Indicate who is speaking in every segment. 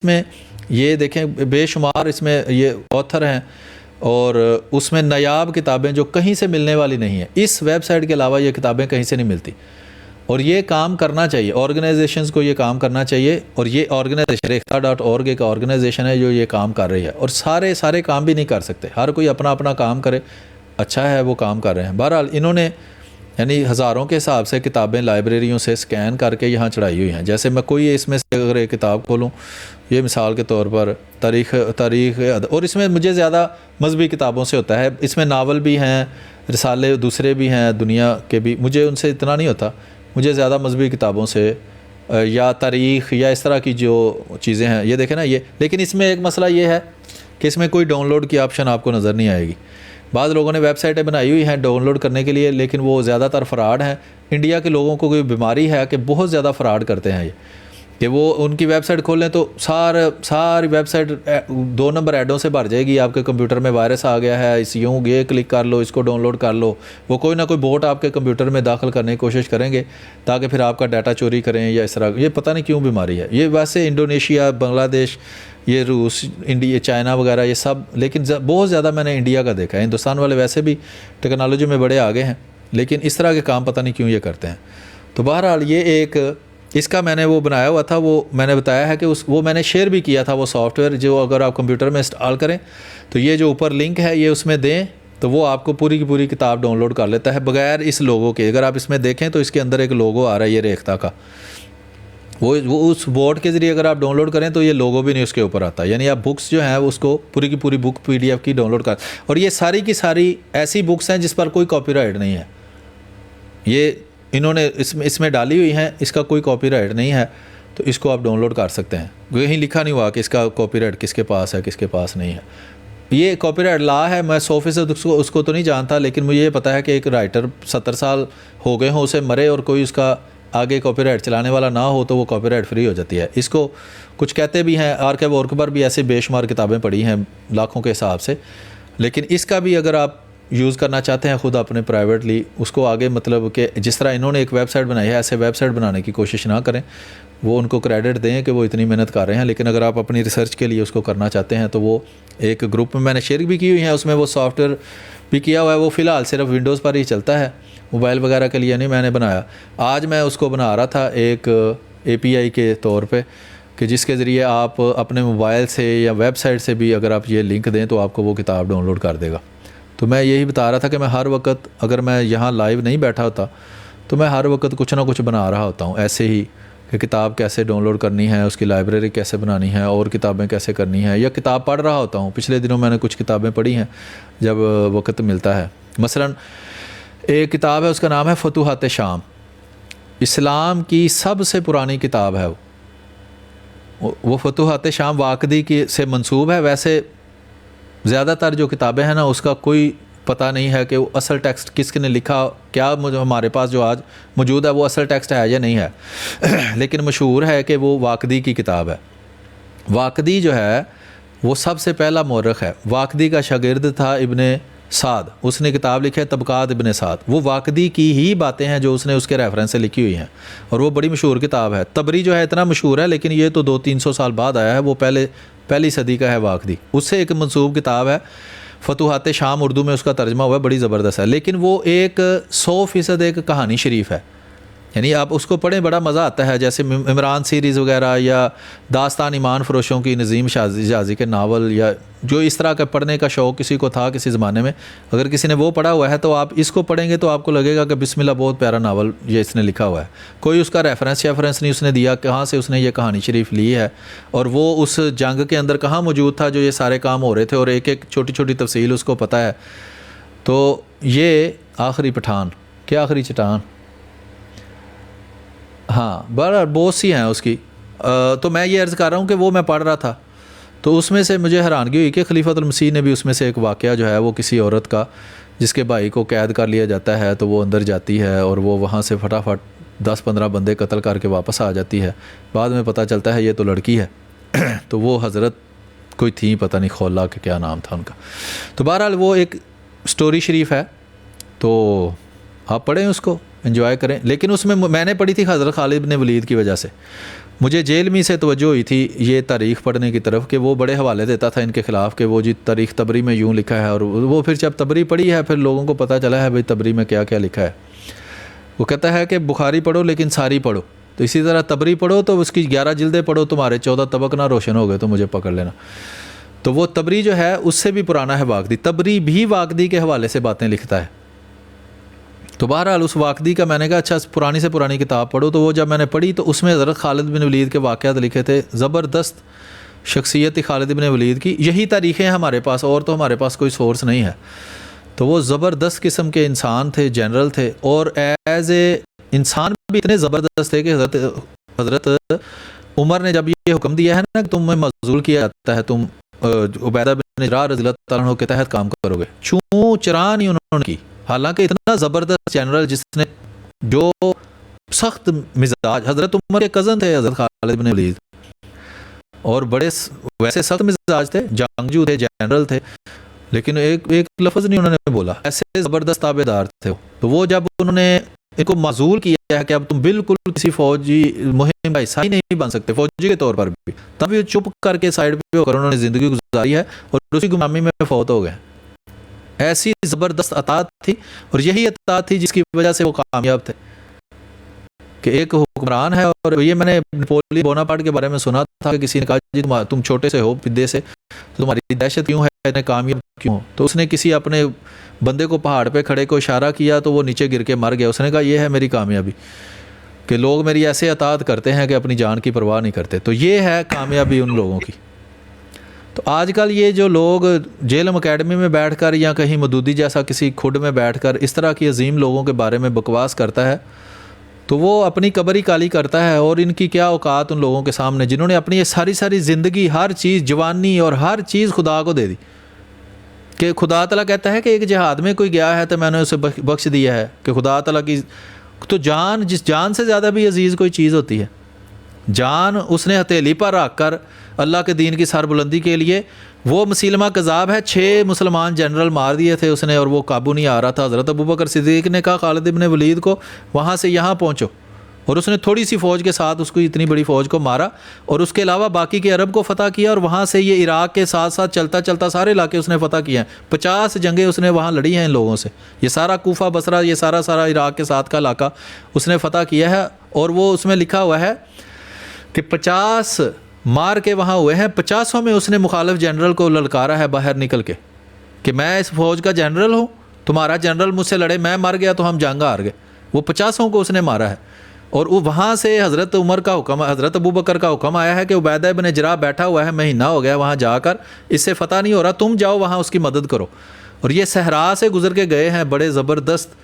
Speaker 1: میں یہ دیکھیں بے شمار اس میں یہ آتھر ہیں اور اس میں نایاب کتابیں جو کہیں سے ملنے والی نہیں ہیں. اس ویب سائٹ کے علاوہ یہ کتابیں کہیں سے نہیں ملتی اور یہ کام کرنا چاہیے. آرگنائزیشنز کو یہ کام کرنا چاہیے اور یہ آرگنائزیشن ریختہ.org ایک آرگنائزیشن ہے جو یہ کام کر رہی ہے اور سارے کام بھی نہیں کر سکتے. ہر کوئی اپنا اپنا کام کرے, اچھا ہے وہ کام کر رہے ہیں. بہرحال انہوں نے یعنی ہزاروں کے حساب سے کتابیں لائبریریوں سے سکین کر کے یہاں چڑھائی ہوئی ہیں. جیسے میں کوئی اس میں سے اگر ایک کتاب کھولوں, یہ مثال کے طور پر تاریخ اور اس میں مجھے زیادہ مذہبی کتابوں سے ہوتا ہے. اس میں ناول بھی ہیں, رسالے دوسرے بھی ہیں دنیا کے بھی, مجھے ان سے اتنا نہیں ہوتا. مجھے زیادہ مذہبی کتابوں سے یا تاریخ یا اس طرح کی جو چیزیں ہیں یہ دیکھیں نا یہ. لیکن اس میں ایک مسئلہ یہ ہے کہ اس میں کوئی ڈاؤن لوڈ کی آپشن آپ کو نظر نہیں آئے گی. بعض لوگوں نے ویب سائٹیں بنائی ہوئی ہیں ڈاؤن لوڈ کرنے کے لیے, لیکن وہ زیادہ تر فراڈ ہیں. انڈیا کے لوگوں کو کوئی بیماری ہے کہ بہت زیادہ فراڈ کرتے ہیں یہ, کہ وہ ان کی ویب سائٹ کھولیں تو ساری ویب سائٹ 2 نمبر ایڈوں سے بھر جائے گی. آپ کے کمپیوٹر میں وائرس آ گیا ہے, اس یوں یہ کلک کر لو, اس کو ڈاؤن لوڈ کر لو. وہ کوئی نہ کوئی بوٹ آپ کے کمپیوٹر میں داخل کرنے کی کوشش کریں گے تاکہ پھر آپ کا ڈاٹا چوری کریں یا اس طرح. یہ پتہ نہیں کیوں بیماری ہے یہ. ویسے انڈونیشیا, بنگلہ دیش, یہ روس, انڈیا, چائنا وغیرہ یہ سب, لیکن بہت زیادہ میں نے انڈیا کا دیکھا ہے. ہندوستان والے ویسے بھی ٹیکنالوجی میں بڑے آگے ہیں, لیکن اس طرح کے کام پتہ نہیں کیوں یہ کرتے ہیں. تو بہرحال یہ ایک اس کا میں نے وہ بنایا ہوا تھا, وہ میں نے بتایا ہے کہ وہ میں نے شیئر بھی کیا تھا. وہ سافٹ ویئر جو اگر آپ کمپیوٹر میں انسٹال کریں تو یہ جو اوپر لنک ہے یہ اس میں دیں تو وہ آپ کو پوری کی پوری کتاب ڈاؤن لوڈ کر لیتا ہے بغیر اس لوگو کے. اگر آپ اس میں دیکھیں تو اس کے اندر ایک لوگو آ رہا ہے یہ ریختہ کا, وہ اس بورڈ کے ذریعے اگر آپ ڈاؤن لوڈ کریں تو یہ لوگو بھی نہیں اس کے اوپر آتا. یعنی آپ بکس جو ہیں اس کو پوری کی پوری بک PDF کی ڈاؤن لوڈ کر, اور یہ ساری کی ساری ایسی بکس ہیں جس پر کوئی کاپی رائٹ نہیں ہے. یہ انہوں نے اس میں ڈالی ہوئی ہیں, اس کا کوئی کاپی رائٹ نہیں ہے, تو اس کو آپ ڈاؤن لوڈ کر سکتے ہیں. کہیں لکھا نہیں ہوا کہ اس کا کاپی رائٹ کس کے پاس ہے کس کے پاس نہیں ہے. یہ کاپی رائٹ لا ہے, میں 100% اس کو تو نہیں جانتا, لیکن مجھے یہ پتا ہے کہ ایک رائٹر 70 سال ہو گئے ہوں اسے مرے اور کوئی اس کا آگے کاپی رائٹ چلانے والا نہ ہو تو وہ کاپی رائٹ فری ہو جاتی ہے. اس کو کچھ کہتے بھی ہیں, آرکائیو.org پر بھی ایسے بے شمار کتابیں پڑھی ہیں لاکھوں کے حساب سے. لیکن اس کا بھی اگر آپ یوز کرنا چاہتے ہیں خود اپنے پرائیویٹلی, اس کو آگے مطلب کہ جس طرح انہوں نے ایک ویب سائٹ بنائی ہے ایسے ویب سائٹ بنانے کی کوشش نہ کریں. وہ ان کو کریڈٹ دیں کہ وہ اتنی محنت کر رہے ہیں, لیکن اگر آپ اپنی ریسرچ کے لیے اس کو کرنا چاہتے ہیں تو وہ ایک گروپ میں نے شیئر بھی کی ہوئی ہیں. اس میں وہ سافٹ ویئر بھی کیا ہوا ہے, وہ فی الحال صرف ونڈوز پر ہی چلتا ہے, موبائل وغیرہ کے لیے نہیں میں نے بنایا. آج میں اس کو بنا رہا تھا ایک API کے طور پہ کہ جس کے ذریعے آپ اپنے موبائل سے یا ویب سائٹ سے بھی اگر آپ یہ لنک دیں تو آپ کو وہ کتاب ڈاؤن لوڈ کر دے گا. تو میں یہی بتا رہا تھا کہ میں ہر وقت اگر میں یہاں لائیو نہیں بیٹھا ہوتا تو میں ہر وقت کچھ نہ کچھ بنا رہا ہوتا ہوں ایسے ہی, کہ کتاب کیسے ڈاؤن لوڈ کرنی ہے, اس کی لائبریری کیسے بنانی ہے, اور کتابیں کیسے کرنی ہیں, یا کتاب پڑھ رہا ہوتا ہوں. پچھلے دنوں میں نے کچھ کتابیں پڑھی ہیں جب وقت ملتا ہے. مثلا ایک کتاب ہے اس کا نام ہے فتوحات شام, اسلام کی سب سے پرانی کتاب ہے وہ فتوحات شام واقدی کی سے منسوب ہے. ویسے زیادہ تر جو کتابیں ہیں نا اس کا کوئی پتہ نہیں ہے کہ وہ اصل ٹیکسٹ کس نے لکھا, کیا ہمارے پاس جو آج موجود ہے وہ اصل ٹیکسٹ ہے یا نہیں ہے. لیکن مشہور ہے کہ وہ واقدی کی کتاب ہے. واقدی جو ہے وہ سب سے پہلا مورخ ہے. واقدی کا شاگرد تھا ابن سعد, اس نے کتاب لکھی ہے طبقات ابن سعد. وہ واقدی کی ہی باتیں ہیں جو اس نے اس کے ریفرنس سے لکھی ہوئی ہیں, اور وہ بڑی مشہور کتاب ہے. تبری جو ہے اتنا مشہور ہے لیکن یہ تو 200-300 سال بعد آیا ہے, وہ پہلی صدی کا ہے واقدی. اس سے ایک منسوب کتاب ہے فتوحات شام, اردو میں اس کا ترجمہ ہوا ہے, بڑی زبردست ہے. لیکن وہ ایک 100% ایک کہانی شریف ہے. یعنی آپ اس کو پڑھیں بڑا مزہ آتا ہے, جیسے عمران سیریز وغیرہ یا داستان ایمان فروشوں کی نظیم شازی کے ناول, یا جو اس طرح کا پڑھنے کا شوق کسی کو تھا کسی زمانے میں, اگر کسی نے وہ پڑھا ہوا ہے تو آپ اس کو پڑھیں گے تو آپ کو لگے گا کہ بسم اللہ بہت پیارا ناول یہ اس نے لکھا ہوا ہے. کوئی اس کا ریفرنس نہیں اس نے دیا کہاں سے اس نے یہ کہانی شریف لی ہے, اور وہ اس جنگ کے اندر کہاں موجود تھا جو یہ سارے کام ہو رہے تھے, اور ایک ایک چھوٹی چھوٹی تفصیل اس کو پتہ ہے. تو یہ آخری پٹھان, کیا آخری چٹان, ہاں بہت سی ہیں اس کی. تو میں یہ عرض کر رہا ہوں کہ وہ میں پڑھ رہا تھا تو اس میں سے مجھے حیرانگی ہوئی کہ خلیفۃ المسیح نے بھی اس میں سے ایک واقعہ جو ہے وہ کسی عورت کا جس کے بھائی کو قید کر لیا جاتا ہے تو وہ اندر جاتی ہے اور وہ وہاں سے فٹافٹ 10-15 بندے قتل کر کے واپس آ جاتی ہے. بعد میں پتہ چلتا ہے یہ تو لڑکی ہے. تو وہ حضرت کوئی تھی, پتہ نہیں خولا کہ کیا نام تھا ان کا. تو بہرحال وہ ایک سٹوری شریف ہے, تو آپ پڑھیں اس کو, انجوائے کریں. لیکن اس میں نے پڑھی تھی حضرت خالد بن ولید کی وجہ سے. مجھے جیل میں سے توجہ ہوئی تھی یہ تاریخ پڑھنے کی طرف کہ وہ بڑے حوالے دیتا تھا ان کے خلاف کہ وہ جی تاریخ تبری میں یوں لکھا ہے، اور وہ پھر جب تبری پڑھی ہے پھر لوگوں کو پتہ چلا ہے بھئی تبری میں کیا کیا لکھا ہے. وہ کہتا ہے کہ بخاری پڑھو لیکن ساری پڑھو، تو اسی طرح تبری پڑھو تو اس کی 11 جلدیں پڑھو، تمہارے 14 طبق نہ روشن ہو گئے تو مجھے پکڑ لینا. تو وہ تبری جو ہے اس سے بھی پرانا ہے واقدی. تبری بھی واقدی کے حوالے سے باتیں لکھتا ہے. تو بہرحال اس واقدی کا میں نے کہا اچھا پرانی سے پرانی کتاب پڑھو. تو وہ جب میں نے پڑھی تو اس میں حضرت خالد بن ولید کے واقعات لکھے تھے. زبردست شخصیت تھی خالد بن ولید کی. یہی تاریخیں ہمارے پاس، اور تو ہمارے پاس کوئی سورس نہیں ہے. تو وہ زبردست قسم کے انسان تھے، جنرل تھے، اور ایز اے انسان بھی اتنے زبردست تھے کہ حضرت عمر نے جب یہ حکم دیا ہے نا کہ تمہیں معزول کیا جاتا ہے، تم عبیدہ بن جراح رضی اللہ تعالیٰ عنہ کے تحت کام کرو گے، چوں چرا نہیں انہوں نے کی. حالانکہ اتنا زبردست جنرل جس نے جو سخت مزاج، حضرت عمر کے کزن تھے حضرت خالد بن ولید، اور بڑے ویسے سخت مزاج تھے، جنگجو تھے، جنرل تھے، لیکن ایک لفظ نہیں انہوں نے بولا. ایسے زبردست تابعدار تھے. تو وہ جب انہوں نے ان کو معزول کیا ہے کہ اب تم بالکل کسی فوجی مہم کا حصہ ہی نہیں بن سکتے فوجی کے طور پر بھی، تب یہ چپ کر کے سائڈ پہ ہو کر انہوں نے زندگی گزاری ہے اور اسی غلامی میں فوت ہو گئے. ایسی زبردست اطاعت تھی، اور یہی اطاعت تھی جس کی وجہ سے وہ کامیاب تھے. کہ ایک حکمران ہے، اور یہ میں نے نپولی بوناپارٹ کے بارے میں سنا تھا کہ کسی نے کہا جی تم چھوٹے سے ہو پدے سے، تو تمہاری دہشت کیوں ہے، کامیاب کیوں؟ تو اس نے کسی اپنے بندے کو پہاڑ پہ کھڑے کو اشارہ کیا تو وہ نیچے گر کے مر گیا. اس نے کہا یہ ہے میری کامیابی کہ لوگ میری ایسے اطاعت کرتے ہیں کہ اپنی جان کی پرواہ نہیں کرتے. تو یہ ہے کامیابی ان لوگوں کی. تو آج کل یہ جو لوگ جیلم اکیڈمی میں بیٹھ کر یا کہیں مدودی جیسا کسی کھڈ میں بیٹھ کر اس طرح کی عظیم لوگوں کے بارے میں بکواس کرتا ہے، تو وہ اپنی قبر ہی کالی کرتا ہے. اور ان کی کیا اوقات ان لوگوں کے سامنے جنہوں نے اپنی یہ ساری زندگی، ہر چیز، جوانی اور ہر چیز خدا کو دے دی. کہ خدا تعالیٰ کہتا ہے کہ ایک جہاد میں کوئی گیا ہے تو میں نے اسے بخش دیا ہے. کہ خدا تعالیٰ کی تو جان، جس جان سے زیادہ بھی عزیز کوئی چیز ہوتی ہے. جان اس نے ہتھیلی پر رکھ کر اللہ کے دین کی سربلندی کے لیے، وہ مسیلمہ کذاب ہے، 6 مسلمان جنرل مار دیے تھے اس نے اور وہ قابو نہیں آ رہا تھا. حضرت ابوبکر صدیق نے کہا خالد بن ولید کو وہاں سے یہاں پہنچو، اور اس نے تھوڑی سی فوج کے ساتھ اس کو اتنی بڑی فوج کو مارا، اور اس کے علاوہ باقی کے عرب کو فتح کیا، اور وہاں سے یہ عراق کے ساتھ ساتھ چلتا سارے علاقے اس نے فتح کیے ہیں. 50 جنگیں اس نے وہاں لڑی ہیں ان لوگوں سے. یہ سارا کوفہ بصرہ، یہ سارا عراق کے ساتھ کا علاقہ اس نے فتح کیا ہے. اور وہ اس میں لکھا ہوا ہے کہ 50 مار کے وہاں ہوئے ہیں، 50 میں اس نے مخالف جنرل کو للکارا ہے باہر نکل کے کہ میں اس فوج کا جنرل ہوں، تمہارا جنرل مجھ سے لڑے، میں مر گیا تو ہم جنگ ہار گئے. وہ 50 کو اس نے مارا ہے. اور وہاں سے حضرت عمر کا حکم، حضرت ابوبکر کا حکم آیا ہے کہ عبیدہ بن جراح بیٹھا ہوا ہے، مہینہ ہو گیا وہاں جا کر، اس سے فتح نہیں ہو رہا، تم جاؤ وہاں اس کی مدد کرو. اور یہ صحرا سے گزر کے گئے ہیں، بڑے زبردست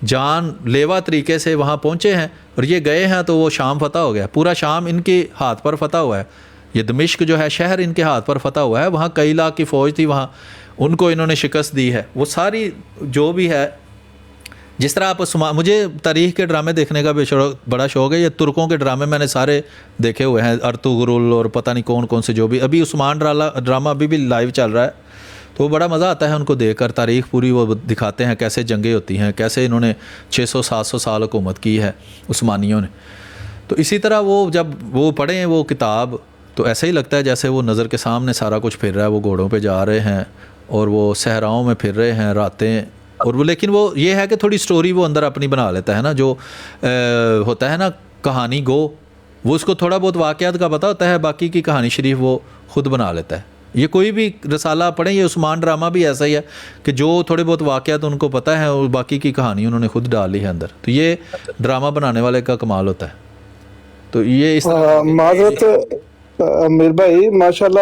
Speaker 1: جان لیوا طریقے سے وہاں پہنچے ہیں، اور یہ گئے ہیں تو وہ شام فتح ہو گیا. پورا شام ان کے ہاتھ پر فتح ہوا ہے. یہ دمشق جو ہے شہر ان کے ہاتھ پر فتح ہوا ہے. وہاں کئی لاکھ کی فوج تھی، وہاں ان کو انہوں نے شکست دی ہے. وہ ساری جو بھی ہے، جس طرح آپ مجھے تاریخ کے ڈرامے دیکھنے کا بھی بڑا شوق ہے. یہ ترکوں کے ڈرامے میں نے سارے دیکھے ہوئے ہیں، ارطغرل اور پتہ نہیں کون سے جو بھی. ابھی عثمان ڈرامہ ابھی بھی لائیو چل رہا ہے، تو وہ بڑا مزہ آتا ہے ان کو دیکھ کر. تاریخ پوری وہ دکھاتے ہیں کیسے جنگیں ہوتی ہیں، کیسے انہوں نے 600-700 سال حکومت کی ہے عثمانیوں نے. تو اسی طرح وہ جب وہ پڑھیں وہ کتاب تو ایسا ہی لگتا ہے جیسے وہ نظر کے سامنے سارا کچھ پھر رہا ہے. وہ گھوڑوں پہ جا رہے ہیں اور وہ صحراؤں میں پھر رہے ہیں راتیں. اور وہ لیکن وہ یہ ہے کہ تھوڑی سٹوری وہ اندر اپنی بنا لیتا ہے نا، جو ہوتا ہے نا کہانی گو، وہ اس کو تھوڑا بہت واقعات کا پتہ ہوتا ہے، باقی کی کہانی شریف وہ خود بنا لیتا ہے. یہ کوئی بھی رسالہ پڑھیں، یہ عثمان ڈرامہ بھی ایسا ہی ہے کہ جو تھوڑے بہت واقعات ان کو پتہ ہے اور باقی کی کہانی انہوں نے خود ڈال لی ہے اندر. تو یہ ڈرامہ بنانے والے کا کمال ہوتا ہے. تو یہ اس
Speaker 2: معذرت امیر بھائی، ماشاءاللہ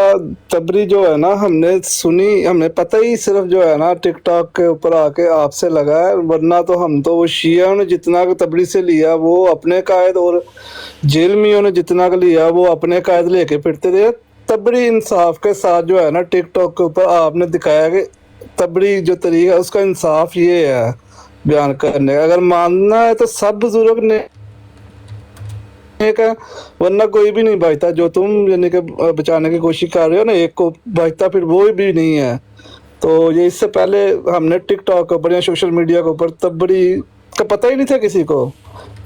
Speaker 2: تبری جو ہے نا ہم نے سنی، ہمیں پتہ ہی صرف جو ہے نا ٹک ٹاک کے اوپر آ کے آپ سے لگا ہے، ورنہ تو ہم تو وہ شیعہ نے جتنا تبری سے لیا وہ اپنے قائد، اور جیلمیوں نے جتنا لیا وہ اپنے قائد لے کے پھرتے تھے. تبری انصاف کے ساتھ جو ہے نا ٹک ٹاک کے اوپر آپ نے دکھایا کہ تبری جو طریقہ اس کا انصاف یہ ہے بیان کرنے کا. اگر ماننا ہے تو سب بزرگ نے ایک ہے، ورنہ کوئی بھی نہیں بچتا. جو تم یعنی کہ بچانے کی کوشش کر رہے ہو نا ایک کو بچتا، پھر وہ بھی نہیں ہے. تو یہ اس سے پہلے ہم نے ٹک ٹاک کے اوپر یا سوشل میڈیا کے اوپر تبری کا پتہ ہی نہیں تھا کسی کو.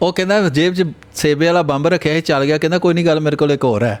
Speaker 1: ਉਹ ਕਹਿੰਦਾ ਜੇਬ 'ਚ ਸੇਬੇ ਵਾਲਾ ਬੰਬ ਰੱਖਿਆ ਸੀ, ਚੱਲ ਗਿਆ, ਕਹਿੰਦਾ ਕੋਈ ਨਹੀਂ ਗੱਲ, ਮੇਰੇ ਕੋਲ ਇੱਕ ਹੋਰ ਹੈ।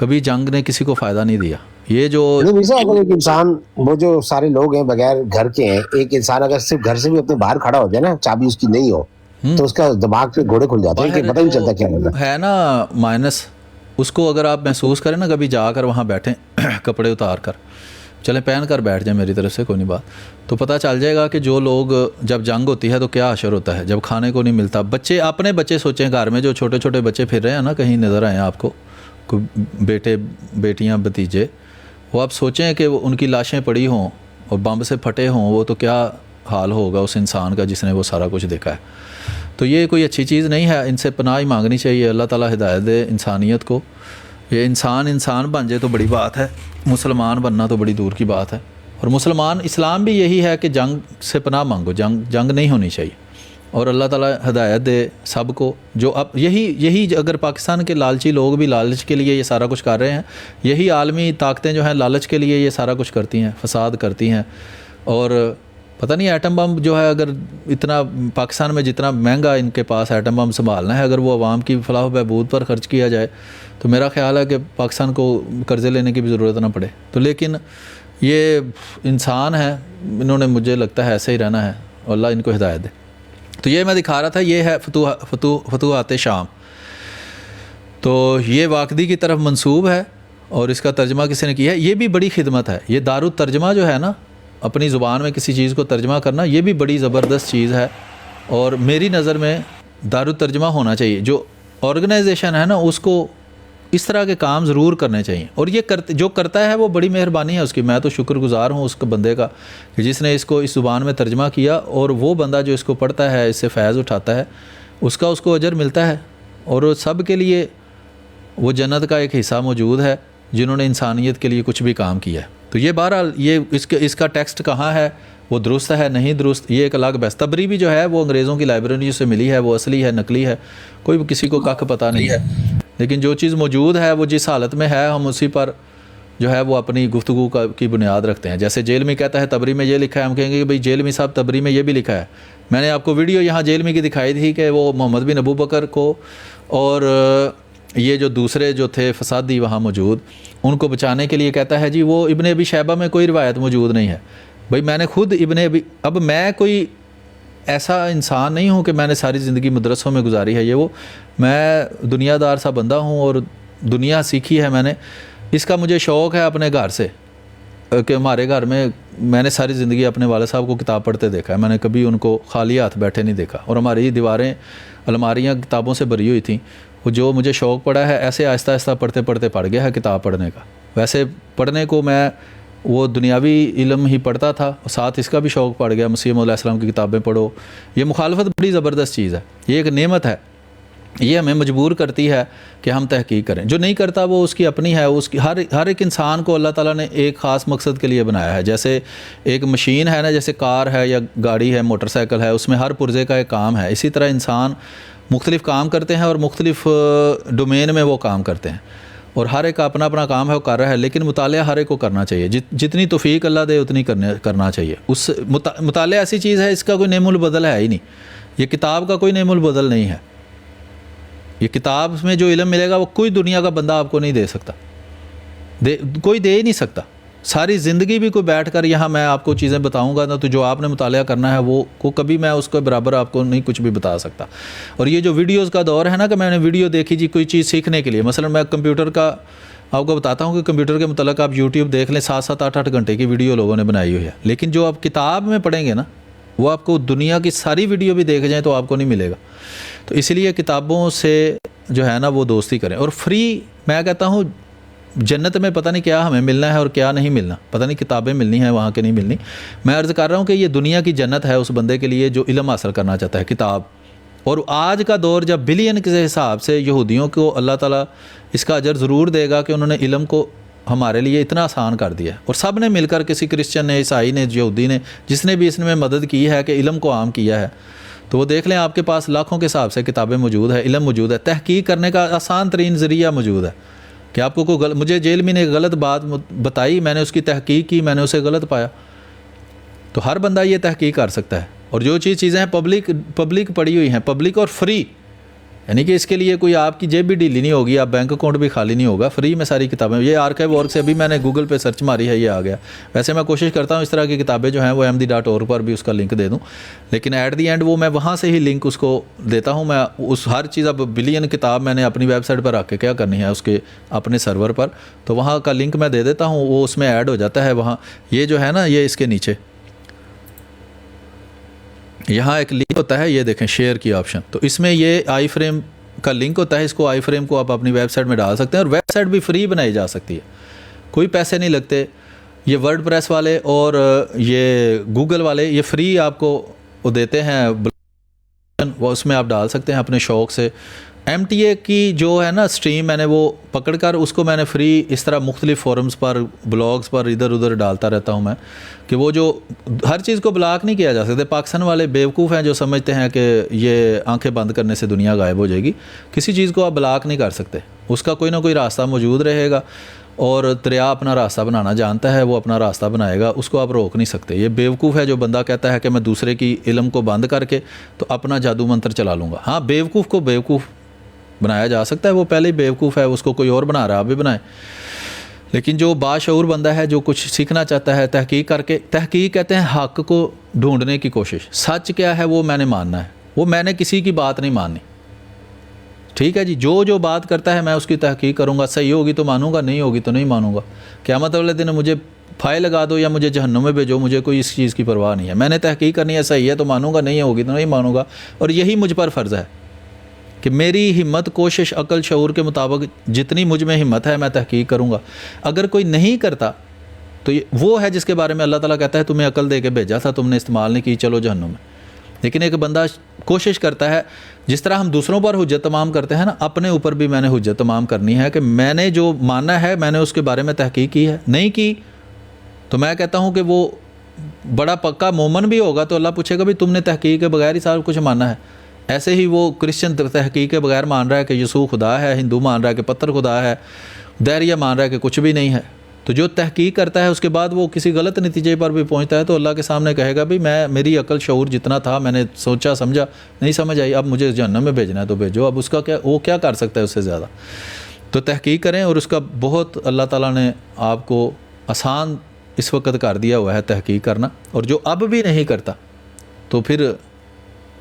Speaker 1: کبھی جنگ نے کسی کو فائدہ نہیں دیا. یہ جو
Speaker 3: نہیں میرزا، اگر ایک انسان، وہ جو سارے لوگ ہیں بغیر گھر کے ہیں، ایک انسان اگر صرف گھر سے بھی اپنے باہر کھڑا ہو جائے نا، چابی اس کی نہیں ہو، تو اس کا دماغ پہ گھوڑے کھل جاتے ہیں کہ پتہ نہیں چلتا کیا ہوتا
Speaker 1: ہے نا مائنس. اس کو اگر آپ محسوس کریں نا، کبھی جا کر وہاں بیٹھیں کپڑے اتار کر، چلیں پہن کر بیٹھ جائیں میری طرف سے، کوئی نہیں بات، تو پتہ چل جائے گا کہ جو لوگ جب جنگ ہوتی ہے تو کیا حشر ہوتا ہے، جب کھانے کو نہیں ملتا. بچے، اپنے بچے سوچیں، گھر میں جو چھوٹے چھوٹے بچے پھر رہے ہیں نا، کہیں نظر آئیں آپ کو، کوئی بیٹے بیٹیاں بھتیجے، وہ آپ سوچیں کہ ان کی لاشیں پڑی ہوں اور بم سے پھٹے ہوں، وہ تو کیا حال ہوگا اس انسان کا جس نے وہ سارا کچھ دیکھا ہے. تو یہ کوئی اچھی چیز نہیں ہے، ان سے پناہ ہی مانگنی چاہیے. اللہ تعالیٰ ہدایت دے انسانیت کو. یہ انسان بن جائے تو بڑی بات ہے، مسلمان بننا تو بڑی دور کی بات ہے. اور مسلمان اسلام بھی یہی ہے کہ جنگ سے پناہ مانگو، جنگ نہیں ہونی چاہیے. اور اللہ تعالیٰ ہدایت دے سب کو. جو اب یہی اگر پاکستان کے لالچی لوگ بھی لالچ کے لیے یہ سارا کچھ کر رہے ہیں، یہی عالمی طاقتیں جو ہیں لالچ کے لیے یہ سارا کچھ کرتی ہیں، فساد کرتی ہیں. اور پتہ نہیں ایٹم بم جو ہے، اگر اتنا پاکستان میں جتنا مہنگا ان کے پاس ایٹم بم سنبھالنا ہے، اگر وہ عوام کی فلاح و بہبود پر خرچ کیا جائے تو میرا خیال ہے کہ پاکستان کو قرضے لینے کی بھی ضرورت نہ پڑے. تو لیکن یہ انسان ہے، انہوں نے مجھے لگتا ہے ایسے ہی رہنا ہے، اور اللہ ان کو ہدایت دے. تو یہ میں دکھا رہا تھا، یہ ہے فتوحات شام. تو یہ واقعی کی طرف منسوب ہے، اور اس کا ترجمہ کسی نے کیا ہے. یہ بھی بڑی خدمت ہے. یہ دارالترجمہ جو ہے نا، اپنی زبان میں کسی چیز کو ترجمہ کرنا، یہ بھی بڑی زبردست چیز ہے. اور میری نظر میں دارالترجمہ ہونا چاہیے. جو آرگنائزیشن ہے نا، اس کو اس طرح کے کام ضرور کرنے چاہیے. اور یہ جو کرتا ہے وہ بڑی مہربانی ہے اس کی. میں تو شکر گزار ہوں اس کے بندے کا کہ جس نے اس کو اس زبان میں ترجمہ کیا. اور وہ بندہ جو اس کو پڑھتا ہے، اس سے فیض اٹھاتا ہے، اس کو اجر ملتا ہے. اور سب کے لیے وہ جنت کا ایک حصہ موجود ہے جنہوں نے انسانیت کے لیے کچھ بھی کام کیا ہے. تو یہ بہرحال یہ اس کا ٹیکسٹ کہاں ہے، وہ درست ہے نہیں درست، یہ ایک الگ بحث. تبری بھی جو ہے وہ انگریزوں کی لائبریری سے ملی ہے، وہ اصلی ہے نقلی ہے، کوئی کسی کو کھ پتہ نہیں ہے. لیکن جو چیز موجود ہے وہ جس حالت میں ہے، ہم اسی پر جو ہے وہ اپنی گفتگو کی بنیاد رکھتے ہیں. جیسے جیلمی کہتا ہے تبری میں یہ لکھا ہے، ہم کہیں گے کہ بھئی جیلمی صاحب تبری میں یہ بھی لکھا ہے. میں نے آپ کو ویڈیو یہاں جیلمی کی دکھائی تھی کہ وہ محمد بن ابو بکر کو اور یہ جو دوسرے جو تھے فسادی وہاں موجود، ان کو بچانے کے لیے کہتا ہے جی وہ ابن ابی شیبہ میں کوئی روایت موجود نہیں ہے. بھئی میں نے خود اب میں کوئی ایسا انسان نہیں ہوں کہ میں نے ساری زندگی مدرسوں میں گزاری ہے، یہ وہ میں دنیا دار سا بندہ ہوں اور دنیا سیکھی ہے میں نے. اس کا مجھے شوق ہے اپنے گھر سے کہ ہمارے گھر میں نے ساری زندگی اپنے والد صاحب کو کتاب پڑھتے دیکھا ہے، میں نے کبھی ان کو خالی ہاتھ بیٹھے نہیں دیکھا. اور ہماری دیواریں الماریاں کتابوں سے بھری ہوئی تھیں. وہ جو مجھے شوق پڑا ہے ایسے آہستہ آہستہ پڑھتے پڑھ گیا ہے کتاب پڑھنے کا. ویسے پڑھنے کو میں وہ دنیاوی علم ہی پڑھتا تھا، ساتھ اس کا بھی شوق پڑ گیا. مسیح علیہ السلام کی کتابیں پڑھو. یہ مخالفت بڑی زبردست چیز ہے، یہ ایک نعمت ہے. یہ ہمیں مجبور کرتی ہے کہ ہم تحقیق کریں. جو نہیں کرتا وہ اس کی اپنی ہے. اس کی ہر ایک انسان کو اللہ تعالیٰ نے ایک خاص مقصد کے لیے بنایا ہے. جیسے ایک مشین ہے نا، جیسے کار ہے یا گاڑی ہے، موٹر سائیکل ہے، اس میں ہر پرزے کا ایک کام ہے. اسی طرح انسان مختلف کام کرتے ہیں اور مختلف ڈومین میں وہ کام کرتے ہیں، اور ہر ایک کا اپنا اپنا کام ہے وہ کر رہا ہے. لیکن مطالعہ ہر ایک کو کرنا چاہیے، جتنی توفیق اللہ دے اتنی کرنا چاہیے. اس مطالعہ ایسی چیز ہے، اس کا کوئی نعم البدل ہے ہی نہیں. یہ کتاب کا کوئی نعم البدل نہیں ہے. یہ کتاب میں جو علم ملے گا وہ کوئی دنیا کا بندہ آپ کو نہیں دے سکتا، کوئی دے ہی نہیں سکتا. ساری زندگی بھی کوئی بیٹھ کر یہاں میں آپ کو چیزیں بتاؤں گا نا، تو جو آپ نے مطالعہ کرنا ہے وہ کو کبھی میں اس کو برابر آپ کو نہیں کچھ بھی بتا سکتا. اور یہ جو ویڈیوز کا دور ہے نا، کہ میں نے ویڈیو دیکھی جی کوئی چیز سیکھنے کے لیے، مثلا میں کمپیوٹر کا آپ کو بتاتا ہوں کہ کمپیوٹر کے متعلق آپ یوٹیوب دیکھ لیں، 7-7 8-8 گھنٹے کی ویڈیو لوگوں نے بنائی ہوئی ہے. لیکن جو آپ کتاب میں پڑھیں گے نا، وہ آپ کو دنیا کی ساری ویڈیو بھی دیکھ جائیں تو آپ کو نہیں ملے گا. تو اس لیے کتابوں سے جو ہے نا وہ دوستی کریں. اور فری میں کہتا ہوں جنت میں پتہ نہیں کیا ہمیں ملنا ہے اور کیا نہیں ملنا، پتہ نہیں کتابیں ملنی ہیں وہاں کے نہیں ملنی. میں عرض کر رہا ہوں کہ یہ دنیا کی جنت ہے اس بندے کے لیے جو علم حاصل کرنا چاہتا ہے، کتاب. اور آج کا دور جب بلین کے حساب سے یہودیوں کو اللہ تعالیٰ اس کا اجر ضرور دے گا کہ انہوں نے علم کو ہمارے لیے اتنا آسان کر دیا ہے. اور سب نے مل کر، کسی کرسچن نے، عیسائی نے، یہودی نے، جس نے بھی اس میں مدد کی ہے کہ علم کو عام کیا ہے. تو وہ دیکھ لیں آپ کے پاس لاکھوں کے حساب سے کتابیں موجود ہے، علم موجود ہے. تحقیق کرنے کا آسان ترین ذریعہ موجود ہے کہ آپ کو مجھے جیلمی نے غلط بات بتائی، میں نے اس کی تحقیق کی، میں نے اسے غلط پایا. تو ہر بندہ یہ تحقیق کر سکتا ہے. اور جو چیزیں ہیں پبلک پڑی ہوئی ہیں، پبلک اور فری. یعنی کہ اس کے لیے کوئی آپ کی جیب بھی ڈھیلی نہیں ہوگی, آپ بینک اکاؤنٹ بھی خالی نہیں ہوگا, فری میں ساری کتابیں. یہ آرکائیو ورک سے ابھی میں نے گوگل پہ سرچ ماری ہے, یہ آ گیا. ویسے میں کوشش کرتا ہوں اس طرح کی کتابیں جو ہیں وہ ahmadi.org پر بھی اس کا لنک دے دوں, لیکن ایٹ دی اینڈ وہ میں وہاں سے ہی لنک اس کو دیتا ہوں. میں اس ہر چیز, اب بلین کتاب میں نے اپنی ویب سائٹ پر رکھ کے کیا کرنی ہے اس کے اپنے سرور پر, تو وہاں کا لنک میں دے دیتا ہوں, وہ اس میں ایڈ ہو جاتا ہے وہاں. یہ جو ہے نا, یہ اس کے نیچے یہاں ایک لنک ہوتا ہے, یہ دیکھیں شیئر کی آپشن, تو اس میں یہ آئی فریم کا لنک ہوتا ہے. اس کو آئی فریم کو آپ اپنی ویب سائٹ میں ڈال سکتے ہیں, اور ویب سائٹ بھی فری بنائی جا سکتی ہے, کوئی پیسے نہیں لگتے. یہ ورڈ پریس والے اور یہ گوگل والے یہ فری آپ کو وہ دیتے ہیں, وہ اس میں آپ ڈال سکتے ہیں اپنے شوق سے. ایم ٹی اے کی جو ہے نا سٹریم, میں نے وہ پکڑ کر اس کو میں نے فری اس طرح مختلف فورمز پر, بلاگز پر ادھر ادھر ڈالتا رہتا ہوں میں, کہ وہ جو ہر چیز کو بلاک نہیں کیا جا سکتے. پاکستان والے بیوقوف ہیں جو سمجھتے ہیں کہ یہ آنکھیں بند کرنے سے دنیا غائب ہو جائے گی. کسی چیز کو آپ بلاک نہیں کر سکتے, اس کا کوئی نہ کوئی راستہ موجود رہے گا, اور دریا اپنا راستہ بنانا جانتا ہے, وہ اپنا راستہ بنائے گا, اس کو آپ روک نہیں سکتے. یہ بیوقوف ہے جو بندہ کہتا ہے کہ میں دوسرے کی علم کو بند کر کے تو اپنا جادو منتر چلا لوں گا. ہاں, بیوقوف کو بیوقوف بنایا جا سکتا ہے, وہ پہلے ہی بیوقوف ہے, اس کو کوئی اور بنا رہا ہے, آپ بھی بنائیں. لیکن جو باشعور بندہ ہے, جو کچھ سیکھنا چاہتا ہے, تحقیق کر کے, تحقیق کہتے ہیں حق کو ڈھونڈنے کی کوشش. سچ کیا ہے وہ میں نے ماننا ہے, وہ میں نے کسی کی بات نہیں ماننی. ٹھیک ہے جی, جو بات کرتا ہے میں اس کی تحقیق کروں گا, صحیح ہوگی تو مانوں گا, نہیں ہوگی تو نہیں مانوں گا. قیامت والے دن مجھے پھائے لگا دو یا مجھے جہنم میں بھیجو, مجھے کوئی اس چیز کی پرواہ نہیں ہے. میں نے تحقیق کرنی ہے, صحیح ہے تو مانوں گا, نہیں ہوگی تو نہیں مانوں گا. اور یہی مجھ پر فرض ہے کہ میری ہمت, کوشش, عقل, شعور کے مطابق جتنی مجھ میں ہمت ہے میں تحقیق کروں گا. اگر کوئی نہیں کرتا تو یہ وہ ہے جس کے بارے میں اللہ تعالیٰ کہتا ہے تمہیں عقل دے کے بھیجا تھا, تم نے استعمال نہیں کی, چلو جہنم میں. لیکن ایک بندہ کوشش کرتا ہے, جس طرح ہم دوسروں پر حجت تمام کرتے ہیں نا, اپنے اوپر بھی میں نے حجت تمام کرنی ہے کہ میں نے جو ماننا ہے میں نے اس کے بارے میں تحقیق کی ہے. نہیں کی تو میں کہتا ہوں کہ وہ بڑا پکا مومن بھی ہوگا تو اللہ پوچھے گا بھی تم نے تحقیق کے بغیر ہی سارا کچھ ماننا ہے. ایسے ہی وہ کرسچن تحقیق کے بغیر مان رہا ہے کہ یسوع خدا ہے, ہندو مان رہا ہے کہ پتھر خدا ہے, دہریہ مان رہا ہے کہ کچھ بھی نہیں ہے. تو جو تحقیق کرتا ہے اس کے بعد وہ کسی غلط نتیجے پر بھی پہنچتا ہے تو اللہ کے سامنے کہے گا بھی میری عقل شعور جتنا تھا میں نے سوچا سمجھا, نہیں سمجھ آئی, اب مجھے جہنم میں بھیجنا ہے تو بھیجو. اب اس کا کیا, وہ کیا کر سکتا ہے اس سے زیادہ. تو تحقیق کریں, اور اس کا بہت اللہ تعالیٰ نے آپ کو آسان اس وقت کر دیا ہوا ہے تحقیق کرنا. اور جو اب بھی نہیں کرتا تو پھر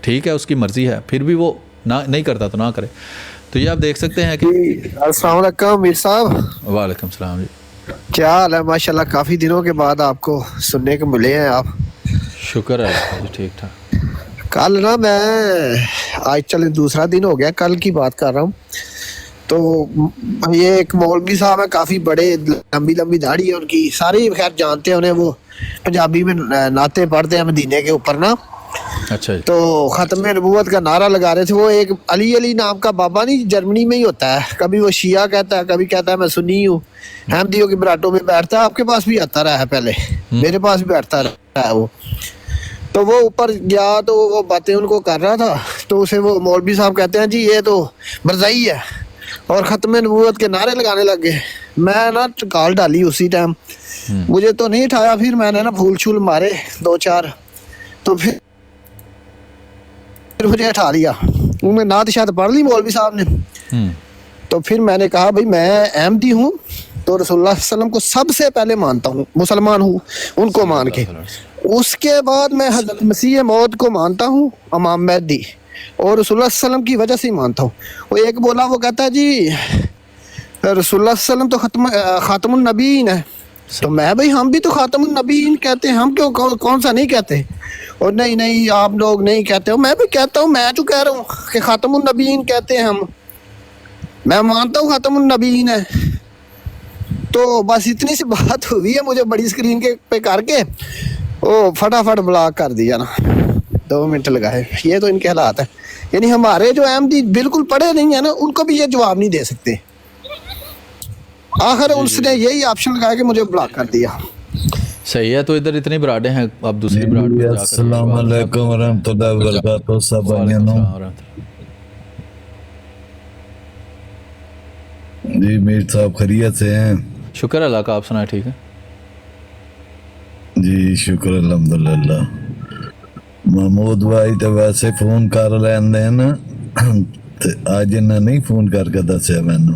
Speaker 1: ٹھیک ہے, اس کی مرضی ہے, پھر بھی وہ نہیں کرتا تو نہ کرے. تو یہ آپ دیکھ سکتے ہیں کہ
Speaker 4: السلام علیکم میر صاحب.
Speaker 1: وعلیکم السلام جی,
Speaker 4: کیا حال ہے؟ ماشاءاللہ کافی دنوں کے بعد آپ کو سننے کو ملے ہیں آپ.
Speaker 1: شکر ہے جی, ٹھیک ٹھاک.
Speaker 4: کل نا میں آج چلے دوسرا دن ہو گیا, کل کی بات کر رہا ہوں. تو یہ ایک مولوی صاحب ہیں, کافی بڑے, لمبی لمبی داڑھی ہے ان کی, سارے خیر جانتے ہیں انہیں, وہ پنجابی میں نعتیں پڑھتے ہیں مدینے کے اوپر نا.
Speaker 1: اچھا جی.
Speaker 4: تو ختم نبوت کا نعرہ لگا رہے تھے. وہ ایک علی نام کا بابا نہیں, جرمنی میں ہی ہوتا ہے, کبھی وہ شیعہ کہتا ہے, کبھی کہتا ہے میں سنی ہوں, احمدیوں کی براٹوں میں بیٹھتا ہے. آپ کے پاس بھی آتا رہا ہے پہلے, میرے پاس بھی بیٹھتا رہا ہے وہ. تو وہ اوپر گیا تو وہ باتیں ان کو کر رہا تھا, تو اسے وہ مولوی صاحب کہتے ہیں جی یہ تو مرزائی ہے, اور ختم نبوت کے نعرے لگانے لگ گئے. میں نا کال ڈالی اسی ٹائم, مجھے تو نہیں اٹھایا, پھر میں نے نا پھول چھول مارے 2-4, تو پھر مجھے اٹھا لیا. انہوں نے نعت شاید پڑھ لی مولوی صاحب نے. تو پھر میں نے کہا بھائی میں احمدی ہوں تو رسول اللہ صلی اللہ علیہ وسلم کو سب سے پہلے مانتا ہوں, مسلمان ہوں ان کو مان کے, اس کے بعد میں حضرت مسیح موعود کو مانتا ہوں, امام مہدی, اور رسول اللہ صلی اللہ علیہ وسلم کی وجہ سے ہی مانتا ہوں. وہ ایک بولا, وہ کہتا ہے جی رسول اللہ صلی اللہ علیہ وسلم تو خاتم النبیین ہے. تو میں بھائی ہم بھی تو خاتم النبیین کہتے ہیں, ہم کیوں کون سا نہیں کہتے. اور نہیں آپ لوگ نہیں کہتے ہو, میں بھی کہتا ہوں, میں جو کہہ رہا ہوں کہ خاتم النبیین کہتے ہیں ہم, میں مانتا ہوں خاتم النبیین ہے. تو بس اتنی سی بات ہوئی ہے, مجھے بڑی اسکرین کے پہ کر کے وہ فٹافٹ بلاک کر دیا نا, 2 منٹ لگائے. یہ تو ان کے حالات ہیں. یعنی ہمارے جو احمدی بالکل پڑھے نہیں ہیں نا, ان کو بھی یہ جواب نہیں دے سکتے. آخر اس نے یہی آپشن لگایا کہ مجھے بلاک کر دیا.
Speaker 1: صحیح ہے. تو ادھر اتنی براڈیں ہیں, اب دوسری براڈ پہ جا کر.
Speaker 5: السلام علیکم ورحمۃ اللہ وبرکاتہ. سب بھائیوں جی, میر صاحب خیریت سے ہیں؟
Speaker 1: شکر اللہ کا, آپ سنائیں ٹھیک ہے
Speaker 5: جی, شکر الحمدللہ. محمود بھائی تو ویسے فون کر لیندے نا, ਤੇ ਅੱਜ ਇਹਨਾਂ ਨਹੀਂ ਫੋਨ ਕਰਕੇ ਦੱਸਿਆ ਮੈਨੂੰ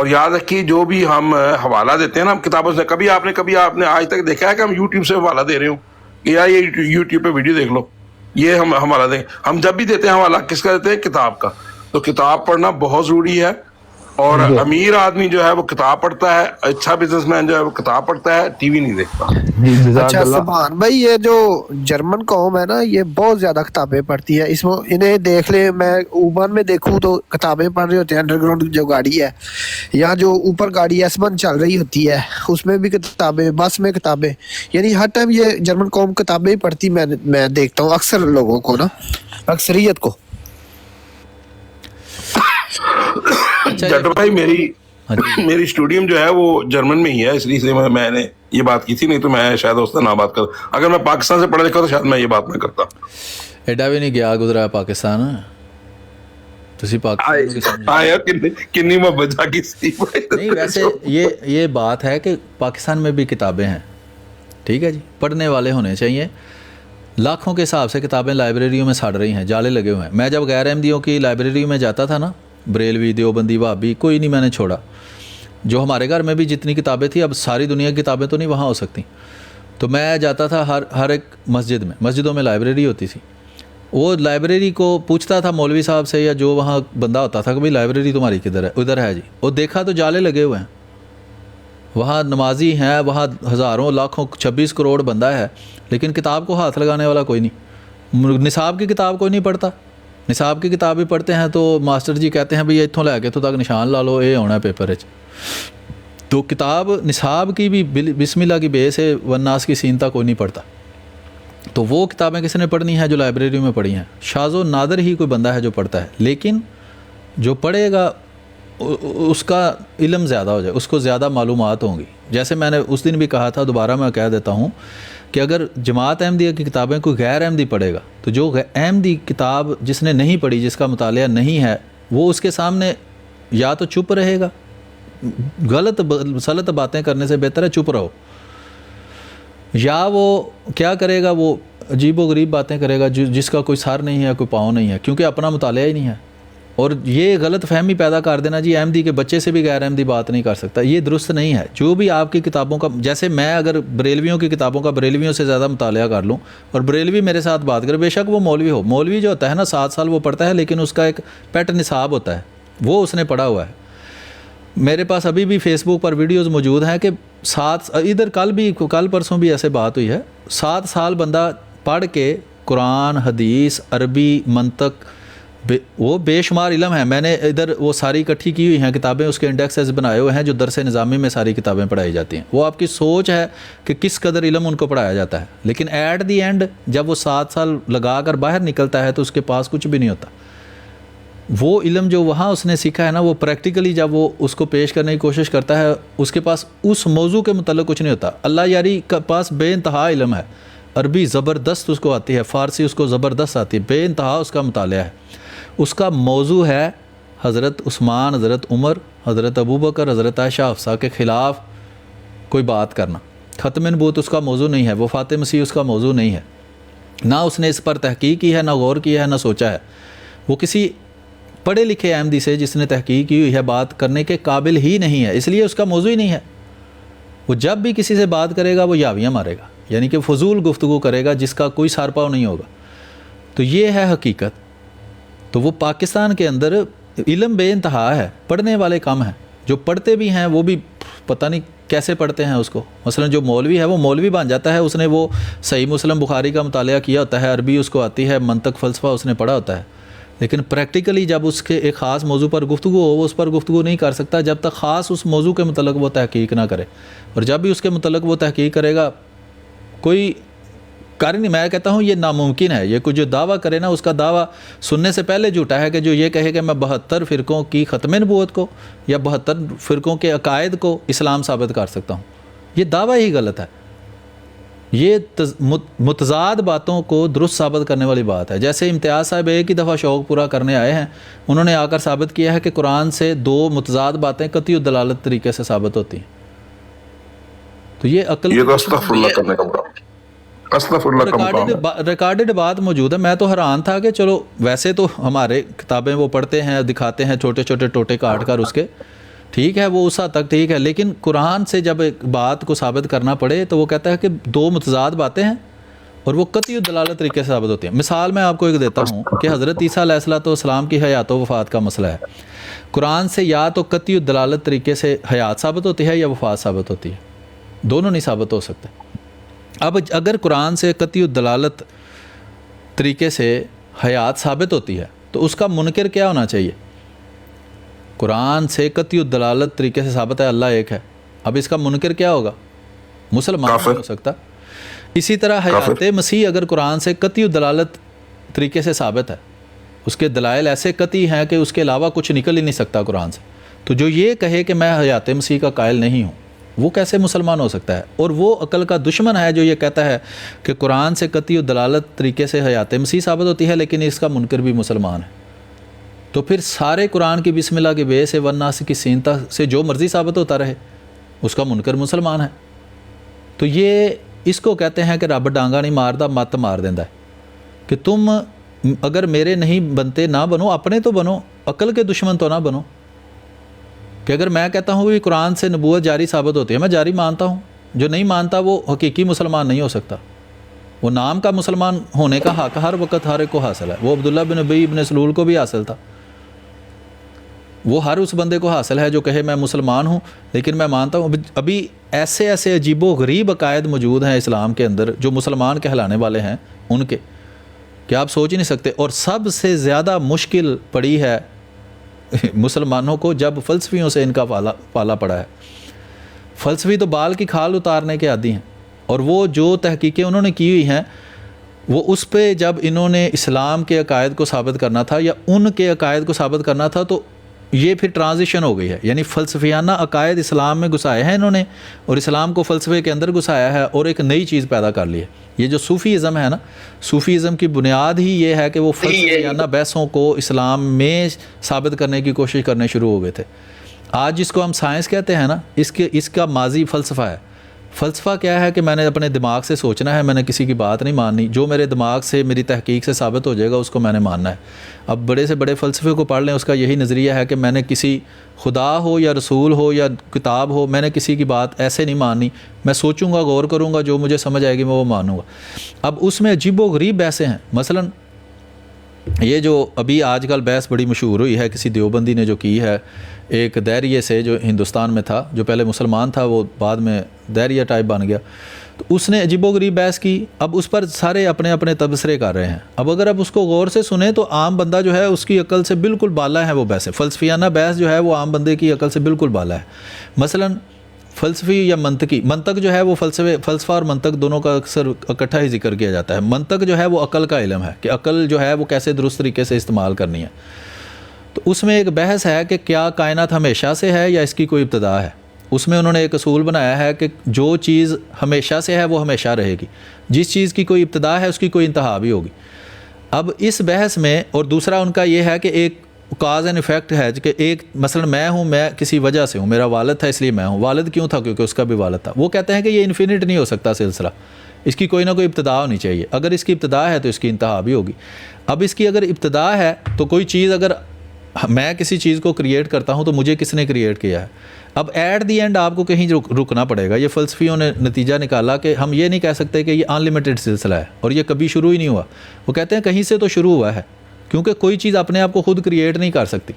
Speaker 6: اور یاد رکھیے جو بھی ہم حوالہ دیتے ہیں نا کتابوں سے, کبھی آپ نے آج تک دیکھا ہے کہ ہم یوٹیوب سے حوالہ دے رہے ہوں کہ یار یہ یوٹیوب پہ ویڈیو دیکھ لو, یہ ہم حوالہ دیں. ہم جب بھی دیتے ہیں حوالہ کس کا دیتے ہیں؟ کتاب کا. تو کتاب پڑھنا بہت ضروری ہے, اور امیر آدمی جو ہے وہ کتاب پڑھتا ہے, اچھا بزنس مین جو ہے وہ کتاب پڑھتا ہے, ٹی وی نہیں دیکھتا.
Speaker 4: اچھا سبحان بھائی, یہ جو جرمن قوم ہے نا یہ بہت زیادہ کتابیں پڑھتی ہے. اس میں انہیں دیکھ لیں, میں اوبر میں دیکھوں تو کتابیں پڑھ رہے ہوتے ہیں. انڈر گراؤنڈ جو گاڑی ہے یا جو اوپر گاڑی S1 چل رہی ہوتی ہے اس میں بھی کتابیں, بس میں کتابیں, یعنی ہر ٹائم یہ جرمن قوم کتابیں ہی پڑھتی. میں دیکھتا ہوں اکثر لوگوں کو نا, اکثریت کو.
Speaker 6: جٹ بھائی میری اسٹوڈیم جو ہے وہ جرمن میں ہی ہے, اس لیے میں نے یہ بات کی تھی, نہیں تو میں شاید اس سے نہ بات کر. اگر میں پاکستان سے پڑھا لکھا تو شاید میں یہ بات نہ کرتا.
Speaker 1: ایڈا بھی نہیں گیا گزرا پاکستان,
Speaker 6: کنی محبت جا کی
Speaker 1: نہیں. ویسے یہ بات ہے کہ پاکستان میں بھی کتابیں ہیں, ٹھیک ہے جی, پڑھنے والے ہونے چاہیے. لاکھوں کے حساب سے کتابیں لائبریریوں میں سڑ رہی ہیں, جالے لگے ہوئے ہیں. میں جب غیر احمدیوں کی لائبریری میں جاتا تھا نا, بریلوی, دیوبندی, وہابی, کوئی نہیں میں نے چھوڑا. جو ہمارے گھر میں بھی جتنی کتابیں تھیں, اب ساری دنیا کی کتابیں تو نہیں وہاں ہو سکتی, تو میں جاتا تھا ہر ایک مسجدوں میں لائبریری ہوتی تھی. وہ لائبریری کو پوچھتا تھا مولوی صاحب سے یا جو وہاں بندہ ہوتا تھا کہ بھائی لائبریری تمہاری کدھر ہے؟ ادھر ہے جی. وہ دیکھا تو جالے لگے ہوئے ہیں, وہاں نمازی ہیں, وہاں ہزاروں لاکھوں 26 کروڑ بندہ ہے, لیکن کتاب کو ہاتھ لگانے والا کوئی نہیں. نصاب کی کتاب کوئی نہیں پڑھتا. نصاب کی کتاب بھی پڑھتے ہیں تو ماسٹر جی کہتے ہیں بھئی اتھوں لے کے تو تک نشان لا لو, یہ ہونا ہے پیپر. تو کتاب نصاب کی بھی بسم اللہ کی بے سے والناس کی سین تک کوئی نہیں پڑھتا. تو وہ کتابیں کس نے پڑھنی ہیں جو لائبریری میں پڑھی ہیں؟ شاذ و نادر ہی کوئی بندہ ہے جو پڑھتا ہے. لیکن جو پڑھے گا اس کا علم زیادہ ہو جائے, اس کو زیادہ معلومات ہوں گی. جیسے میں نے اس دن بھی کہا تھا, دوبارہ میں کہہ دیتا ہوں کہ اگر جماعت احمدیہ کی کتابیں کوئی غیر احمدی پڑھے گا تو جو احمدی کتاب جس نے نہیں پڑھی, جس کا مطالعہ نہیں ہے, وہ اس کے سامنے یا تو چپ رہے گا, غلط باتیں کرنے سے بہتر ہے چپ رہو, یا وہ کیا کرے گا, وہ عجیب و غریب باتیں کرے گا جس کا کوئی سر نہیں ہے, کوئی پاؤں نہیں ہے, کیونکہ اپنا مطالعہ ہی نہیں ہے. اور یہ غلط فہمی پیدا کر دینا جی احمدی کے بچے سے بھی غیر احمدی بات نہیں کر سکتا, یہ درست نہیں ہے. جو بھی آپ کی کتابوں کا, جیسے میں اگر بریلویوں کی کتابوں کا بریلویوں سے زیادہ مطالعہ کر لوں اور بریلوی میرے ساتھ بات کرے, بے شک وہ مولوی ہو, مولوی جو ہوتا ہے نا 7 سال وہ پڑھتا ہے, لیکن اس کا ایک پیٹ نصاب ہوتا ہے, وہ اس نے پڑھا ہوا ہے. میرے پاس ابھی بھی فیس بک پر ویڈیوز موجود ہیں کہ ادھر کل پرسوں بھی ایسے بات ہوئی ہے, 7 سال بندہ پڑھ کے قرآن, حدیث, عربی, منطق, وہ بے شمار علم ہے. میں نے ادھر وہ ساری اکٹھی کی ہوئی ہیں کتابیں, اس کے انڈیکسز بنائے ہوئے ہیں جو درس نظامی میں ساری کتابیں پڑھائی جاتی ہیں. وہ آپ کی سوچ ہے کہ کس قدر علم ان کو پڑھایا جاتا ہے, لیکن ایٹ دی اینڈ جب وہ 7 سال لگا کر باہر نکلتا ہے تو اس کے پاس کچھ بھی نہیں ہوتا. وہ علم جو وہاں اس نے سیکھا ہے نا, وہ پریکٹیکلی جب وہ اس کو پیش کرنے کی کوشش کرتا ہے, اس کے پاس اس موضوع کے متعلق کچھ نہیں ہوتا. اللہ یاری کے پاس بے انتہا علم ہے, عربی زبردست اس کو آتی ہے, فارسی اس کو زبردست آتی ہے, بے انتہا اس کا مطالعہ ہے. اس کا موضوع ہے حضرت عثمان, حضرت عمر, حضرت ابوبکر, حضرت عائشہ, حفصہ کے خلاف کوئی بات کرنا. ختم نبوت اس کا موضوع نہیں ہے, وفات مسیح اس کا موضوع نہیں ہے, نہ اس نے اس پر تحقیق کی ہے, نہ غور کیا ہے, نہ سوچا ہے. وہ کسی پڑھے لکھے احمدی سے جس نے تحقیق کی ہوئی ہے بات کرنے کے قابل ہی نہیں ہے, اس لیے اس کا موضوع ہی نہیں ہے. وہ جب بھی کسی سے بات کرے گا وہ یاویاں مارے گا, یعنی کہ فضول گفتگو کرے گا جس کا کوئی سار پاؤ نہیں ہوگا. تو یہ ہے حقیقت. تو وہ پاکستان کے اندر علم بے انتہا ہے, پڑھنے والے کم ہیں, جو پڑھتے بھی ہیں وہ بھی پتہ نہیں کیسے پڑھتے ہیں اس کو. مثلا جو مولوی ہے وہ مولوی بن جاتا ہے, اس نے وہ صحیح مسلم بخاری کا مطالعہ کیا ہوتا ہے, عربی اس کو آتی ہے, منطق فلسفہ اس نے پڑھا ہوتا ہے, لیکن پریکٹیکلی جب اس کے ایک خاص موضوع پر گفتگو ہو وہ اس پر گفتگو نہیں کر سکتا جب تک خاص اس موضوع کے متعلق وہ تحقیق نہ کرے. اور جب بھی اس کے متعلق وہ تحقیق کرے گا کوئی کر نہیں. میں کہتا ہوں یہ ناممکن ہے. یہ کوئی جو دعویٰ کرے نا, اس کا دعویٰ سننے سے پہلے جھوٹا ہے. کہ جو یہ کہے کہ میں 72 فرقوں کی ختم نبوت کو یا 72 فرقوں کے عقائد کو اسلام ثابت کر سکتا ہوں, یہ دعویٰ ہی غلط ہے. یہ متضاد باتوں کو درست ثابت کرنے والی بات ہے. جیسے امتیاز صاحب ایک ہی دفعہ شوق پورا کرنے آئے ہیں, انہوں نے آ کر ثابت کیا ہے کہ قرآن سے 2 متضاد باتیں قطعی دلالت طریقے سے ثابت ہوتی ہیں. تو یہ عقل,
Speaker 6: یہ تو استغفر اللہ کرنے کا کام, استغفر اللہ کا کام.
Speaker 1: ریکارڈڈ بات موجود ہے. میں تو حیران تھا کہ چلو ویسے تو ہمارے کتابیں وہ پڑھتے ہیں, دکھاتے ہیں چھوٹے چھوٹے ٹوٹے کاٹ کر اس کے, ٹھیک ہے وہ اس حد تک ٹھیک ہے، لیکن قرآن سے جب ایک بات کو ثابت کرنا پڑے تو وہ کہتا ہے کہ دو متضاد باتیں ہیں اور وہ قطعی دلالت طریقے سے ثابت ہوتی ہیں. مثال میں آپ کو ایک دیتا ہوں کہ حضرت عیسیٰ علیہ السلام کی حیات و وفات کا مسئلہ ہے. قرآن سے یا تو قطعی دلالت طریقے سے حیات ثابت ہوتی ہے یا وفات ثابت ہوتی ہے، دونوں نہیں ثابت ہو سکتے. اب اگر قرآن سے قطعی دلالت طریقے سے حیات ثابت ہوتی ہے تو اس کا منکر کیا ہونا چاہیے؟ قرآن سے قطعی دلالت طریقے سے ثابت ہے اللہ ایک ہے، اب اس کا منکر کیا ہوگا؟ مسلمان نہیں ہو سکتا. اسی طرح حیات مسیح اگر قرآن سے قطعی دلالت طریقے سے ثابت ہے، اس کے دلائل ایسے قطعی ہیں کہ اس کے علاوہ کچھ نکل ہی نہیں سکتا قرآن سے، تو جو یہ کہے کہ میں حیات مسیح کا قائل نہیں ہوں وہ کیسے مسلمان ہو سکتا ہے؟ اور وہ عقل کا دشمن ہے جو یہ کہتا ہے کہ قرآن سے قطعی دلالت طریقے سے حیات مسیح ثابت ہوتی ہے لیکن اس کا منکر بھی مسلمان ہے. تو پھر سارے قرآن کی بسم اللہ کے بے سے والناس کی سینتا سے جو مرضی ثابت ہوتا رہے اس کا منکر مسلمان ہے. تو یہ اس کو کہتے ہیں کہ رب ڈانگا نہیں ماردا مت مار دیندا ہے کہ تم اگر میرے نہیں بنتے نہ بنو، اپنے تو بنو، عقل کے دشمن تو نہ بنو. کہ اگر میں کہتا ہوں کہ قرآن سے نبوت جاری ثابت ہوتی ہے، میں جاری مانتا ہوں، جو نہیں مانتا وہ حقیقی مسلمان نہیں ہو سکتا. وہ نام کا مسلمان ہونے کا حق ہر وقت ہر ایک کو حاصل ہے. وہ عبداللہ بن ابی بن سلول کو بھی حاصل تھا، وہ ہر اس بندے کو حاصل ہے جو کہے میں مسلمان ہوں لیکن میں مانتا ہوں. ابھی ایسے ایسے عجیب و غریب عقائد موجود ہیں اسلام کے اندر جو مسلمان کہلانے والے ہیں ان کے، کہ آپ سوچ ہی نہیں سکتے. اور سب سے زیادہ مشکل پڑی ہے مسلمانوں کو جب فلسفیوں سے ان کا پالا پڑا ہے. فلسفی تو بال کی کھال اتارنے کے عادی ہیں، اور وہ جو تحقیقیں انہوں نے کی ہوئی ہیں وہ اس پہ جب انہوں نے اسلام کے عقائد کو ثابت کرنا تھا یا ان کے عقائد کو ثابت کرنا تھا تو یہ پھر ٹرانزیشن ہو گئی ہے. یعنی فلسفیانہ عقائد اسلام میں گھسائے ہیں انہوں نے اور اسلام کو فلسفے کے اندر گھسایا ہے اور ایک نئی چیز پیدا کر لی ہے. یہ جو صوفی ازم ہے نا، صوفی ازم کی بنیاد ہی یہ ہے کہ وہ فلسفیانہ بحثوں کو اسلام میں ثابت کرنے کی کوشش کرنے شروع ہو گئے تھے. آج جس کو ہم سائنس کہتے ہیں نا، اس کا ماضی فلسفہ ہے. فلسفہ کیا ہے کہ میں نے اپنے دماغ سے سوچنا ہے، میں نے کسی کی بات نہیں ماننی، جو میرے دماغ سے میری تحقیق سے ثابت ہو جائے گا اس کو میں نے ماننا ہے. اب بڑے سے بڑے فلسفے کو پڑھ لیں، اس کا یہی نظریہ ہے کہ میں نے کسی خدا ہو یا رسول ہو یا کتاب ہو، میں نے کسی کی بات ایسے نہیں ماننی، میں سوچوں گا، غور کروں گا، جو مجھے سمجھ آئے گی میں وہ مانوں گا. اب اس میں عجیب و غریب بحثیں ہیں. مثلا یہ جو ابھی آج کل بحث بڑی مشہور ہوئی ہے، کسی دیوبندی نے جو کی ہے ایک دہریے سے جو ہندوستان میں تھا، جو پہلے مسلمان تھا وہ بعد میں دہریہ ٹائپ بن گیا، تو اس نے عجیب و غریب بحث کی. اب اس پر سارے اپنے اپنے تبصرے کر رہے ہیں. اب اگر آپ اس کو غور سے سنیں تو عام بندہ جو ہے اس کی عقل سے بالکل بالا ہے وہ بحث. فلسفیانہ بحث جو ہے وہ عام بندے کی عقل سے بالکل بالا ہے. مثلا فلسفی یا منطق جو ہے وہ فلسفہ اور منطق دونوں کا اکثر اکٹھا ہی ذکر کیا جاتا ہے. منطق جو ہے وہ عقل کا علم ہے کہ عقل جو ہے وہ کیسے درست طریقے سے استعمال کرنی ہے. تو اس میں ایک بحث ہے کہ کیا کائنات ہمیشہ سے ہے یا اس کی کوئی ابتدا ہے. اس میں انہوں نے ایک اصول بنایا ہے کہ جو چیز ہمیشہ سے ہے وہ ہمیشہ رہے گی، جس چیز کی کوئی ابتدا ہے اس کی کوئی انتہا بھی ہوگی. اب اس بحث میں، اور دوسرا ان کا یہ ہے کہ ایک کاز اینڈ ایفیکٹ ہے کہ ایک مثلا میں ہوں، میں کسی وجہ سے ہوں، میرا والد تھا اس لیے میں ہوں. والد کیوں تھا؟ کیونکہ اس کا بھی والد تھا. وہ کہتے ہیں کہ یہ انفینٹ نہیں ہو سکتا سلسلہ، اس کی کوئی نہ کوئی ابتدا ہونی چاہیے. اگر اس کی ابتدا ہے تو اس کی انتہا بھی ہوگی. اب اس کی اگر ابتدا ہے تو کوئی چیز، اگر میں کسی چیز کو کریٹ کرتا ہوں تو مجھے کس نے کریٹ کیا ہے. اب ایٹ دی اینڈ آپ کو کہیں رکنا پڑے گا. یہ فلسفیوں نے نتیجہ نکالا کہ ہم یہ نہیں کہہ سکتے کہ یہ ان لمیٹڈ سلسلہ ہے اور یہ کبھی شروع ہی نہیں ہوا. وہ کہتے ہیں کہیں سے تو شروع ہوا ہے، کیونکہ کوئی چیز اپنے آپ کو خود کریٹ نہیں کر سکتی.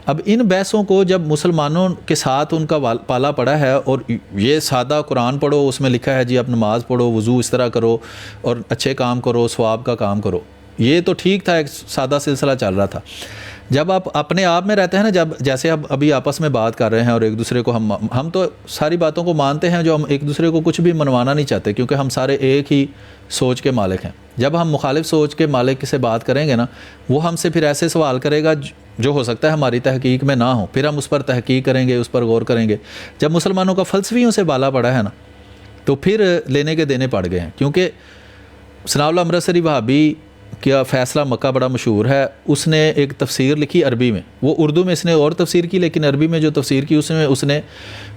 Speaker 1: اب ان بحثوں کو جب مسلمانوں کے ساتھ ان کا پالا پڑا ہے، اور یہ سادہ قرآن پڑھو، اس میں لکھا ہے جی آپ نماز پڑھو، وضو اس طرح کرو اور اچھے کام کرو، ثواب کا کام کرو، یہ تو ٹھیک تھا، ایک سادہ سلسلہ چل رہا تھا. جب آپ اپنے آپ میں رہتے ہیں نا، جیسے اب ابھی آپس میں بات کر رہے ہیں اور ایک دوسرے کو ہم تو ساری باتوں کو مانتے ہیں، جو ہم ایک دوسرے کو کچھ بھی منوانا نہیں چاہتے، کیونکہ ہم سارے ایک ہی سوچ کے مالک ہیں. جب ہم مخالف سوچ کے مالک سے بات کریں گے نا، وہ ہم سے پھر ایسے سوال کرے گا جو ہو سکتا ہے ہماری تحقیق میں نہ ہو، پھر ہم اس پر تحقیق کریں گے، اس پر غور کریں گے. جب مسلمانوں کا فلسفیوں سے بالا پڑا ہے نا، تو پھر لینے کے دینے پڑ گئے ہیں. کیونکہ ثناء اللہ امرتسری وہابی کیا فیصلہ مکہ بڑا مشہور ہے، اس نے ایک تفسیر لکھی عربی میں. وہ اردو میں اس نے اور تفسیر کی، لیکن عربی میں جو تفسیر کی اس نے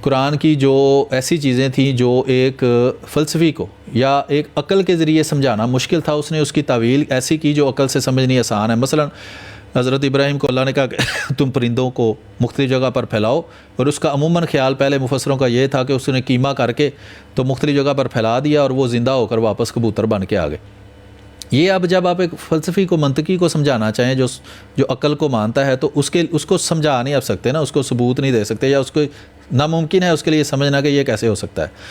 Speaker 1: قرآن کی جو ایسی چیزیں تھیں جو ایک فلسفی کو یا ایک عقل کے ذریعے سمجھانا مشکل تھا، اس نے اس کی تعویل ایسی کی جو عقل سے سمجھنی آسان ہے. مثلا حضرت ابراہیم کو اللہ نے کہا کہ تم پرندوں کو مختلف جگہ پر پھیلاؤ، اور اس کا عموماً خیال پہلے مفسروں کا یہ تھا کہ اس نے کیما کر کے تو مختلف جگہ پر پھیلا دیا اور وہ زندہ ہو کر واپس کبوتر بن کے آ گئے۔ یہ اب جب آپ ایک فلسفی کو، منطقی کو سمجھانا چاہیں جو عقل کو مانتا ہے، تو اس کو سمجھا نہیں آپ سکتے نا، اس کو ثبوت نہیں دے سکتے، یا اس کو ناممکن ہے اس کے لیے سمجھنا کہ یہ کیسے ہو سکتا ہے۔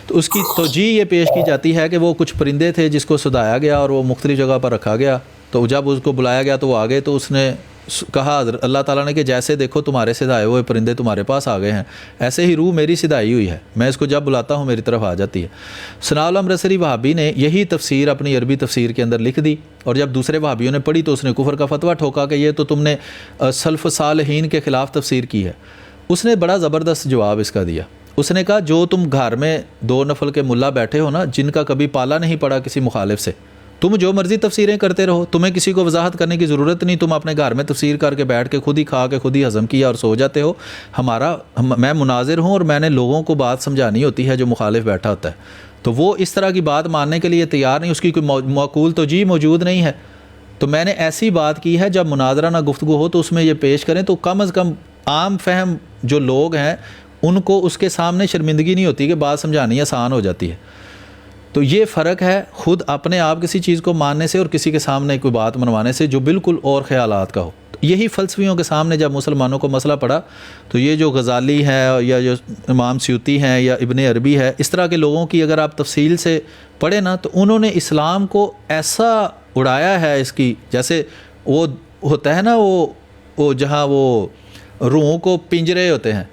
Speaker 1: تو اس کی توجیہ یہ پیش کی جاتی ہے کہ وہ کچھ پرندے تھے جس کو سدایا گیا اور وہ مختلف جگہ پر رکھا گیا، تو جب اس کو بلایا گیا تو وہ آ گئے، تو اس نے کہا اللہ تعالیٰ نے کہ جیسے دیکھو تمہارے سدائے ہوئے پرندے تمہارے پاس آ گئے ہیں، ایسے ہی روح میری سدائی ہوئی ہے، میں اس کو جب بلاتا ہوں میری طرف آ جاتی ہے۔ ثناء اللہ امرتسری وہابی نے یہی تفسیر اپنی عربی تفسیر کے اندر لکھ دی، اور جب دوسرے وہابیوں نے پڑھی تو اس نے کفر کا فتویٰ ٹھوکا کہ یہ تو تم نے سلف صالحین کے خلاف تفسیر کی ہے۔ اس نے بڑا زبردست جواب اس کا دیا۔ اس نے کہا جو تم گھر میں 2 نفل کے ملا بیٹھے ہو نا، جن کا کبھی پالا نہیں پڑا کسی مخالف سے، تم جو مرضی تفسیریں کرتے رہو، تمہیں کسی کو وضاحت کرنے کی ضرورت نہیں، تم اپنے گھر میں تفسیر کر کے بیٹھ کے خود ہی کھا کے خود ہی ہضم کیا اور سو جاتے ہو۔ میں مناظر ہوں اور میں نے لوگوں کو بات سمجھانی ہوتی ہے جو مخالف بیٹھا ہوتا ہے، تو وہ اس طرح کی بات ماننے کے لیے تیار نہیں، اس کی کوئی معقول توجیہ موجود نہیں ہے، تو میں نے ایسی بات کی ہے جب مناظرہ نہ گفتگو ہو تو اس میں یہ پیش کریں، تو کم از کم عام فہم جو لوگ ہیں ان کو اس کے سامنے شرمندگی نہیں ہوتی کہ بات سمجھانی آسان ہو جاتی ہے۔ تو یہ فرق ہے خود اپنے آپ کسی چیز کو ماننے سے اور کسی کے سامنے کوئی بات منوانے سے جو بالکل اور خیالات کا ہو۔ یہی فلسفیوں کے سامنے جب مسلمانوں کو مسئلہ پڑا تو یہ جو غزالی ہے یا جو امام سیوطی ہیں یا ابن عربی ہے، اس طرح کے لوگوں کی اگر آپ تفصیل سے پڑھیں نا، تو انہوں نے اسلام کو ایسا اڑایا ہے اس کی، جیسے وہ ہوتا ہے نا وہ جہاں وہ روحوں کو پنج رہے ہوتے ہیں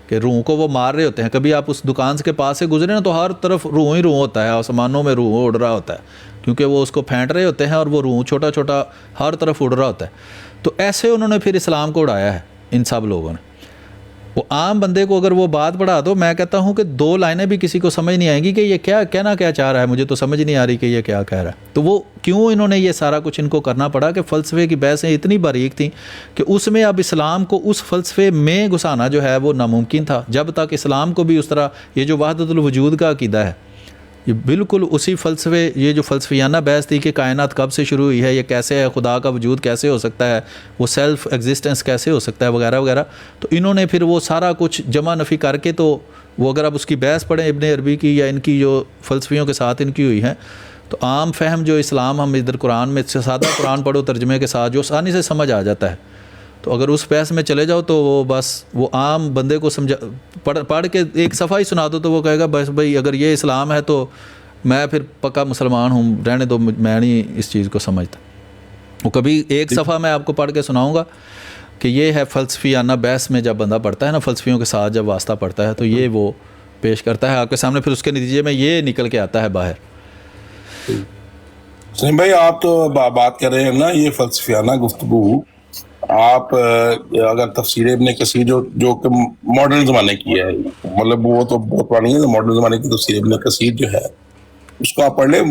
Speaker 1: کہ روحوں کو وہ مار رہے ہوتے ہیں، کبھی آپ اس دکان کے پاس سے گزرے نا تو ہر طرف روح ہی روح ہوتا ہے، آسمانوں میں روح اڑ رہا ہوتا ہے، کیونکہ وہ اس کو پھینٹ رہے ہوتے ہیں اور وہ روح چھوٹا چھوٹا ہر طرف اڑ رہا ہوتا ہے۔ تو ایسے انہوں نے پھر اسلام کو اڑایا ہے ان سب لوگوں نے۔ وہ عام بندے کو اگر وہ بات پڑھا دو، میں کہتا ہوں کہ 2 لائنیں بھی کسی کو سمجھ نہیں آئیں گی کہ یہ کیا کہنا کیا چاہ رہا ہے، مجھے تو سمجھ نہیں آ رہی کہ یہ کیا کہہ رہا ہے۔ تو وہ کیوں انہوں نے یہ سارا کچھ ان کو کرنا پڑا کہ فلسفے کی بحثیں اتنی باریک تھیں کہ اس میں اب اسلام کو اس فلسفے میں گھسانا جو ہے وہ ناممکن تھا، جب تک اسلام کو بھی اس طرح یہ جو وحدت الوجود کا عقیدہ ہے، یہ بالکل اسی فلسفے، یہ جو فلسفیانہ بحث تھی کہ کائنات کب سے شروع ہوئی ہے، یہ کیسے ہے، خدا کا وجود کیسے ہو سکتا ہے، وہ سیلف ایگزسٹنس کیسے ہو سکتا ہے وغیرہ وغیرہ، تو انہوں نے پھر وہ سارا کچھ جمع نفی کر کے، تو وہ اگر آپ اس کی بحث پڑھیں ابن عربی کی یا ان کی جو فلسفیوں کے ساتھ ان کی ہوئی ہیں، تو عام فہم جو اسلام ہم ادھر قرآن میں سادہ قرآن پڑھو ترجمے کے ساتھ جو آسانی سے سمجھ آ جاتا ہے، تو اگر اس بحث میں چلے جاؤ تو وہ بس وہ عام بندے کو پڑھ کے ایک صفحہ ہی سنا دو تو وہ کہے گا بس بھائی اگر یہ اسلام ہے تو میں پھر پکا مسلمان ہوں، رہنے دو، میں نہیں اس چیز کو سمجھتا۔ وہ کبھی ایک صفحہ میں آپ کو پڑھ کے سناؤں گا کہ یہ ہے فلسفیانہ بحث میں جب بندہ پڑھتا ہے نا، فلسفیوں کے ساتھ جب واسطہ پڑھتا ہے تو یہ وہ پیش کرتا ہے آپ کے سامنے، پھر اس کے نتیجے میں یہ نکل کے آتا ہے باہر۔
Speaker 6: سلیم بھائی آپ تو بات کر رہے ہیں نا یہ فلسفیانہ گفتگو، آپ اگر تفسیر ابن کثیر جو کہ ماڈرن زمانے کی ہے، مطلب وہ تو بہت پرانی ہے، ماڈرن زمانے کی تفسیر ابن کثیر جو ہے اس کو آپ پڑھ لیں،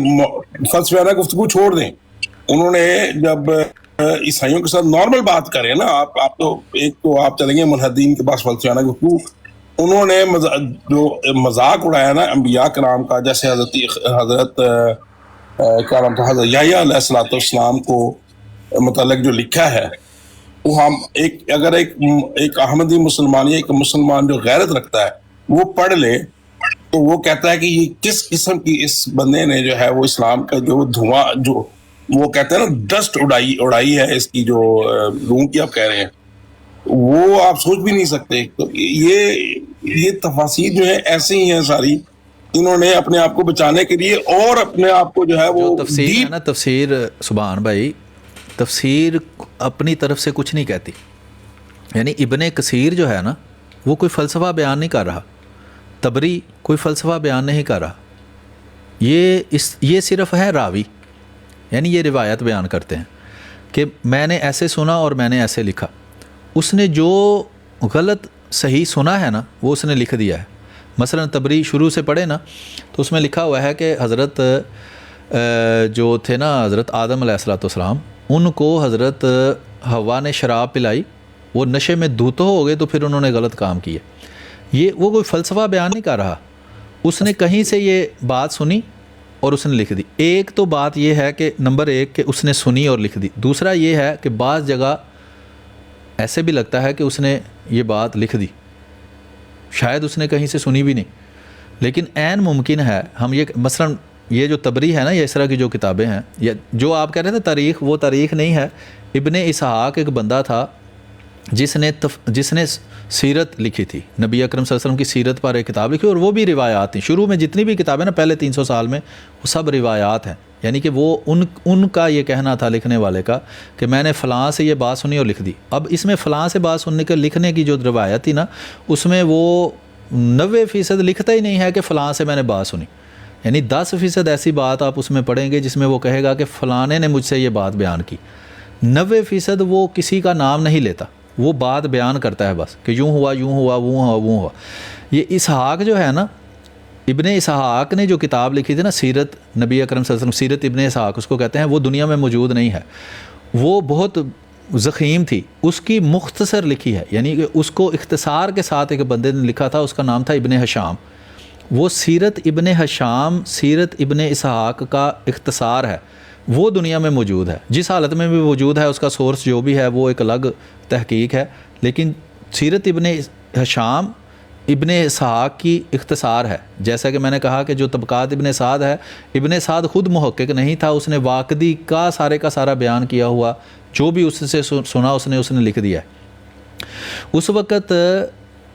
Speaker 6: فلسفیانہ گفتگو چھوڑ دیں۔ انہوں نے جب عیسائیوں کے ساتھ نارمل بات کریں نا، آپ تو ایک تو آپ چلیں گے ملحدین کے پاس فلسفیانہ گفتگو، انہوں نے جو مذاق اڑایا نا انبیاء کرام کا، جیسے حضرت کیا نام تھا، حضرت یحییٰ علیہ الصلوۃ والسلام کو متعلق جو لکھا ہے، وہ ہم اگر ایک احمدی مسلمان یا ایک مسلمان جو غیرت رکھتا ہے وہ پڑھ لے تو وہ کہتا ہے کہ یہ کس قسم کی اس بندے نے جو ہے وہ اسلام کا جو دھواں، جو وہ کہتے ہیں نا ڈسٹ اڑائی ہے اس کی، جو روح کی آپ کہہ رہے ہیں، وہ آپ سوچ بھی نہیں سکتے۔ تو یہ تفاسیر جو ہے ایسے ہی ہیں ساری، انہوں نے اپنے آپ کو بچانے کے لیے اور اپنے آپ کو جو ہے وہ
Speaker 1: تفسیر ہے نا، تفسیر سبحان بھائی، تفسیر اپنی طرف سے کچھ نہیں کہتی، یعنی ابن کثیر جو ہے نا وہ کوئی فلسفہ بیان نہیں کر رہا، طبری کوئی فلسفہ بیان نہیں کر رہا، یہ صرف ہے راوی، یعنی یہ روایت بیان کرتے ہیں کہ میں نے ایسے سنا اور میں نے ایسے لکھا، اس نے جو غلط صحیح سنا ہے نا وہ اس نے لکھ دیا ہے۔ مثلا طبری شروع سے پڑھے نا تو اس میں لکھا ہوا ہے کہ حضرت جو تھے نا حضرت آدم علیہ السلام، ان کو حضرت حوا نے شراب پلائی، وہ نشے میں دھوتو ہو گئے تو پھر انہوں نے غلط کام کیا۔ وہ کوئی فلسفہ بیان نہیں کر رہا، اس نے کہیں سے یہ بات سنی اور اس نے لکھ دی. ایک تو بات یہ ہے کہ نمبر ایک کہ اس نے سنی اور لکھ دی. دوسرا یہ ہے کہ بعض جگہ ایسے بھی لگتا ہے کہ اس نے یہ بات لکھ دی, شاید اس نے کہیں سے سنی بھی نہیں, لیکن عین ممکن ہے ہم یہ مثلا یہ جو تبری ہے نا, یا اس طرح کی جو کتابیں ہیں, یا جو آپ کہہ رہے تھے تاریخ, وہ تاریخ نہیں ہے. ابن اسحاق ایک بندہ تھا جس نے سیرت لکھی تھی, نبی اکرم صلی اللہ علیہ وسلم کی سیرت پر ایک کتاب لکھی, اور وہ بھی روایات تھیں. شروع میں جتنی بھی کتابیں نا پہلے 300 سال میں, وہ سب روایات ہیں. یعنی کہ وہ ان کا یہ کہنا تھا لکھنے والے کا کہ میں نے فلاں سے یہ بات سنی اور لکھ دی. اب اس میں فلاں سے بات سننے کے لکھنے کی جو روایت تھی نا, اس میں وہ 90% لکھتا ہی نہیں ہے کہ فلاں سے میں نے بات سنی. یعنی 10% ایسی بات آپ اس میں پڑھیں گے جس میں وہ کہے گا کہ فلانے نے مجھ سے یہ بات بیان کی. 90% وہ کسی کا نام نہیں لیتا, وہ بات بیان کرتا ہے بس کہ یوں ہوا, یوں ہوا, وہ ہوا, وہ ہوا. یہ اسحاق جو ہے نا, ابن اسحاق نے جو کتاب لکھی تھی نا سیرت نبی اکرم صلی اللہ علیہ وسلم, سیرت ابن اسحاق اس کو کہتے ہیں, وہ دنیا میں موجود نہیں ہے. وہ بہت ضخیم تھی, اس کی مختصر لکھی ہے, یعنی کہ اس کو اختصار کے ساتھ ایک بندے نے لکھا تھا, اس کا نام تھا ابن ہشام. وہ سیرت ابن ہشام سیرت ابن اسحاق کا اختصار ہے, وہ دنیا میں موجود ہے. جس حالت میں بھی موجود ہے, اس کا سورس جو بھی ہے وہ ایک الگ تحقیق ہے, لیکن سیرت ابن ہشام ابن اسحاق کی اختصار ہے. جیسا کہ میں نے کہا کہ جو طبقات ابن سعد ہے, ابن سعد خود محقق نہیں تھا, اس نے واقدی کا سارا بیان کیا ہوا, جو بھی اس سے سنا اس نے لکھ دیا ہے. اس وقت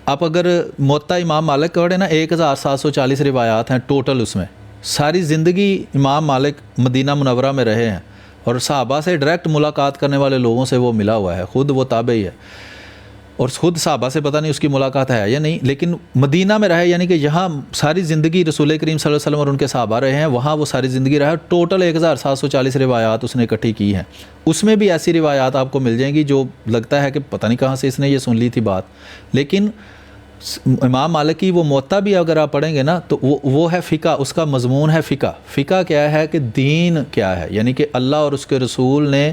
Speaker 1: آپ اگر موطا امام مالک پڑھیں نا, 1740 روایات ہیں ٹوٹل. اس میں ساری زندگی امام مالک مدینہ منورہ میں رہے ہیں, اور صحابہ سے ڈائریکٹ ملاقات کرنے والے لوگوں سے وہ ملا ہوا ہے, خود وہ تابعی ہے, اور خود صحابہ سے پتہ نہیں اس کی ملاقات ہے یا نہیں, لیکن مدینہ میں رہے, یعنی کہ یہاں ساری زندگی رسول کریم صلی اللہ علیہ وسلم اور ان کے صحابہ رہے ہیں, وہاں وہ ساری زندگی رہا. ٹوٹل 1740 روایات اس نے اکٹھی کی ہیں. اس میں بھی ایسی روایات آپ کو مل جائیں گی جو لگتا ہے کہ پتہ نہیں کہاں سے اس نے یہ سن لی تھی بات. لیکن امام مالک کی وہ موطا بھی اگر آپ پڑھیں گے نا, تو وہ ہے فقہ, اس کا مضمون ہے فقہ. فقہ کیا ہے کہ دین کیا ہے, یعنی کہ اللہ اور اس کے رسول نے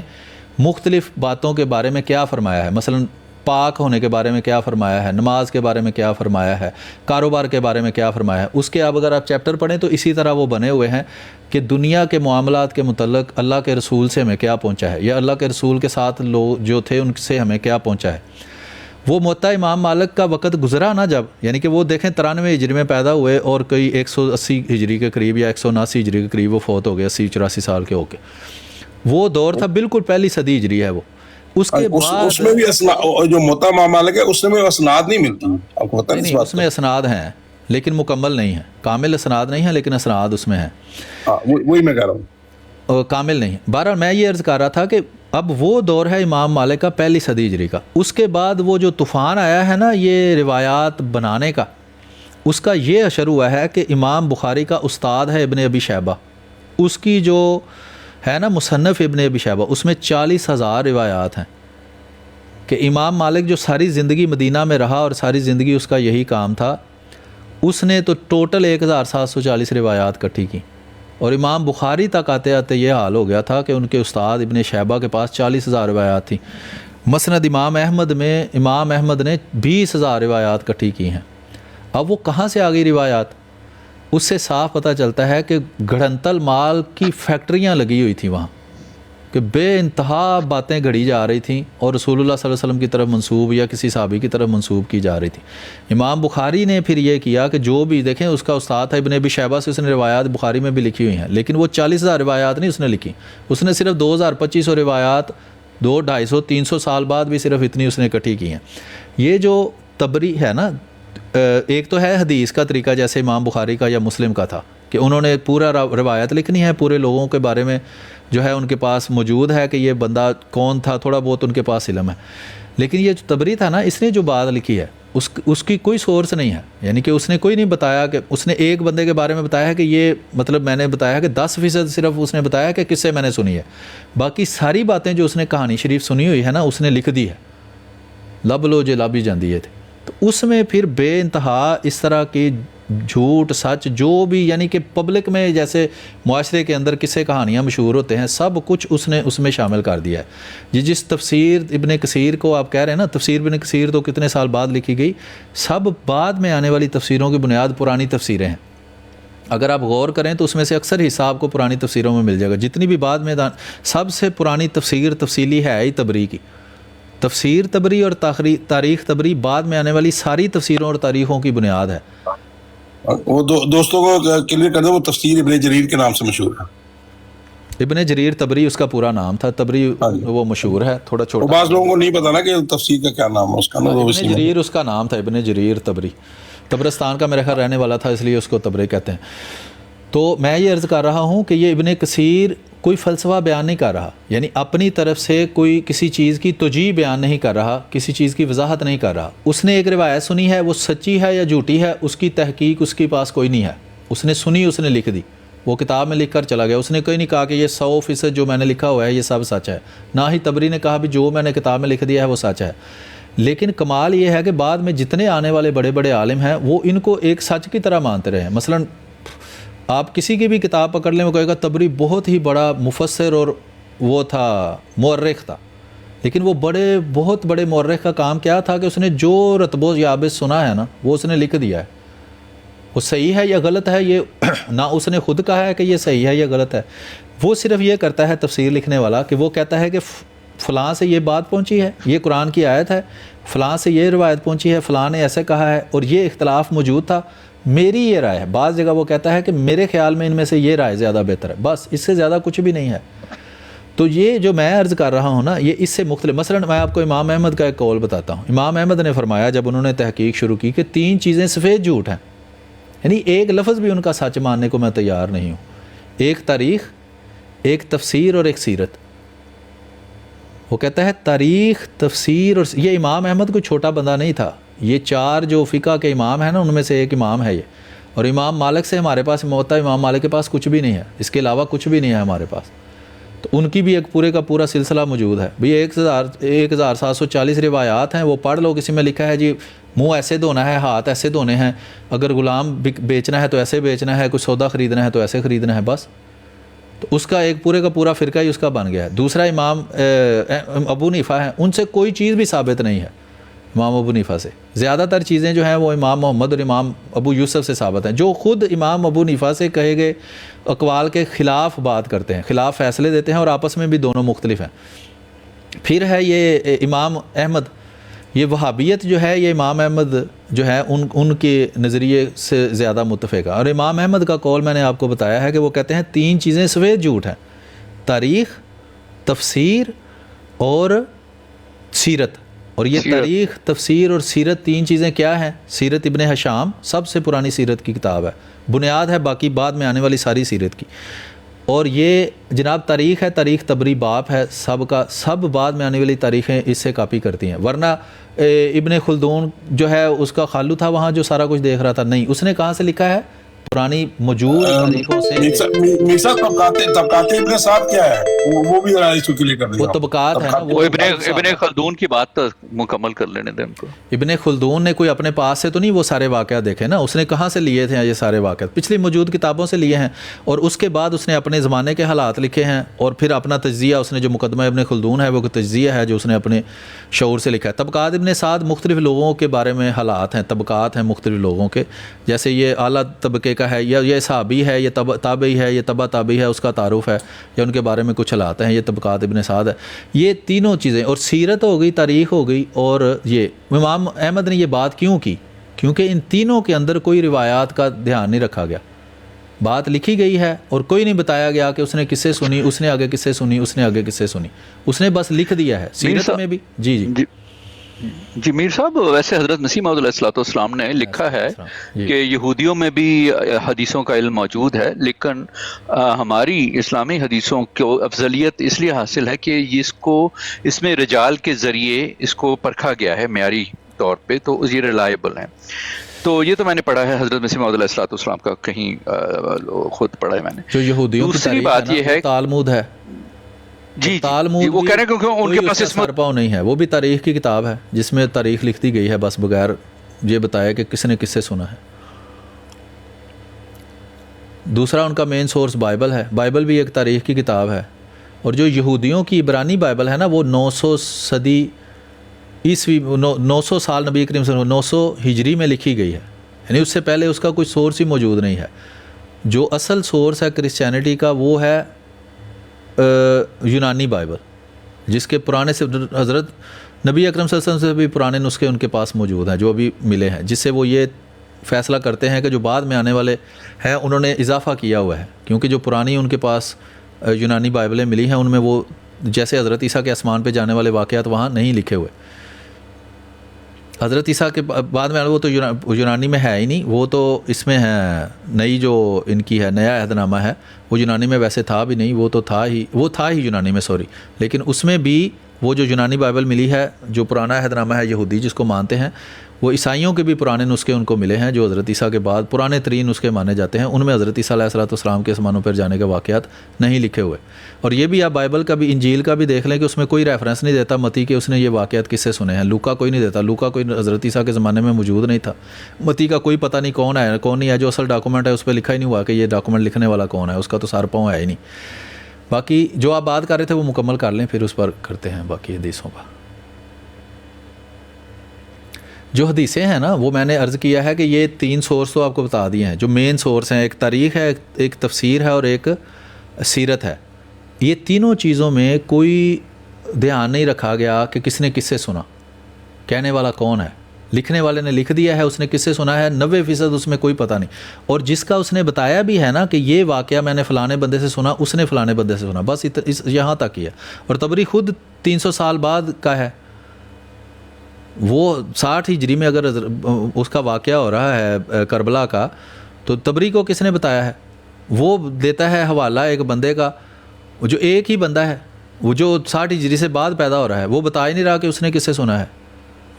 Speaker 1: مختلف باتوں کے بارے میں کیا فرمایا ہے. مثلا پاک ہونے کے بارے میں کیا فرمایا ہے, نماز کے بارے میں کیا فرمایا ہے, کاروبار کے بارے میں کیا فرمایا ہے. اس کے اب اگر آپ چیپٹر پڑھیں تو اسی طرح وہ بنے ہوئے ہیں کہ دنیا کے معاملات کے متعلق اللہ کے رسول سے ہمیں کیا پہنچا ہے, یا اللہ کے رسول کے ساتھ لوگ جو تھے ان سے ہمیں کیا پہنچا ہے. وہ موطا امام مالک کا وقت گزرا نا جب, یعنی کہ وہ دیکھیں 93 ہجری میں پیدا ہوئے اور کوئی 180 ہجری کے قریب یا 179 ہجری کے قریب وہ فوت ہو گئے, 80-84 سال کے ہو کے. وہ دور تھا بالکل پہلی صدی ہجری ہے وہ. اس کے بعد
Speaker 6: اس میں بھی جو موطا امام مالک ہے اس میں اسناد نہیں ملتا, آپ کو پتہ
Speaker 1: نہیں, اس میں اسناد ہیں لیکن مکمل نہیں ہیں, کامل اسناد نہیں ہیں لیکن اسناد اس میں ہیں.
Speaker 6: وہی میں کہہ رہا ہوں,
Speaker 1: کامل نہیں. بہرحال میں یہ عرض کر رہا تھا کہ اب وہ دور ہے امام مالک کا پہلی صدی ہجری کا. اس کے بعد وہ جو طوفان آیا ہے نا یہ روایات بنانے کا, اس کا یہ اثر ہوا ہے کہ امام بخاری کا استاد ہے ابن ابی شیبہ, اس کی جو ہے نا مصنف ابن ابی شیبہ, اس میں 40,000 روایات ہیں. کہ امام مالک جو ساری زندگی مدینہ میں رہا اور ساری زندگی اس کا یہی کام تھا, اس نے تو ٹوٹل 1740 روایات اکٹھی کی. اور امام بخاری تک آتے آتے یہ حال ہو گیا تھا کہ ان کے استاد ابن شیبہ کے پاس 40,000 روایات تھیں. مسند امام احمد میں امام احمد نے 20,000 روایات اکٹھی کی ہیں. اب وہ کہاں سے آ گئی روایات؟ اس سے صاف پتہ چلتا ہے کہ گھڑنتل مال کی فیکٹریاں لگی ہوئی تھیں وہاں, کہ بے انتہا باتیں گھڑی جا رہی تھیں اور رسول اللہ صلی اللہ علیہ وسلم کی طرف منسوب یا کسی صحابی کی طرف منسوب کی جا رہی تھی. امام بخاری نے پھر یہ کیا کہ جو بھی دیکھیں اس کا استاد تھا ابن ابی شیبہ سے, اس نے روایات بخاری میں بھی لکھی ہوئی ہیں, لیکن وہ 40,000 روایات نہیں اس نے لکھی. اس نے صرف 2,2500 روایات 200-250-300 سال بعد بھی صرف اتنی اس نے اکٹھی کی ہیں. یہ جو تبری ہے نا, ایک تو ہے حدیث کا طریقہ جیسے امام بخاری کا یا مسلم کا تھا کہ انہوں نے پورا روایت لکھنی ہے, پورے لوگوں کے بارے میں جو ہے ان کے پاس موجود ہے کہ یہ بندہ کون تھا, تھوڑا بہت ان کے پاس علم ہے. لیکن یہ جو تبری تھا نا, اس نے جو بات لکھی ہے اس کی کوئی سورس نہیں ہے. یعنی کہ اس نے کوئی نہیں بتایا کہ اس نے ایک بندے کے بارے میں بتایا ہے کہ یہ مطلب میں نے بتایا کہ 10% صرف اس نے بتایا کہ کس سے میں نے سنی ہے. باقی ساری باتیں جو اس نے کہانی شریف سنی ہوئی ہے نا اس نے لکھ دی ہے, لب لو جے لابی جاندی ہے تھے. تو اس میں پھر بے انتہا اس طرح کی جھوٹ سچ جو بھی, یعنی کہ پبلک میں جیسے معاشرے کے اندر قصے کہانیاں مشہور ہوتے ہیں, سب کچھ اس نے اس میں شامل کر دیا ہے. جس تفسیر ابن کثیر کو آپ کہہ رہے ہیں نا, تفسیر ابن کثیر تو کتنے سال بعد لکھی گئی, سب بعد میں آنے والی تفسیروں کی بنیاد پرانی تفسیریں ہیں. اگر آپ غور کریں تو اس میں سے اکثر حصہ آپ کو پرانی تفسیروں میں مل جائے گا. جتنی بھی بعد میں سب سے پرانی تفسیر تفصیلی ہے ہی تبری کی. تفسیر تبری اور تاریخ تبری بعد میں آنے والی ساری تفسیروں اور تاریخوں کی بنیاد ہے.
Speaker 6: وہ دوستوں کو کلیئر کر دیں، وہ تفسیر ابن جریر کے نام سے مشہور ہے.
Speaker 1: ابن جریر تبری اس کا پورا نام تھا. تبری وہ مشہور ہے تھوڑا چھوٹا.
Speaker 6: بعض لوگوں کو نہیں پتا نا کہ تفسیر کا کیا نام ہے اس کا.
Speaker 1: ابن جریر اس کا نام تھا، ابن جریر تبری. تبرستان کا میرے خیال رہنے والا تھا، اس لیے اس کو تبری کہتے ہیں. تو میں یہ عرض کر رہا ہوں کہ یہ ابن کثیر کوئی فلسفہ بیان نہیں کر رہا، یعنی اپنی طرف سے کوئی کسی چیز کی توجیہ بیان نہیں کر رہا، کسی چیز کی وضاحت نہیں کر رہا. اس نے ایک روایت سنی ہے، وہ سچی ہے یا جھوٹی ہے اس کی تحقیق اس کے پاس کوئی نہیں ہے. اس نے سنی، اس نے لکھ دی، وہ کتاب میں لکھ کر چلا گیا. اس نے کوئی نہیں کہا کہ یہ 100% جو میں نے لکھا ہوا ہے یہ سب سچ ہے. نہ ہی تبری نے کہا بھی جو میں نے کتاب میں لکھ دیا ہے وہ سچ ہے. لیکن کمال یہ ہے کہ بعد میں جتنے آنے والے بڑے بڑے عالم ہیں وہ ان کو ایک سچ کی طرح مانتے رہے ہیں. مثلا آپ کسی کی بھی کتاب پکڑ لیں، وہ کہے گا تبری بہت ہی بڑا مفسر اور وہ تھا، مورخ تھا. لیکن وہ بہت بڑے مورخ کا کام کیا تھا کہ اس نے جو رتب و یابس سنا ہے نا وہ اس نے لکھ دیا ہے. وہ صحیح ہے یا غلط ہے یہ نہ اس نے خود کہا ہے کہ یہ صحیح ہے یا غلط ہے. وہ صرف یہ کرتا ہے تفسیر لکھنے والا کہ وہ کہتا ہے کہ فلاں سے یہ بات پہنچی ہے، یہ قرآن کی آیت ہے، فلاں سے یہ روایت پہنچی ہے، فلاں نے ایسے کہا ہے اور یہ اختلاف موجود تھا، میری یہ رائے ہے. بعض جگہ وہ کہتا ہے کہ میرے خیال میں ان میں سے یہ رائے زیادہ بہتر ہے. بس اس سے زیادہ کچھ بھی نہیں ہے. تو یہ جو میں عرض کر رہا ہوں نا یہ اس سے مختلف. مثلا میں آپ کو امام احمد کا ایک قول بتاتا ہوں. امام احمد نے فرمایا جب انہوں نے تحقیق شروع کی کہ 3 چیزیں سفید جھوٹ ہیں، یعنی ایک لفظ بھی ان کا سچ ماننے کو میں تیار نہیں ہوں. ایک تاریخ، ایک تفسیر اور ایک سیرت. وہ کہتا ہے تاریخ، تفسیر اور یہ امام احمد کوئی چھوٹا بندہ نہیں تھا. یہ 4 جو فقہ کے امام ہیں نا ان میں سے ایک امام ہے یہ. اور امام مالک سے ہمارے پاس موتا، امام مالک کے پاس کچھ بھی نہیں ہے، اس کے علاوہ کچھ بھی نہیں ہے ہمارے پاس. تو ان کی بھی ایک پورے کا پورا سلسلہ موجود ہے. بھئی 1740 روایات ہیں، وہ پڑھ لو. کسی میں لکھا ہے جی منہ ایسے دھونا ہے، ہاتھ ایسے دھونے ہیں، اگر غلام بیچنا ہے تو ایسے بیچنا ہے، کوئی سودا خریدنا ہے تو ایسے خریدنا ہے، بس. تو اس کا ایک پورے کا پورا فرقہ ہی اس کا بن گیا ہے. دوسرا امام ابو حنیفہ ہیں، ان سے کوئی چیز بھی ثابت نہیں ہے. امام ابو حنیفہ سے زیادہ تر چیزیں جو ہیں وہ امام محمد اور امام ابو یوسف سے ثابت ہیں، جو خود امام ابو حنیفہ سے کہے گئے اقوال کے خلاف بات کرتے ہیں، خلاف فیصلے دیتے ہیں، اور آپس میں بھی دونوں مختلف ہیں. پھر ہے یہ امام احمد، یہ وہابیت جو ہے یہ امام احمد جو ہے ان کے نظریے سے زیادہ متفق ہے. اور امام احمد کا قول میں نے آپ کو بتایا ہے کہ وہ کہتے ہیں 3 چیزیں سفید جھوٹ ہیں: تاریخ، تفسیر اور سیرت. اور یہ تاریخ، تفسیر اور سیرت 3 چیزیں کیا ہیں؟ سیرت ابن ہشام سب سے پرانی سیرت کی کتاب ہے، بنیاد ہے باقی بعد میں آنے والی ساری سیرت کی. اور یہ جناب تاریخ ہے، تاریخ تبری باپ ہے سب کا، سب بعد میں آنے والی تاریخیں اس سے کاپی کرتی ہیں. ورنہ ابن خلدون جو ہے اس کا خالو تھا وہاں جو سارا کچھ دیکھ رہا تھا، نہیں، اس نے کہاں سے لکھا ہے؟ پرانی موجود تاریخوں سے.
Speaker 6: میسا طبقات ابن سعد کیا ہے وہ بھی ذرا اس کو کلیئر کر دیں.
Speaker 1: وہ طبقات ہے نا،
Speaker 7: وہ ابن خلدون کی بات مکمل کر لینے دیں ان کو.
Speaker 1: ابن خلدون نے کوئی اپنے پاس سے تو نہیں وہ سارے واقعات دیکھے نا، اس نے کہاں سے لیے تھے یہ سارے واقعات؟ پچھلی موجود کتابوں سے لیے ہیں. اور اس کے بعد اس نے اپنے زمانے کے حالات لکھے ہیں، اور پھر اپنا تجزیہ اس نے جو مقدمہ ابن خلدون ہے وہ تجزیہ ہے جو اس نے اپنے شعور سے لکھا ہے. طبقات ابن سعد مختلف لوگوں کے بارے میں حالات ہیں، طبقات ہیں مختلف لوگوں کے، جیسے یہ اعلیٰ طبقے کا ہے، یا یہ صحابی ہے، یہ تابعی ہے، یہ تبع تابعی ہے، اس کا تعارف ہے، یا ان کے بارے میں کچھ حالات ہیں، یہ طبقات ابن سعد ہے. یہ تینوں چیزیں، اور سیرت ہو گئی، تاریخ ہو گئی. اور یہ امام احمد نے یہ بات کیوں کی؟ کیونکہ ان تینوں کے اندر کوئی روایات کا دھیان نہیں رکھا گیا. بات لکھی گئی ہے اور کوئی نہیں بتایا گیا کہ اس نے کس سے سنی، اس نے آگے کس سے سنی، اس نے آگے کس سے سنی، اس نے بس لکھ دیا ہے. سیرت میں بھی
Speaker 7: جی میر صاحب، ویسے حضرت مسیح موعود علیہ السلام نے لکھا ہے کہ یہودیوں میں بھی حدیثوں کا علم موجود ہے، لیکن ہماری اسلامی حدیثوں کو افضلیت اس لیے حاصل ہے کہ اس میں رجال کے ذریعے اس کو پرکھا گیا ہے معیاری طور پہ، تو یہ ریلائبل ہیں. تو یہ تو میں نے پڑھا ہے حضرت مسیح موعود علیہ السلام کا، کہیں خود پڑھا ہے میں نے.
Speaker 1: جو یہودیوں کی
Speaker 7: دوسری بات یہ ہے
Speaker 1: تالمود ہے،
Speaker 7: جی وہ کہہ رہے ہیں کیونکہ ان کے پاس
Speaker 1: سر پاؤ نہیں ہے، وہ بھی تاریخ کی کتاب ہے جس میں تاریخ لکھ دی گئی ہے بس بغیر یہ بتایا کہ کس نے کس سے سنا ہے. دوسرا ان کا مین سورس بائبل ہے، بائبل بھی ایک تاریخ کی کتاب ہے. اور جو یہودیوں کی عبرانی بائبل ہے نا وہ 900 صدی عیسوی 900 سال نبی کریم صلی اللہ علیہ وسلم 900 ہجری میں لکھی گئی ہے، یعنی اس سے پہلے اس کا کوئی سورس ہی موجود نہیں ہے. جو اصل سورس ہے کرسچینٹی کا وہ ہے یونانی بائبل، جس کے پرانے سے حضرت نبی اکرم صلی اللہ علیہ وسلم سے بھی پرانے نسخے ان کے پاس موجود ہیں جو ابھی ملے ہیں، جس سے وہ یہ فیصلہ کرتے ہیں کہ جو بعد میں آنے والے ہیں انہوں نے اضافہ کیا ہوا ہے، کیونکہ جو پرانی ان کے پاس یونانی بائبلیں ملی ہیں ان میں وہ جیسے حضرت عیسیٰ کے آسمان پہ جانے والے واقعات وہاں نہیں لکھے ہوئے. حضرت عیسیٰ کے بعد میں وہ تو یونانی میں ہے ہی نہیں، وہ تو اس میں ہے نئی جو ان کی ہے نیا عہد نامہ ہے، وہ یونانی میں ویسے تھا بھی نہیں، وہ تھا ہی یونانی میں سوری، لیکن اس میں بھی وہ جو یونانی بائبل ملی ہے، جو پرانا عہد نامہ ہے یہودی جس کو مانتے ہیں، وہ عیسائیوں کے بھی پرانے نسخے ان کو ملے ہیں جو حضرت عیسیٰ کے بعد پرانے ترین نسخے مانے جاتے ہیں، ان میں حضرت عیسیٰ علیہ السلام کے آسمانوں پر جانے کے واقعات نہیں لکھے ہوئے. اور یہ بھی آپ بائبل کا بھی انجیل کا بھی دیکھ لیں کہ اس میں کوئی ریفرنس نہیں دیتا متی کہ اس نے یہ واقعات کس سے سنے ہیں. لوکا کوئی نہیں دیتا، لوکا کوئی حضرت عیسیٰ کے زمانے میں موجود نہیں تھا. متی کا کوئی پتہ نہیں کون ہے کون نہیں ہے، جو اصل ڈاکومنٹ ہے اس پہ لکھا ہی نہیں ہوا کہ یہ ڈاکومنٹ لکھنے والا کون ہے، اس کا تو سر پاؤں ہے ہی نہیں. باقی جو آپ بات کر رہے تھے وہ مکمل کر لیں پھر اس پر کرتے ہیں باقی حدیثوں کا. جو حدیثیں ہیں نا وہ میں نے عرض کیا ہے کہ یہ 3 سورس تو آپ کو بتا دیے ہیں جو مین سورس ہیں، ایک تاریخ ہے، ایک تفسیر ہے اور ایک سیرت ہے. یہ تینوں چیزوں میں کوئی دھیان نہیں رکھا گیا کہ کس نے کس سے سنا، کہنے والا کون ہے، لکھنے والے نے لکھ دیا ہے، اس نے کس سے سنا ہے 90% اس میں کوئی پتہ نہیں. اور جس کا اس نے بتایا بھی ہے نا کہ یہ واقعہ میں نے فلانے بندے سے سنا، اس نے فلانے بندے سے سنا، بس یہاں تک ہی ہے. اور طبری خود 300 سال بعد کا ہے، وہ 60 ہجری میں اگر اس کا واقعہ ہو رہا ہے کربلا کا، تو طبری کو کس نے بتایا ہے؟ وہ دیتا ہے حوالہ ایک بندے کا جو ایک ہی بندہ ہے، وہ جو 60 ہجری سے بعد پیدا ہو رہا ہے، وہ بتا ہی نہیں رہا کہ اس نے کس سے سنا ہے.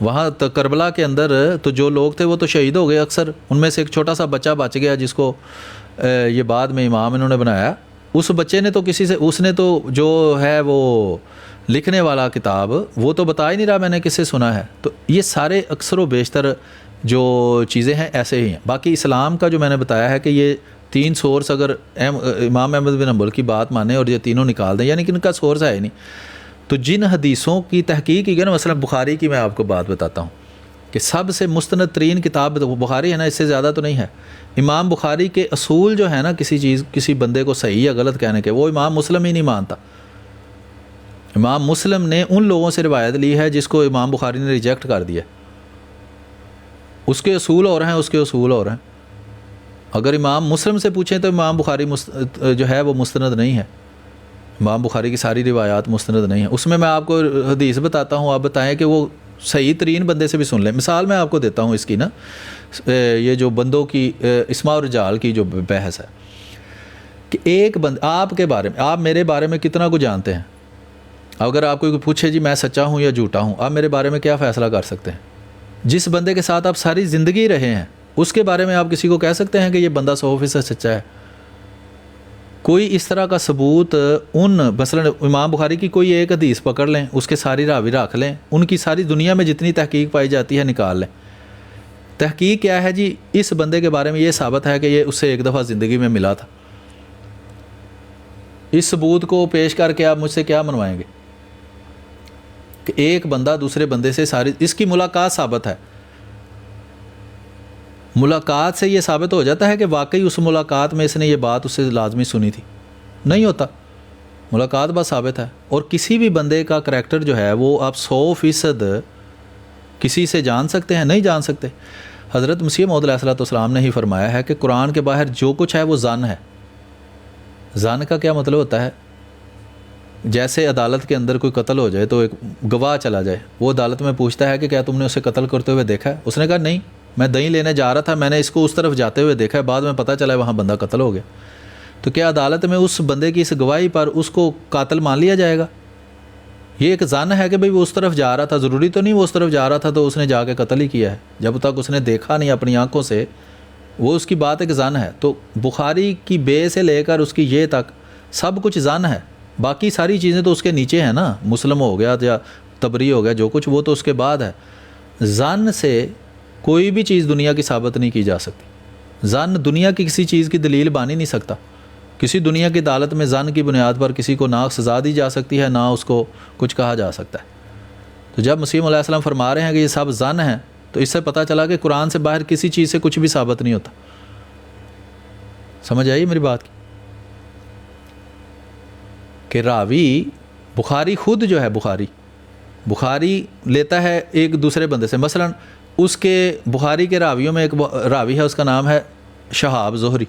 Speaker 1: وہاں کربلا کے اندر تو جو لوگ تھے وہ تو شہید ہو گئے اکثر، ان میں سے ایک چھوٹا سا بچہ بچ گیا جس کو یہ بعد میں امام انہوں نے بنایا. اس بچے نے تو کسی سے، اس نے تو جو ہے وہ لکھنے والا کتاب وہ تو بتا ہی نہیں رہا میں نے کس سے سنا ہے. تو یہ سارے اکثر و بیشتر جو چیزیں ہیں ایسے ہی ہیں. باقی اسلام کا جو میں نے بتایا ہے کہ یہ 3 سورس اگر امام احمد بن حنبل کی بات مانیں اور یہ تینوں نکال دیں، یعنی کہ ان کا سورس ہے ہی نہیں، تو جن حدیثوں کی تحقیق کی گئی نا، مثلا بخاری کی میں آپ کو بات بتاتا ہوں کہ سب سے مستند ترین کتاب بخاری ہے نا، اس سے زیادہ تو نہیں ہے. امام بخاری کے اصول جو ہے نا کسی بندے کو صحیح یا غلط کہنے کے، وہ امام مسلم ہی نہیں مانتا. امام مسلم نے ان لوگوں سے روایت لی ہے جس کو امام بخاری نے ریجیکٹ کر دیا. اس کے اصول اور ہیں، اس کے اصول اور ہیں. اگر امام مسلم سے پوچھیں تو امام بخاری جو ہے وہ مستند نہیں ہے، امام بخاری کی ساری روایات مستند نہیں ہیں. اس میں آپ کو حدیث بتاتا ہوں، آپ بتائیں کہ وہ صحیح ترین بندے سے بھی سن لیں. مثال میں آپ کو دیتا ہوں اس کی نا، یہ جو بندوں کی اسماء و رجال کی جو بحث ہے کہ ایک آپ کے بارے میں، آپ میرے بارے میں کتنا کچھ جانتے ہیں. اگر آپ کو پوچھے جی میں سچا ہوں یا جھوٹا ہوں، آپ میرے بارے میں کیا فیصلہ کر سکتے ہیں؟ جس بندے کے ساتھ آپ ساری زندگی رہے ہیں اس کے بارے میں آپ کسی کو کہہ سکتے ہیں کہ یہ بندہ 100% سچا ہے؟ کوئی اس طرح کا ثبوت مثلا امام بخاری کی کوئی ایک حدیث پکڑ لیں، اس کے ساری راوی رکھ لیں، ان کی ساری دنیا میں جتنی تحقیق پائی جاتی ہے نکال لیں. تحقیق کیا ہے جی؟ اس بندے کے بارے میں یہ ثابت ہے کہ یہ اس سے ایک دفعہ زندگی میں ملا تھا. اس ثبوت کو پیش کر کے آپ مجھ سے کیا منوائیں گے کہ ایک بندہ دوسرے بندے سے اس کی ملاقات ثابت ہے. ملاقات سے یہ ثابت ہو جاتا ہے کہ واقعی اس ملاقات میں اس نے یہ بات اس سے لازمی سنی تھی؟ نہیں ہوتا. ملاقات بس ثابت ہے. اور کسی بھی بندے کا کریکٹر جو ہے وہ آپ 100% کسی سے جان سکتے ہیں؟ نہیں جان سکتے. حضرت مسیح موعود علیہ السلام نے ہی فرمایا ہے کہ قرآن کے باہر جو کچھ ہے وہ ظن ہے. ظن کا کیا مطلب ہوتا ہے؟ جیسے عدالت کے اندر کوئی قتل ہو جائے تو ایک گواہ چلا جائے، وہ عدالت میں پوچھتا ہے کہ کیا تم نے اسے قتل کرتے ہوئے دیکھا ہے؟ اس نے کہا نہیں، میں دہی لینے جا رہا تھا، میں نے اس کو اس طرف جاتے ہوئے دیکھا ہے، بعد میں پتہ چلا ہے وہاں بندہ قتل ہو گیا. تو کیا عدالت میں اس بندے کی اس گواہی پر اس کو قاتل مان لیا جائے گا؟ یہ ایک ظن ہے کہ بھئی وہ اس طرف جا رہا تھا، ضروری تو نہیں وہ اس طرف جا رہا تھا تو اس نے جا کے قتل ہی کیا ہے. جب تک اس نے دیکھا نہیں اپنی آنکھوں سے، وہ اس کی بات ایک ظن ہے. تو بخاری کی بے سے لے کر اس کی یہ تک سب کچھ ظن ہے. باقی ساری چیزیں تو اس کے نیچے ہیں نا، مسلم ہو گیا یا تبری ہو گیا، جو کچھ وہ تو اس کے بعد ہے. ظن سے کوئی بھی چیز دنیا کی ثابت نہیں کی جا سکتی. ظن دنیا کی کسی چیز کی دلیل بن ہی نہیں سکتا. کسی دنیا کی عدالت میں ظن کی بنیاد پر کسی کو نہ سزا دی جا سکتی ہے، نہ اس کو کچھ کہا جا سکتا ہے. تو جب مسیح علیہ السلام فرما رہے ہیں کہ یہ سب ظن ہیں، تو اس سے پتہ چلا کہ قرآن سے باہر کسی چیز سے کچھ بھی ثابت نہیں ہوتا. سمجھ آئی میری بات کی کہ راوی بخاری خود جو ہے بخاری لیتا ہے ایک دوسرے بندے سے. مثلا اس کے بخاری کے راویوں میں ایک راوی ہے, اس کا نام ہے شہاب زہری,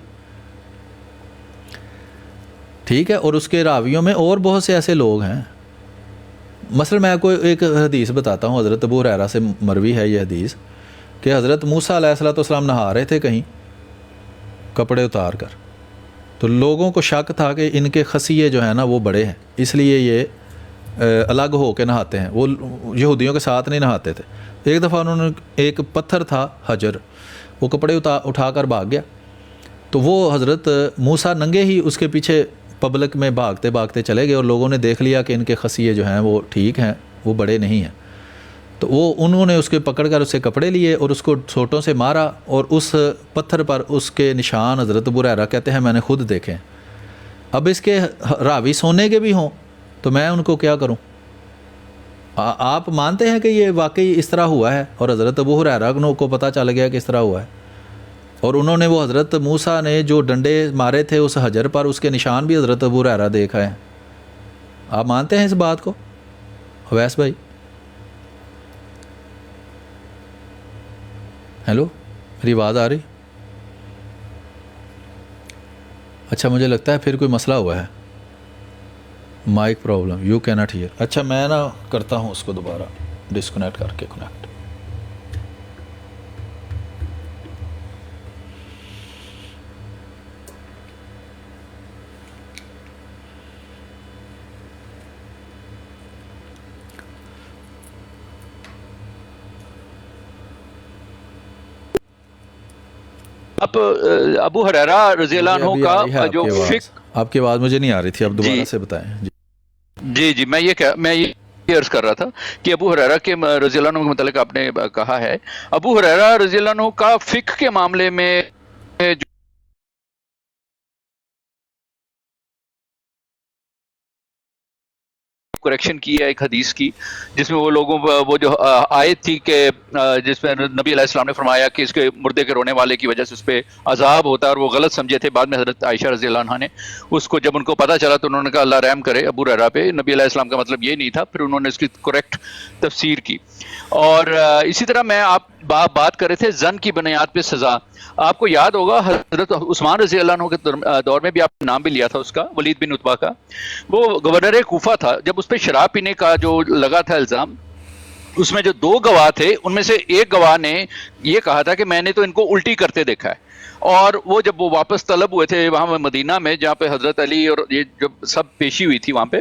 Speaker 1: ٹھیک ہے, اور اس کے راویوں میں اور بہت سے ایسے لوگ ہیں. مثلا میں آپ کو ایک حدیث بتاتا ہوں, حضرت ابو ہریرہ سے مروی ہے یہ حدیث کہ حضرت موسیٰ علیہ السلام نہا رہے تھے کہیں کپڑے اتار کر, تو لوگوں کو شک تھا کہ ان کے خصیے جو ہیں نا وہ بڑے ہیں, اس لیے یہ الگ ہو کے نہاتے ہیں, وہ یہودیوں کے ساتھ نہیں نہاتے تھے. ایک دفعہ انہوں نے ایک پتھر تھا حجر, وہ کپڑے اٹھا کر بھاگ گیا, تو وہ حضرت موسیٰ ننگے ہی اس کے پیچھے پبلک میں بھاگتے بھاگتے چلے گئے, اور لوگوں نے دیکھ لیا کہ ان کے خصیے جو ہیں وہ ٹھیک ہیں, وہ بڑے نہیں ہیں. تو انہوں نے اس کے پکڑ کر اسے کپڑے لیے اور اس کو سوٹوں سے مارا, اور اس پتھر پر اس کے نشان حضرت ابو ہریرہ کہتے ہیں میں نے خود دیکھے. اب اس کے راوی سونے کے بھی ہوں تو میں ان کو کیا کروں؟ آپ مانتے ہیں کہ یہ واقعی اس طرح ہوا ہے, اور حضرت ابو ہریرہ کو پتہ چل گیا کہ اس طرح ہوا ہے, اور انہوں نے وہ حضرت موسیٰ نے جو ڈنڈے مارے تھے اس حجر پر, اس کے نشان بھی حضرت ابو ہریرہ دیکھا ہے. آپ مانتے ہیں اس بات کو اویس بھائی؟ ہیلو, میری آواز آ رہی؟ اچھا, مجھے لگتا ہے پھر کوئی مسئلہ ہوا ہے, مائک پرابلم, یو کی ناٹ ہیئر. اچھا, میں نا کرتا ہوں اس کو دوبارہ ڈسکنیکٹ کر کے کنیکٹ.
Speaker 7: اب ابو ہریرہ رضی اللہ عنہ کا جو فقہ,
Speaker 1: آپ کی آواز مجھے نہیں آ رہی تھی, اب دوبارہ سے بتائیں.
Speaker 7: جی میں یہ عرض کر رہا تھا کہ ابو ہریرہ کے رضی اللہ عنہ کے متعلق آپ نے کہا ہے, ابو ہریرہ رضی اللہ عنہ کا فقہ کے معاملے میں کریکشن کی ہے ایک حدیث کی, جس میں وہ لوگوں وہ جو آیت تھی کہ جس میں نبی علیہ السلام نے فرمایا کہ اس کے مردے کے رونے والے کی وجہ سے اس پہ عذاب ہوتا ہے, اور وہ غلط سمجھے تھے. بعد میں حضرت عائشہ رضی اللہ عنہ نے اس کو جب ان کو پتہ چلا تو انہوں نے کہا اللہ رحم کرے ابو ہریرہ پہ, نبی علیہ السلام کا مطلب یہ نہیں تھا. پھر انہوں نے اس کی کریکٹ تفسیر کی. اور اسی طرح میں آپ بات کر رہے تھے زن کی بنیاد پہ سزا. آپ کو یاد ہوگا حضرت عثمان رضی اللہ عنہ کے دور میں بھی آپ نے نام بھی لیا تھا اس کا, ولید بن عتبہ کا. وہ گورنر کوفہ تھا. جب اس پہ شراب پینے کا جو لگا تھا الزام, اس میں جو 2 گواہ تھے ان میں سے ایک گواہ نے یہ کہا تھا کہ میں نے تو ان کو الٹی کرتے دیکھا ہے. اور وہ جب وہ واپس طلب ہوئے تھے وہاں مدینہ میں جہاں پہ حضرت علی اور یہ جو سب پیشی ہوئی تھی وہاں پہ,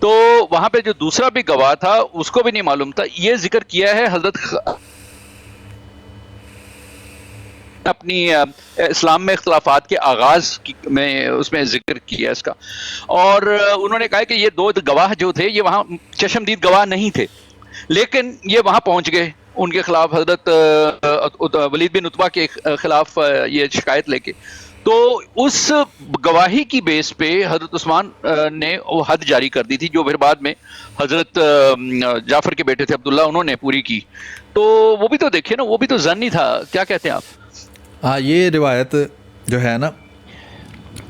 Speaker 7: تو وہاں پہ جو دوسرا بھی گواہ تھا اس کو بھی نہیں معلوم تھا. یہ ذکر کیا ہے حضرت اپنی اسلام میں اختلافات کے آغاز میں اس میں ذکر کیا اس کا. اور انہوں نے کہا کہ یہ 2 گواہ جو تھے یہ وہاں چشمدید گواہ نہیں تھے, لیکن یہ وہاں پہنچ گئے ان کے خلاف, حضرت ولید بن عتبہ کے خلاف یہ شکایت لے کے. تو اس گواہی کی بیس پہ حضرت عثمان نے وہ حد جاری کر دی تھی, جو پھر بعد میں حضرت جعفر کے بیٹے تھے عبداللہ انہوں نے پوری کی. تو وہ بھی تو دیکھیں نا, وہ بھی تو زن ہی تھا. کیا کہتے ہیں آپ؟
Speaker 1: ہاں, یہ روایت جو ہے نا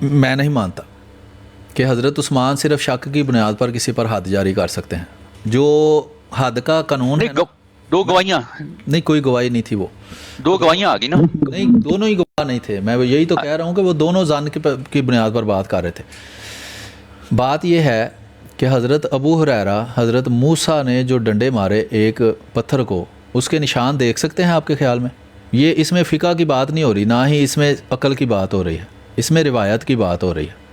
Speaker 1: میں نہیں مانتا کہ حضرت عثمان صرف شک کی بنیاد پر کسی پر حد جاری کر سکتے ہیں. جو حد کا قانون ہے
Speaker 7: 2 گواہیاں
Speaker 1: نہیں, کوئی گواہی نہیں تھی, وہ
Speaker 7: 2 گواہیاں آ گئی نا.
Speaker 1: نہیں, دونوں ہی گواہ نہیں تھے. میں یہی تو کہہ رہا ہوں کہ وہ دونوں ظن کی بنیاد پر بات کر رہے تھے. بات یہ ہے کہ حضرت ابو ہریرہ حضرت موسیٰ نے جو ڈنڈے مارے ایک پتھر کو, اس کے نشان دیکھ سکتے ہیں آپ کے خیال میں؟ یہ اس میں فقہ کی بات نہیں ہو رہی, نہ ہی اس میں عقل کی بات ہو رہی ہے, اس میں روایت کی بات ہو رہی ہے.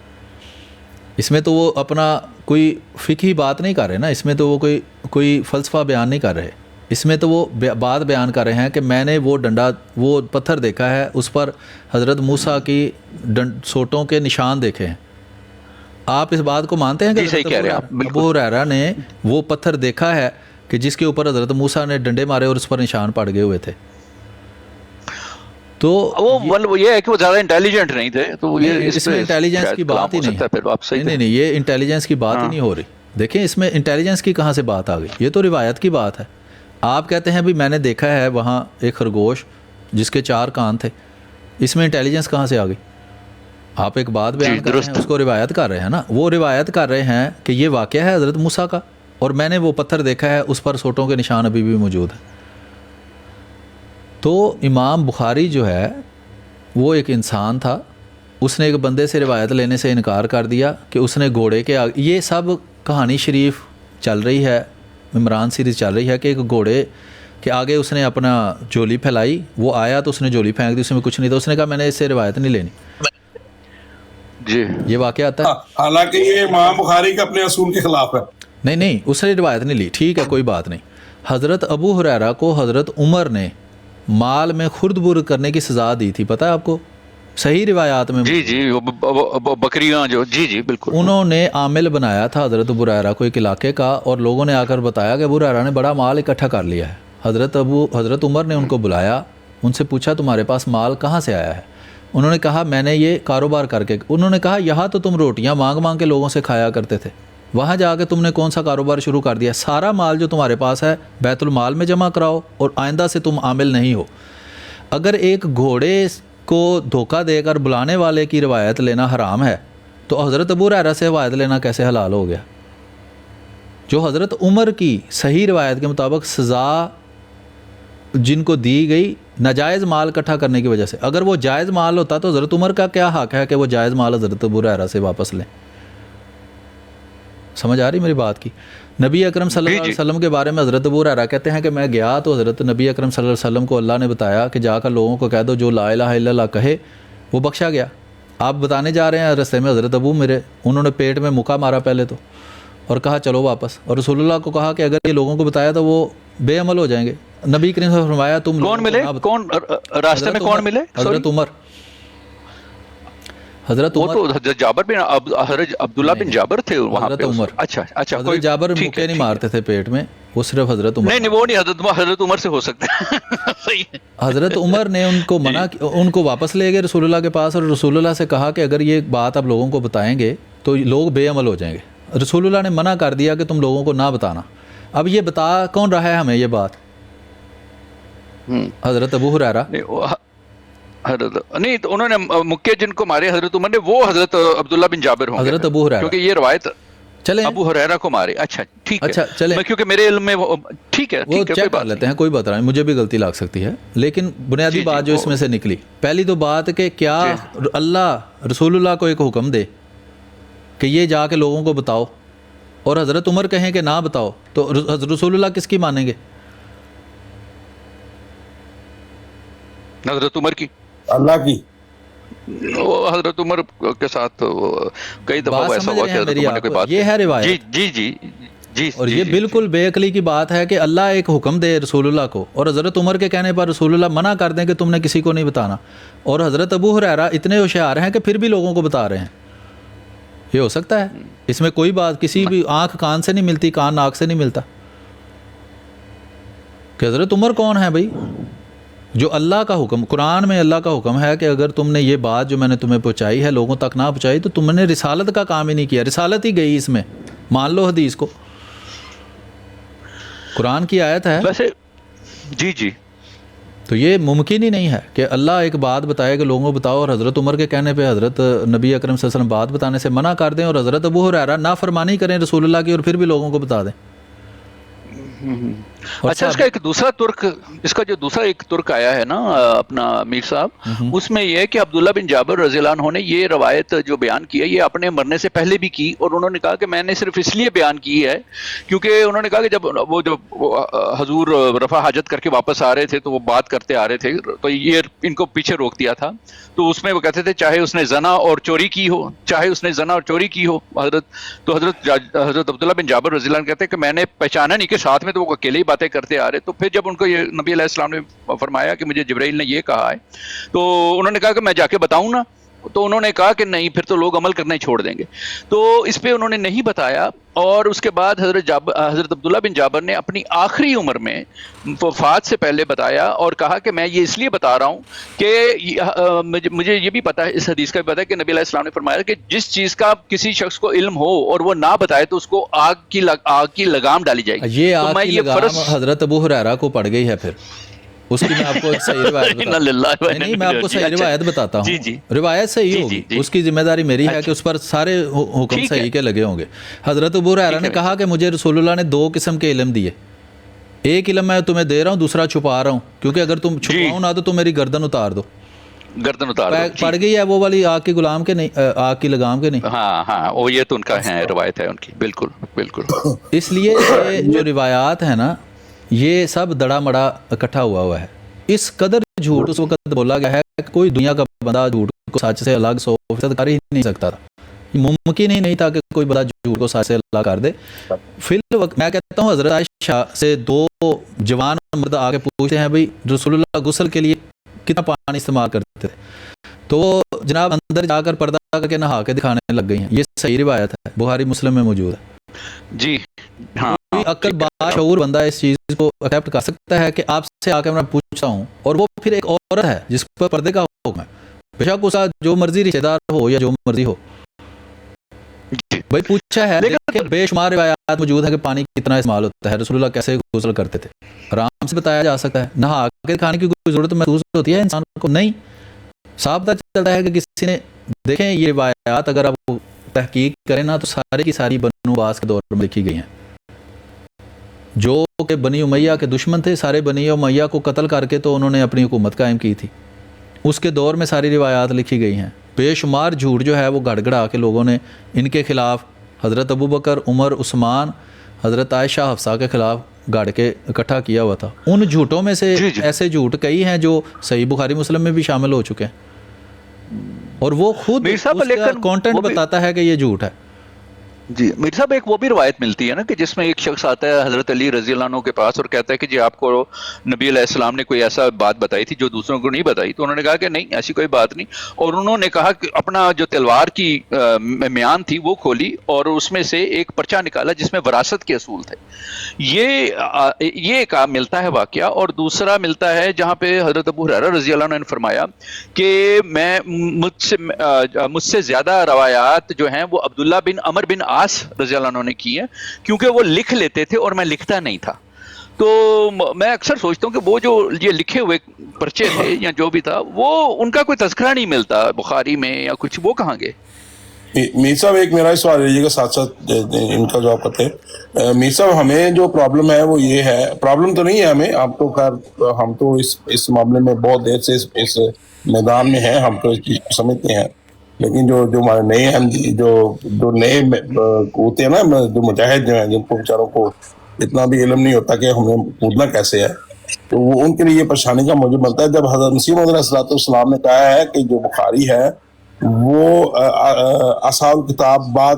Speaker 1: اس میں تو وہ اپنا کوئی فقہی بات نہیں کر رہے نا, اس میں تو وہ کوئی فلسفہ بیان نہیں کر رہے. اس میں تو وہ بات بیان کر رہے ہیں کہ میں نے وہ پتھر دیکھا ہے, اس پر حضرت موسیٰ کی سوٹوں کے نشان دیکھے ہیں. آپ اس بات کو مانتے ہیں کہ ابو ہریرہ نے وہ پتھر دیکھا ہے کہ جس کے اوپر حضرت موسیٰ نے ڈنڈے مارے اور اس پر نشان پڑ گئے ہوئے تھے؟ تو
Speaker 7: وہ یہ ہے کہ وہ زیادہ انٹیلیجنٹ نہیں تھے, تو
Speaker 1: اس میں انٹیلیجنس کی بات ہی نہیں. نہیں, یہ انٹیلیجنس کی بات ہی نہیں ہو رہی. دیکھیں اس میں انٹیلیجنس کی کہاں سے بات آ گئی, یہ تو روایت کی بات ہے. آپ کہتے ہیں بھی میں نے دیکھا ہے وہاں ایک خرگوش جس کے 4 کان تھے, اس میں انٹیلیجنس کہاں سے آ گئی؟ آپ ایک بات بیان کر رہے ہیں، اس کو روایت کر رہے ہیں نا، وہ روایت کر رہے ہیں کہ یہ واقعہ ہے حضرت موسیٰ کا، اور میں نے وہ پتھر دیکھا ہے، اس پر سوٹوں کے نشان ابھی بھی موجود ہیں۔ تو امام بخاری جو ہے وہ ایک انسان تھا، اس نے ایک بندے سے روایت لینے سے انکار کر دیا کہ اس نے گھوڑے کے آگے، یہ سب کہانی شریف چل رہی ہے، عمران سیریز چل رہی ہے کہ ایک گھوڑے کے آگے اس نے اپنا جولی پھیلائی، وہ آیا تو اس نے جولی پھینک دی، اس میں کچھ نہیں تھا، اس نے کہا میں نے اس سے روایت نہیں لینی۔
Speaker 7: جی
Speaker 1: یہ واقعہ آتا ہے،
Speaker 6: حالانکہ یہ امام بخاری کے اپنے اصول کے خلاف ہے۔
Speaker 1: نہیں اس نے روایت نہیں لی، ٹھیک ہے کوئی بات نہیں۔ حضرت ابو ہریرہ کو حضرت عمر نے مال میں خرد برد کرنے کی سزا دی تھی، پتہ ہے آپ کو؟ صحیح روایات میں
Speaker 7: جی وہ بکریاں جو جی بالکل،
Speaker 1: انہوں نے عامل بنایا تھا حضرت ابو ہریرہ کو ایک علاقے کا، اور لوگوں نے آ کر بتایا کہ ابو ہریرہ نے بڑا مال اکٹھا کر لیا ہے۔ حضرت عمر نے ان کو بلایا، ان سے پوچھا تمہارے پاس مال کہاں سے آیا ہے؟ انہوں نے کہا میں نے یہ کاروبار کر کے۔ انہوں نے کہا یہاں تو تم روٹیاں مانگ کے لوگوں سے کھایا کرتے تھے، وہاں جا کے تم نے کون سا کاروبار شروع کر دیا؟ سارا مال جو تمہارے پاس ہے بیت المال میں جمع کراؤ، اور آئندہ سے تم عامل نہیں ہو۔ اگر ایک گھوڑے کو دھوکہ دے کر بلانے والے کی روایت لینا حرام ہے تو حضرت ابو ہریرہ سے روایت لینا کیسے حلال ہو گیا؟ جو حضرت عمر کی صحیح روایت کے مطابق سزا جن کو دی گئی ناجائز مال اکٹھا کرنے کی وجہ سے، اگر وہ جائز مال ہوتا تو حضرت عمر کا کیا حق ہے کہ وہ جائز مال حضرت ابو ہریرہ سے واپس لیں؟ سمجھ آ رہی میری بات کی؟ نبی اکرم صلی اللہ علیہ وسلم کے بارے میں حضرت ابو ہریرہ کہتے ہیں کہ میں گیا تو حضرت نبی اکرم صلی اللہ علیہ وسلم کو اللہ نے بتایا کہ جا کر لوگوں کو کہہ دو جو لا الہ الا اللہ کہے وہ بخشا گیا۔ آپ بتانے جا رہے ہیں رستے میں حضرت ابو میرے، انہوں نے پیٹ میں مکہ مارا پہلے تو، اور کہا چلو واپس، اور رسول اللہ کو کہا کہ اگر یہ لوگوں کو بتایا تو وہ بے عمل ہو جائیں گے۔ نبی کریم صلی اللہ علیہ وسلم نے فرمایا تم
Speaker 7: کون ملے؟ کون راستے میں کون ملے؟
Speaker 1: حضرت عمر، حضرت
Speaker 7: وہ
Speaker 1: عمر،
Speaker 7: تو حضرت جابر بن حضرت عبداللہ بن جابر تھے وہاں
Speaker 1: حضرت
Speaker 7: پہ۔
Speaker 1: عمر،
Speaker 7: اچھا
Speaker 1: حضرت جابر مکے نہیں مارتے تھے پیٹ میں، وہ صرف حضرت عمر،
Speaker 7: نہیں وہ نہیں، حضرت عمر سے ہو سکتا ہے۔ صحیح ہے۔
Speaker 1: حضرت عمر نے ان کو منع، ان کو واپس لے گئے رسول اللہ کے پاس، اور رسول اللہ سے کہا کہ اگر یہ بات آپ لوگوں کو بتائیں گے تو لوگ بے عمل ہو جائیں گے۔ رسول اللہ نے منع کر دیا کہ تم لوگوں کو نہ بتانا۔ اب یہ بتا کون رہا ہے ہمیں یہ بات؟ حضرت ابو ہریرہ
Speaker 7: نہیں، تو انہوں نے مکے جن کو مارے حضرت عمر نے وہ حضرت عبداللہ بن جابر ہوں گے،
Speaker 1: حضرت ابو ہریرہ،
Speaker 7: کیونکہ یہ روایت
Speaker 1: چلیں
Speaker 7: ابو ہریرہ کو مارے۔ اچھا ٹھیک ہے،
Speaker 1: اچھا چلیں،
Speaker 7: کیونکہ میرے علم میں وہ ٹھیک ہے،
Speaker 1: وہ چیک کر لیتے ہیں، کوئی بات نہیں، مجھے بھی غلطی لگ سکتی ہے، لیکن بنیادی بات جو اس میں سے نکلی، پہلی تو بات کہ کیا اللہ رسول اللہ کو ایک حکم دے کہ یہ جا کے لوگوں کو بتاؤ، اور حضرت عمر کہیں کہ نہ بتاؤ، تو رسول اللہ کس کی مانیں گے؟
Speaker 7: حضرت عمر کی،
Speaker 6: اللہ کی۔
Speaker 7: وہ حضرت عمر کے ساتھ کئی دفعہ ایسا ہوا کہ حضرت عمر نے کوئی بات،
Speaker 1: یہ ہے روایت،
Speaker 7: جی،
Speaker 1: اور یہ بالکل بے عقلی کی بات ہے کہ اللہ ایک حکم دے رسول اللہ کو، اور حضرت عمر کے کہنے پر رسول اللہ منع کر دیں کہ تم نے کسی کو نہیں بتانا، اور حضرت ابو ہریرہ اتنے ہوشیار ہیں کہ پھر بھی لوگوں کو بتا رہے ہیں۔ یہ ہو سکتا ہے؟ اس میں کوئی بات، کسی بھی آنکھ کان سے نہیں ملتی، کان ناک سے نہیں ملتا، کہ حضرت عمر کون ہے بھائی؟ جو اللہ کا حکم، قرآن میں اللہ کا حکم ہے کہ اگر تم نے یہ بات جو میں نے تمہیں پہنچائی ہے لوگوں تک نہ پہنچائی تو تم نے رسالت کا کام ہی نہیں کیا، رسالت ہی گئی اس میں، مان لو حدیث کو، قرآن کی آیت ہے
Speaker 7: ویسے۔ جی
Speaker 1: تو یہ ممکن ہی نہیں ہے کہ اللہ ایک بات بتائے کہ لوگوں کو بتاؤ، اور حضرت عمر کے کہنے پہ حضرت نبی اکرم صلی اللہ علیہ وسلم بات بتانے سے منع کر دیں، اور حضرت ابو ہریرہ نافرمانی کریں رسول اللہ کی اور پھر بھی لوگوں کو بتا دیں۔
Speaker 7: اچھا، اس کا ایک دوسرا ترک، اس کا جو دوسرا ایک ترک آیا ہے نا اپنا میر صاحب، اس میں یہ ہے کہ عبداللہ بن جابر رضی اللہ عنہ نے یہ روایت جو بیان کی ہے یہ اپنے مرنے سے پہلے بھی کی، اور انہوں نے کہا کہ میں نے صرف اس لیے بیان کی ہے کیونکہ انہوں نے کہا کہ جب وہ حضور رفع حاجت کر کے واپس آ رہے تھے تو وہ بات کرتے آ رہے تھے، تو یہ ان کو پیچھے روک دیا تھا، تو اس میں وہ کہتے تھے چاہے اس نے زنا اور چوری کی ہو، چاہے اس نے زنا اور چوری کی ہو حضرت عبداللہ بن جابر رضی اللہ عنہ کہتے ہیں کہ میں نے پہچانا نہیں کہ ساتھ میں تو وہ اکیلے ہی باتیں کرتے آ رہے، تو پھر جب ان کو یہ نبی علیہ السلام نے فرمایا کہ مجھے جبرائیل نے یہ کہا ہے، تو انہوں نے کہا کہ میں جا کے بتاؤں نا، تو انہوں نے کہا کہ نہیں پھر تو لوگ عمل کرنا ہی چھوڑ دیں گے، تو اس پہ انہوں نے نہیں بتایا، اور اس کے بعد حضرت عبداللہ بن جابر نے اپنی آخری عمر میں وفات سے پہلے بتایا اور کہا کہ میں یہ اس لیے بتا رہا ہوں کہ مجھے یہ بھی پتا ہے، اس حدیث کا بھی پتا ہے کہ نبی علیہ السلام نے فرمایا کہ جس چیز کا کسی شخص کو علم ہو اور وہ نہ بتائے تو اس کو آگ کی لگام ڈالی جائے گی۔
Speaker 1: یہ آگ کی لگام حضرت ابو ہریرہ کو پڑ گئی ہے پھر اس کی میں آپ کو ایک صحیح روایت نہیں میں آپ کو صحیح روایت بتاتا ہوں, روایت صحیح ہوگی, اس کی ذمہ داری میری ہے کہ اس پر سارے حکم صحیح کے لگے ہوں گے. حضرت ابو ہریرہ نے کہا کہ مجھے رسول اللہ نے 2 قسم کے علم دیے, ایک علم میں تمہیں دے رہا ہوں, دوسرا چھپا رہا ہوں, کیونکہ اگر تم چھپاؤ نہ تو تم میری گردن اتار دو. پڑ گئی ہے وہ والی آگ کی غلام کے نہیں, آگ کی لگام کے نہیں.
Speaker 7: ہاں وہ یہ تو ان کا ہے روایت ہے ان کی, بالکل بالکل.
Speaker 1: اس لیے یہ جو روایات ہیں نا یہ سب دڑا مڑا اکٹھا ہوا ہے. اس قدر جھوٹ اس وقت بولا گیا ہے کہ کوئی دنیا کا بندہ جھوٹ کو سچ سے الگ 100% کر ہی نہیں سکتا تھا. ممکن ہی نہیں تھا کہ کوئی بندہ جھوٹ کو سچ سے الگ کر دے. فی الوقت میں کہتا ہوں حضرت عائشہ سے 2 جوان مرد آ کے پوچھتے ہیں بھائی رسول اللہ غسل کے لیے کتنا پانی استعمال کرتے تھے, تو جناب اندر جا کر پردہ کر کے نہا کے دکھانے لگ گئی ہیں. یہ صحیح روایت ہے, بخاری مسلم میں موجود ہے.
Speaker 7: جی ہاں,
Speaker 1: کوئی عقل باشعور بندہ اس چیز کو ایکسیپٹ کر سکتا ہے کہ آپ سے آ کے میں پوچھتا ہوں, اور وہ پھر ایک عورت ہے جس پر پردے کا حکم ہے, بے شک اس جو مرضی رشتہ دار ہو یا جو مرضی ہو, بھائی پوچھا ہے کہ بے شمار روایات موجود ہے کہ پانی کتنا استعمال ہوتا ہے, رسول اللہ کیسے غسل کرتے تھے, آرام سے بتایا جا سکتا ہے. نہا کے کھانے کی کوئی ضرورت محسوس ہوتی ہے انسان کو نہیں. صاف پتہ چلتا ہے کہ کسی نے, دیکھیں یہ روایات اگر آپ تحقیق کریں نا تو سارے کی ساری بنو عباس کے دور میں لکھی گئی ہیں, جو کہ بنی امیہ کے دشمن تھے. سارے بنی امیہ کو قتل کر کے تو انہوں نے اپنی حکومت قائم کی تھی. اس کے دور میں ساری روایات لکھی گئی ہیں. بے شمار جھوٹ جو ہے وہ گڑ گڑا کے لوگوں نے ان کے خلاف, حضرت ابو بکر, عمر, عثمان, حضرت عائشہ, حفصہ کے خلاف گاڑ کے اکٹھا کیا ہوا تھا. ان جھوٹوں میں سے ایسے جھوٹ کئی ہیں جو صحیح بخاری مسلم میں بھی شامل ہو چکے ہیں, اور وہ خود اس کا کانٹینٹ بتاتا ہے کہ یہ جھوٹ ہے.
Speaker 7: جی میر صاحب, ایک وہ بھی روایت ملتی ہے نا کہ جس میں ایک شخص آتا ہے حضرت علی رضی اللہ عنہ کے پاس اور کہتا ہے کہ جی آپ کو نبی علیہ السلام نے کوئی ایسا بات بتائی تھی جو دوسروں کو نہیں بتائی. تو انہوں نے کہا کہ نہیں ایسی کوئی بات نہیں, اور انہوں نے کہا کہ اپنا جو تلوار کی میان تھی وہ کھولی اور اس میں سے ایک پرچہ نکالا جس میں وراثت کے اصول تھے. یہ ایک ملتا ہے واقعہ. اور دوسرا ملتا ہے جہاں پہ حضرت ابو ہریرہ رضی اللہ عنہ نے فرمایا کہ مجھ سے زیادہ روایات جو ہیں وہ عبداللہ بن عمر بن عاص رضی اللہ عنہ نے کی ہیں, کیونکہ وہ لکھ لیتے تھے اور میں لکھتا نہیں تھا. تو میں اکثر سوچتا ہوں کہ وہ جو یہ لکھے ہوئے پرچے تھے یا جو بھی تھا وہ ان کا کوئی تذکرہ نہیں ملتا بخاری میں یا کچھ, وہ کہاں گئے؟
Speaker 6: میر صاحب ایک میرا سوال رہیے گا ساتھ ساتھ ان کا جواب کرتے ہیں. میر صاحب ہمیں جو پرابلم ہے وہ یہ ہے, پرابلم تو نہیں ہے ہمیں, آپ تو خیر ہم تو اس معاملے میں بہت دیر سے اس میدان میں ہیں, ہم تو اس چیز کو سمجھتے ہیں, لیکن جو ہمارے نئے ہیں جو نئے ہوتے ہیں نا, جو مجاہد جو ہیں جن کو بیچاروں کو اتنا بھی علم نہیں ہوتا کہ ہمیں کودنا کیسے ہے, تو وہ ان کے لیے یہ پریشانی کا موجود بنتا ہے. جب حضرت مسیح موعود علیہ السلام نے کہا ہے کہ جو بخاری ہے وہ اصحاب کتاب بعد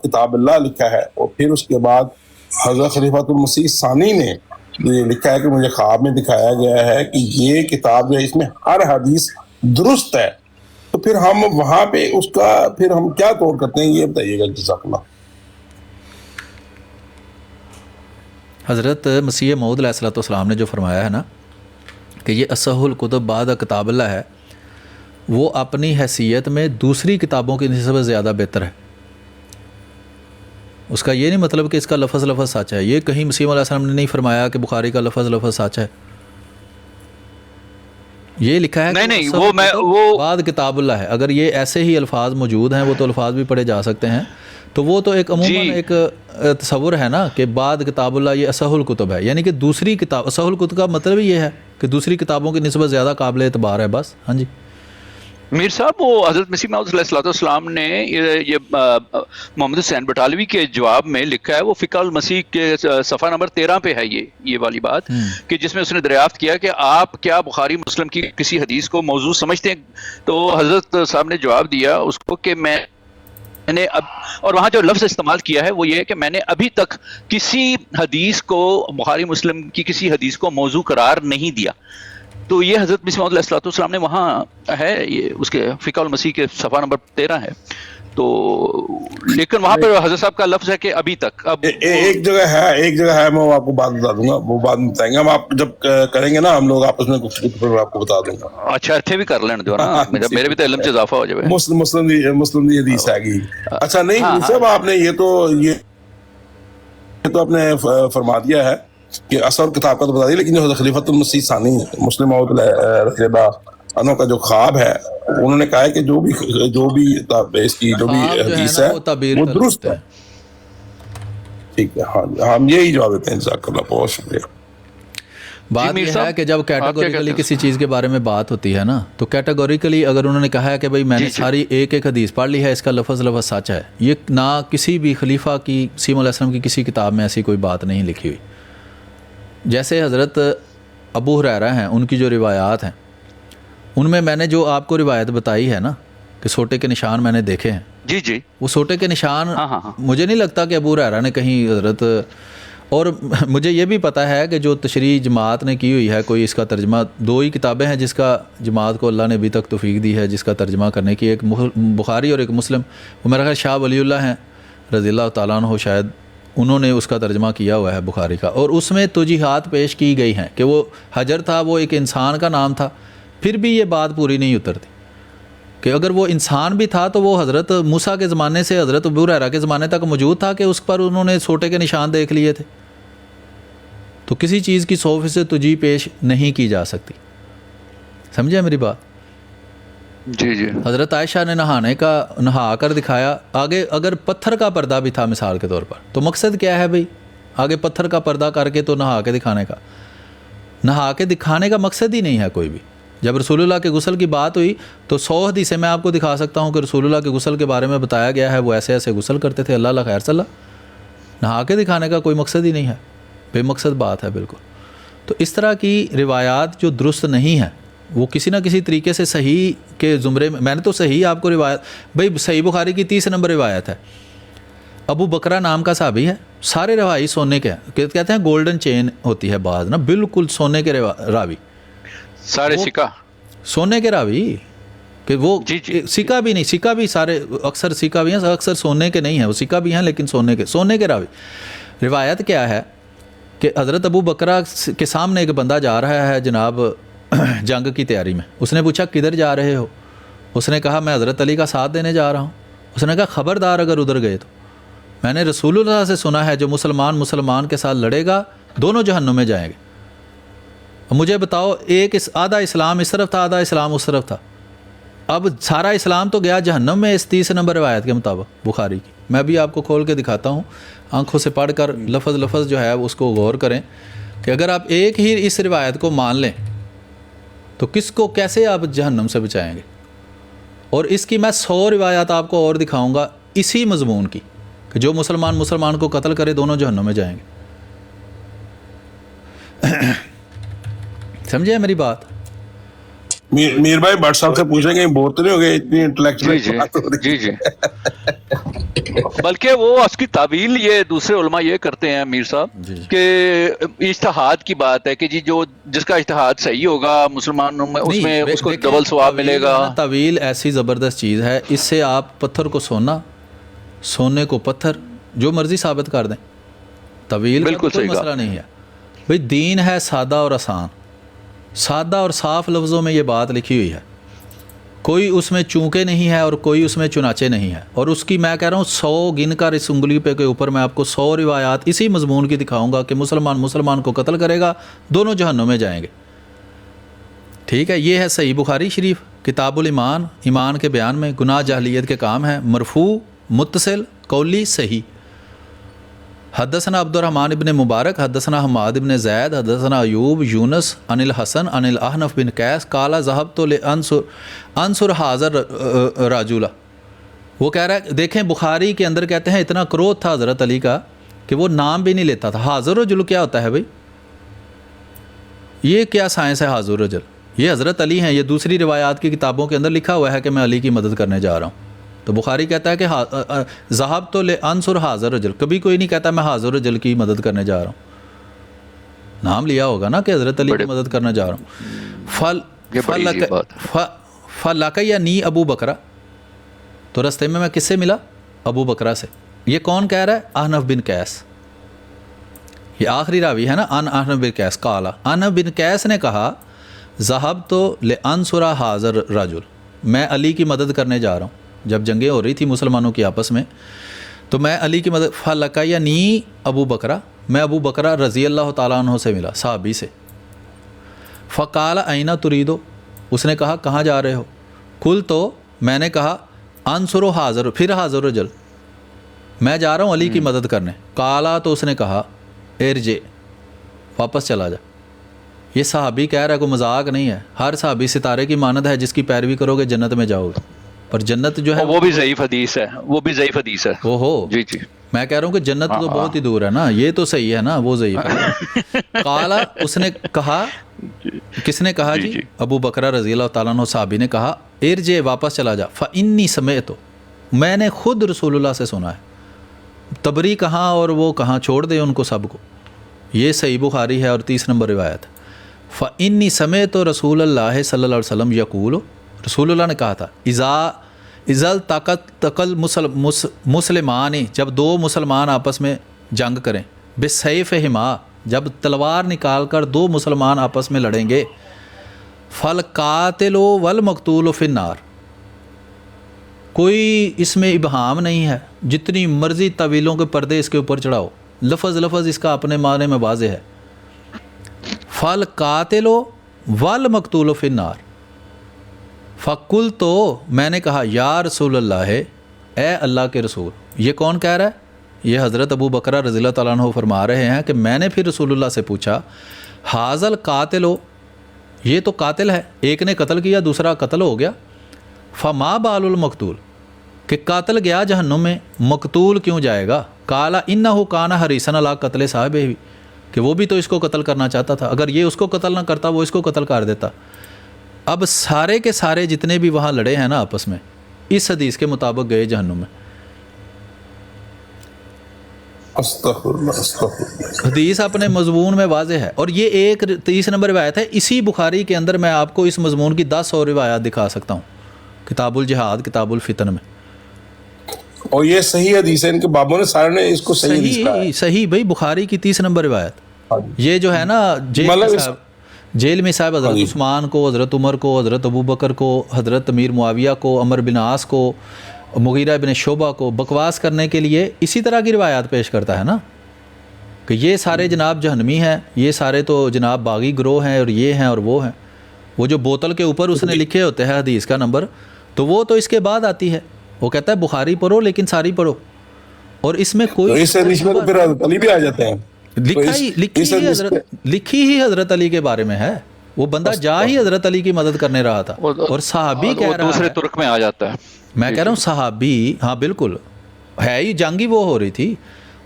Speaker 6: کتاب اللہ لکھا ہے, اور پھر اس کے بعد حضرت خلیفۃ المسیح ثانی نے یہ لکھا ہے کہ مجھے خواب میں دکھایا گیا ہے کہ یہ کتاب جو ہے اس میں ہر حدیث درست ہے, تو پھر ہم وہاں پہ اس کا پھر ہم کیا طور کرتے ہیں, یہ بتائیے گا جزاک اللہ.
Speaker 1: حضرت مسیح موعود علیہ السلام نے جو فرمایا ہے نا کہ یہ اصح الکتب بعد کتاب اللہ ہے, وہ اپنی حیثیت میں دوسری کتابوں کی نسبت زیادہ بہتر ہے. اس کا یہ نہیں مطلب کہ اس کا لفظ سچ ہے. یہ کہیں مسیح علیہ السلام نے نہیں فرمایا کہ بخاری کا لفظ سچ ہے. یہ لکھا ہے
Speaker 7: نہیں وہ
Speaker 1: بعد کتاب اللہ ہے. اگر یہ ایسے ہی الفاظ موجود ہیں, وہ تو الفاظ بھی پڑھے جا سکتے ہیں, تو وہ تو ایک عموماً ایک تصور ہے نا کہ بعد کتاب اللہ یہ اصح الکتب ہے, یعنی کہ دوسری کتاب. اصح الکتب کا مطلب یہ ہے کہ دوسری کتابوں کی نسبت زیادہ قابل اعتبار ہے, بس. ہاں جی
Speaker 7: میر صاحب, وہ حضرت مسیح موعود علیہ السلام نے یہ محمد حسین بٹالوی کے جواب میں لکھا ہے, وہ فقہ المسیح کے صفحہ نمبر 13 پہ ہے یہ والی بات, کہ جس میں اس نے دریافت کیا کہ آپ کیا بخاری مسلم کی کسی حدیث کو موضوع سمجھتے ہیں. تو حضرت صاحب نے جواب دیا اس کو کہ میں نے اور وہاں جو لفظ استعمال کیا ہے وہ یہ ہے کہ میں نے ابھی تک کسی حدیث کو, بخاری مسلم کی کسی حدیث کو موضوع قرار نہیں دیا. تو یہ حضرت مسیح موعود علیہ السلام نے وہاں ہے, یہ اس کے فقہ المسیح کے صفحہ نمبر 13 ہے. تو لیکن وہاں پہ حضرت صاحب کا لفظ ہے کہ ابھی تک. اب
Speaker 6: ایک جگہ ہے میں آپ کو بات بتا دوں گا, وہ بات بتائیں گے ہم, آپ جب کریں گے نا ہم لوگ آپس میں پھر آپ کو بتا دوں گا.
Speaker 7: اچھا ارتھے بھی کر لینے دو نا, میرے بھی تو علم سے اضافہ ہو جائے.
Speaker 6: مسلم دی حدیث ہے گی. اچھا نہیں صاحب, آپ نے یہ تو آپ نے فرما دیا ہے کہ اصل کتاب کا تو بتا دیا، لیکن جو خلیفۃ المسیح ثانی مسلم موعود رضی اللہ عنہ کا جو خواب ہے، انہوں نے کہا ہے کہ جو بھی اس کی جو بھی
Speaker 1: خواب جو ہے
Speaker 6: حدیث
Speaker 1: نا
Speaker 6: ہے
Speaker 1: وہ تعبیر
Speaker 6: وہ
Speaker 1: کر
Speaker 6: درست
Speaker 1: سکتے
Speaker 6: ہے.
Speaker 1: ہیں.
Speaker 6: ٹھیک ہے، ہاں ہم یہی جواب دیتے ہیں. جزاک اللہ، بہت شکریہ.
Speaker 1: بات
Speaker 7: میر
Speaker 1: یہ
Speaker 7: صاحب،
Speaker 1: ہے کہ جب
Speaker 7: آپ کیا
Speaker 1: کیٹیگوریکلی
Speaker 7: کہتے ہیں؟
Speaker 1: کسی چیز کے بارے میں بات ہوتی ہے نا، تو کیٹیگوریکلی اگر انہوں نے کہا ہے کہ بھئی میں نے ساری ایک حدیث پڑھ لی ہے، اس کا لفظ سچ ہے، یہ نہ کسی بھی خلیفہ کی سیم علیہ السلام کی کسی کتاب میں ایسی کوئی بات نہیں لکھی ہوئی. جیسے حضرت ابو ہریرہ ہیں، ان کی جو روایات ہیں، ان میں نے جو آپ کو روایت بتائی ہے نا کہ سوٹے کے نشان میں نے دیکھے ہیں،
Speaker 7: جی
Speaker 1: وہ سوٹے کے نشان
Speaker 7: ہاں.
Speaker 1: مجھے نہیں لگتا کہ ابو ہریرہ نے کہیں حضرت، اور مجھے یہ بھی پتہ ہے کہ جو تشریح جماعت نے کی ہوئی ہے، کوئی اس کا ترجمہ، 2 ہی کتابیں ہیں جس کا جماعت کو اللہ نے ابھی تک توفیق دی ہے جس کا ترجمہ کرنے کی، ایک بخاری اور ایک مسلم. وہ میرا خیال شاہ ولی اللہ ہیں رضی اللہ تعالیٰ عنہ، شاید انہوں نے اس کا ترجمہ کیا ہوا ہے بخاری کا، اور اس میں توجیحات پیش کی گئی ہیں کہ وہ حجر تھا، وہ ایک انسان کا نام تھا. پھر بھی یہ بات پوری نہیں اترتی کہ اگر وہ انسان بھی تھا تو وہ حضرت موسیٰ کے زمانے سے حضرت ابو ہریرہ کے زمانے تک موجود تھا کہ اس پر انہوں نے سوٹے کے نشان دیکھ لیے تھے. تو کسی چیز کی 100% توجیح پیش نہیں کی جا سکتی. سمجھے میری بات؟
Speaker 7: جی.
Speaker 1: حضرت عائشہ نے نہا کر دکھایا. آگے اگر پتھر کا پردہ بھی تھا مثال کے طور پر، تو مقصد کیا ہے بھئی؟ آگے پتھر کا پردہ کر کے تو نہا کے دکھانے کا مقصد ہی نہیں ہے کوئی بھی. جب رسول اللہ کے غسل کی بات ہوئی تو 100 حدیثیں میں آپ کو دکھا سکتا ہوں کہ رسول اللہ کے غسل کے بارے میں بتایا گیا ہے، وہ ایسے ایسے غسل کرتے تھے، اللہ خیر صلی اللہ. نہا کے دکھانے کا کوئی مقصد ہی نہیں ہے، بے مقصد بات ہے بالکل. تو اس طرح کی روایات جو درست نہیں ہیں، وہ کسی نہ کسی طریقے سے صحیح کے زمرے میں نے تو صحیح آپ کو روایت، بھئی صحیح بخاری کی 30 نمبر روایت ہے. ابو بکرہ نام کا صحابی ہے، سارے روائی سونے کے ہیں، کہتے ہیں گولڈن چین ہوتی ہے بعض نا، بالکل سونے کے راوی،
Speaker 7: سارے سکہ
Speaker 1: سونے کے راوی، کہ وہ سکہ بھی نہیں، سکہ بھی سارے اکثر سکہ بھی ہیں، اکثر سونے کے نہیں ہیں، وہ سکہ بھی ہیں لیکن سونے کے راوی. روایت کیا ہے کہ حضرت ابو بکرہ کے سامنے ایک بندہ جا رہا ہے جناب جنگ کی تیاری میں. اس نے پوچھا کدھر جا رہے ہو؟ اس نے کہا میں حضرت علی کا ساتھ دینے جا رہا ہوں. اس نے کہا خبردار اگر ادھر گئے تو میں نے رسول اللہ سے سنا ہے جو مسلمان کے ساتھ لڑے گا دونوں جہنم میں جائیں گے. مجھے بتاؤ، ایک آدھا اسلام اس طرف تھا، آدھا اسلام اس طرف تھا. اب سارا اسلام تو گیا جہنم میں اس 30 نمبر روایت کے مطابق بخاری کی. میں بھی آپ کو کھول کے دکھاتا ہوں، آنکھوں سے پڑھ کر لفظ جو ہے اس کو غور کریں کہ اگر آپ ایک ہی اس روایت کو مان لیں تو کس کو کیسے آپ جہنم سے بچائیں گے. اور اس کی میں 100 روایات آپ کو اور دکھاؤں گا اسی مضمون کی کہ جو مسلمان کو قتل کرے دونوں جہنم میں جائیں گے. سمجھے میری بات؟
Speaker 6: میر بھائی بٹ صاحب سے پوچھیں گے بور تو نہیں ہو گئے اتنی انٹلیکچوئل؟
Speaker 7: جی. بلکہ وہ اس کی تعویل یہ دوسرے علماء یہ کرتے ہیں میر صاحب کہ اجتہاد کی بات ہے کہ جو جس کا اجتہاد صحیح ہوگا مسلمانوں میں اس کو ڈبل ثواب ملے گا.
Speaker 1: تعویل ایسی زبردست چیز ہے، اس سے آپ پتھر کو سونے کو پتھر جو مرضی ثابت کر دیں. تعویل کا کوئی مسئلہ نہیں ہے بھئی. دین ہے سادہ اور آسان، سادہ اور صاف لفظوں میں یہ بات لکھی ہوئی ہے، کوئی اس میں چونکے نہیں ہے اور کوئی اس میں چنانچے نہیں ہے. اور اس کی میں کہہ رہا ہوں 100 گن کر اس انگلی پہ کے اوپر میں آپ کو 100 روایات اسی مضمون کی دکھاؤں گا کہ مسلمان کو قتل کرے گا دونوں جہنم میں جائیں گے. ٹھیک ہے، یہ ہے صحیح بخاری شریف کتاب الایمان، ایمان کے بیان میں گناہ جاہلیت کے کام ہیں، مرفوع، متصل، قولی، صحیح. حدثنا عبد الرحمن ابن مبارک حدثنا حماد ابن زید حدثنا ایوب یونس عن الحسن عن الاحنف بن قیس قال ذهبت لانصر هذا الرجل. وہ کہہ رہا ہے، دیکھیں بخاری کے اندر کہتے ہیں اتنا کرودھ تھا حضرت علی کا کہ وہ نام بھی نہیں لیتا تھا. حاضر رجل کیا ہوتا ہے بھائی؟ یہ کیا سائنس ہے حاضر رجل؟ یہ حضرت علی ہیں، یہ دوسری روایات کی کتابوں کے اندر لکھا ہوا ہے کہ میں علی کی مدد کرنے جا رہا ہوں. تو بخاری کہتا ہے کہ ذهبت لانصر هذا الرجل، کبھی کوئی نہیں کہتا میں حاضر رجل کی مدد کرنے جا رہا ہوں. نام لیا ہوگا نا کہ حضرت علی کی مدد کرنا جا رہا ہوں. فلقینی ابو بکرہ، تو رستے میں کس سے ملا؟ ابو بکرہ سے. یہ کون کہہ رہا ہے؟ احنف بن قیس، یہ آخری راوی ہے نا. احنف بن قیس قال، احنف بن قیس نے کہا ذهبت لانصر هذا الرجل، میں علی کی مدد کرنے جا رہا ہوں. جب جنگیں ہو رہی تھی مسلمانوں کی آپس میں تو میں علی کی مدد. فلقینی ابو بکرہ، میں ابو بکرہ رضی اللہ تعالیٰ عنہ سے ملا، صحابی سے. فقال اینا تریدو، اس نے کہا کہاں جا رہے ہو؟ کل تو میں نے کہا انصر حاضر، پھر حاضر رجل، میں جا رہا ہوں علی کی مدد کرنے. کالا، تو اس نے کہا ارجع، واپس چلا جا. یہ صحابی کہہ رہا ہے، کوئی مذاق نہیں ہے. ہر صحابی ستارے کی مانند ہے، جس کی پیروی کرو گے جنت میں جاؤ گے. پر جنت جو ہے
Speaker 7: وہ بھی ضعیف حدیث ہے، وہ بھی ضعیف حدیث ہے.
Speaker 1: اوہو،
Speaker 7: جی جی،
Speaker 1: میں کہہ رہا ہوں کہ جنت تو بہت ہی دور ہے نا، یہ تو صحیح ہے نا، وہ ضعیف ہے. کالا، اس نے کہا، کس نے کہا جی؟ ابو بکرہ رضی اللہ تعالیٰ عنہ صحابی نے کہا ارجع، واپس چلا جا. فإنی سمعت، میں نے خود رسول اللہ سے سنا ہے. تبری کہاں اور وہ کہاں، چھوڑ دے ان کو سب کو. یہ صحیح بخاری ہے اور 30 نمبر روایت. فإنی سمعت رسول اللہ صلی اللہ علیہ وسلم یقول، رسول اللہ نے کہا تھا اذا التقى مسلمان، جب دو مسلمان آپس میں جنگ کریں، بسیفہما، جب تلوار نکال کر دو مسلمان آپس میں لڑیں گے، فالقاتل والمقتول فی النار، کوئی اس میں ابہام نہیں ہے، جتنی مرضی طویلوں کے پردے اس کے اوپر چڑھاؤ، لفظ اس کا اپنے معنی میں واضح ہے. فالقاتل والمقتول فی النار. فقل، تو میں نے کہا یا رسول اللہ، اے اللہ کے رسول. یہ کون کہہ رہا ہے؟ یہ حضرت ابو بکرہ رضی اللہ تعالیٰ عنہ فرما رہے ہیں کہ میں نے پھر رسول اللہ سے پوچھا حاضل قاتل، یہ تو قاتل ہے، ایک نے قتل کیا دوسرا قتل ہو گیا. فما بال المقتول، کہ قاتل گیا جہنم میں، مقتول کیوں جائے گا؟ قال انہ کان حریصا علی قتل صاحبہ، کہ وہ بھی تو اس کو قتل کرنا چاہتا تھا، اگر یہ اس کو قتل نہ کرتا وہ اس کو قتل کر دیتا. اب سارے کے سارے جتنے بھی وہاں لڑے ہیں نا آپس میں، اس حدیث کے مطابق گئے جہنم میں. حدیث اپنے مضمون میں واضح ہے. اور یہ ایک 30 نمبر روایت ہے. اسی بخاری کے اندر میں آپ کو اس مضمون کی 10 اور روایات دکھا سکتا ہوں، کتاب الجہاد، کتاب الفتن میں.
Speaker 6: اور یہ صحیح حدیث ہے، ان کے بابوں نے سارے نے اس کو
Speaker 1: صحیح بھائی، بخاری کی 30 نمبر روایت. یہ جو ہے نا جیل میں صاحب حضرت عثمان کو، حضرت عمر کو، حضرت ابو بکر کو، حضرت امیر معاویہ کو، عمر بن عاص کو، مغیرہ بن شعبہ کو بکواس کرنے کے لیے اسی طرح کی روایات پیش کرتا ہے نا، کہ یہ سارے جناب جہنمی ہیں، یہ سارے تو جناب باغی گروہ ہیں، اور یہ ہیں اور وہ ہیں. وہ جو بوتل کے اوپر اس نے لکھے ہوتے ہیں حدیث کا نمبر، تو وہ تو اس کے بعد آتی ہے. وہ کہتا ہے بخاری پڑھو لیکن ساری پڑھو، اور اس میں کوئی
Speaker 6: بھی آ جاتے ہیں.
Speaker 1: لکھی ہی حضرت علی کے بارے میں ہے. وہ بندہ جا ہی حضرت علی کی مدد کرنے رہا تھا، اور صحابی کہہ رہا ہے،
Speaker 7: دوسرے ترک میں آ جاتا ہے.
Speaker 1: میں کہہ رہا ہوں صحابی، ہاں بالکل ہے ہی، جنگ ہی وہ ہو رہی تھی،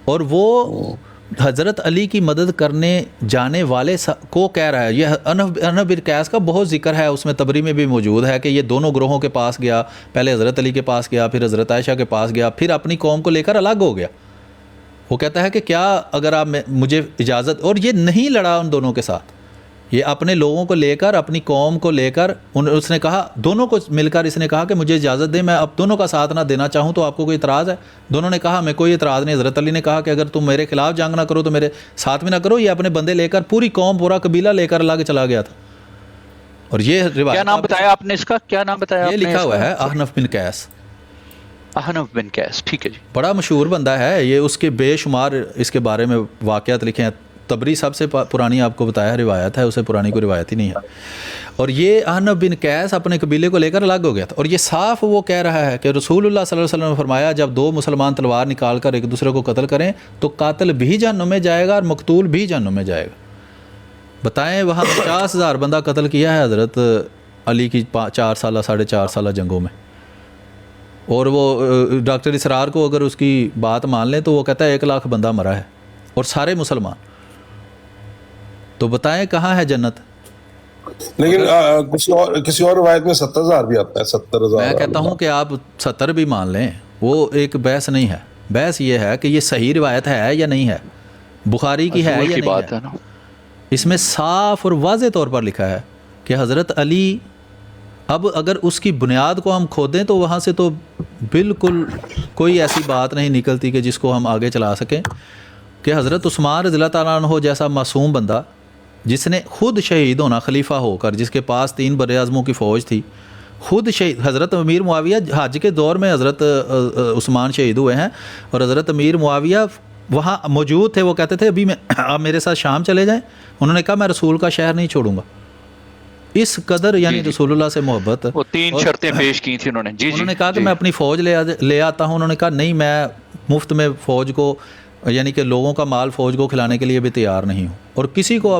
Speaker 1: اور وہ حضرت علی کی مدد کرنے جانے والے کو کہہ رہا ہے. یہ انف بن قیس کا بہت ذکر ہے، اس میں تبری میں بھی موجود ہے کہ یہ دونوں گروہوں کے پاس گیا، پہلے حضرت علی کے پاس گیا، پھر حضرت عائشہ کے پاس گیا، پھر اپنی قوم کو لے کر الگ ہو گیا. وہ کہتا ہے کہ کیا اگر آپ مجھے اجازت، اور یہ نہیں لڑا ان دونوں کے ساتھ، یہ اپنے لوگوں کو لے کر، اپنی قوم کو لے کر، اس نے کہا دونوں کو مل کر، اس نے کہا کہ مجھے اجازت دیں، میں اب دونوں کا ساتھ نہ دینا چاہوں تو آپ کو کوئی اعتراض ہے؟ دونوں نے کہا ہمیں کوئی اعتراض نہیں. حضرت علی نے کہا کہ اگر تم میرے خلاف جنگ نہ کرو تو میرے ساتھ میں نہ کرو. یہ اپنے بندے لے کر، پوری قوم، پورا قبیلہ لے کر الگ چلا گیا تھا. اور یہ روایت،
Speaker 7: کیا نام بتایا آپ نے اس کا؟ کیا نام بتایا؟
Speaker 1: یہ لکھا ہوا ہے احنف بن قیس.
Speaker 7: احنف بن قیس، ٹھیک ہے جی.
Speaker 1: بڑا مشہور بندہ ہے یہ، اس کے بے شمار اس کے بارے میں واقعات لکھے ہیں. تبری سب سے پرانی آپ کو بتایا روایت ہے، اسے پرانی کوئی روایت ہی نہیں ہے. اور یہ احنف بن قیس اپنے قبیلے کو لے کر الگ ہو گیا تھا. اور یہ صاف وہ کہہ رہا ہے کہ رسول اللہ صلی اللہ علیہ وسلم نے فرمایا جب دو مسلمان تلوار نکال کر ایک دوسرے کو قتل کریں تو قاتل بھی جہنم میں جائے گا اور مقتول بھی جہنم میں جائے گا. بتائیں، وہاں 50,000 بندہ قتل کیا ہے حضرت علی کی 4 سالہ 4.5 سالہ جنگوں میں. اور وہ ڈاکٹر اسرار کو اگر اس کی بات مان لیں تو وہ کہتا ہے 1 لاکھ بندہ مرا ہے، اور سارے مسلمان. تو بتائیں کہاں ہے جنت؟
Speaker 6: لیکن کسی اور روایت میں 70,000 بھی آتا ہے. 70,000.
Speaker 1: میں کہتا ہوں کہ آپ 70 بھی مان لیں، وہ ایک بحث نہیں ہے. بحث یہ ہے کہ یہ صحیح روایت ہے یا نہیں ہے، بخاری کی ہے یا نہیں ہے. اس میں صاف اور واضح طور پر لکھا ہے کہ حضرت علی، اب اگر اس کی بنیاد کو ہم کھودیں تو وہاں سے تو بالکل کوئی ایسی بات نہیں نکلتی کہ جس کو ہم آگے چلا سکیں، کہ حضرت عثمان رضی اللہ تعالیٰ عنہ جیسا معصوم بندہ، جس نے خود شہید ہونا خلیفہ ہو کر، جس کے پاس 3 بر اعظموں کی فوج تھی، خود شہید. حضرت امیر معاویہ حج کے دور میں حضرت عثمان شہید ہوئے ہیں، اور حضرت امیر معاویہ وہاں موجود تھے، وہ کہتے تھے ابھی میں آپ میرے ساتھ شام چلے جائیں. انہوں نے کہا میں رسول کا شہر نہیں چھوڑوں گا. اس قدر یعنی رسول اللہ سے محبت.
Speaker 7: وہ 3 شرطیں پیش کی تھی انہوں نے.
Speaker 1: انہوں نے کہا کہ میں اپنی فوج لے آتا ہوں. انہوں نے کہا نہیں، میں مفت میں فوج کو یعنی کہ لوگوں کا مال فوج کو کھلانے کے لیے بھی تیار نہیں ہوں. اور کسی کو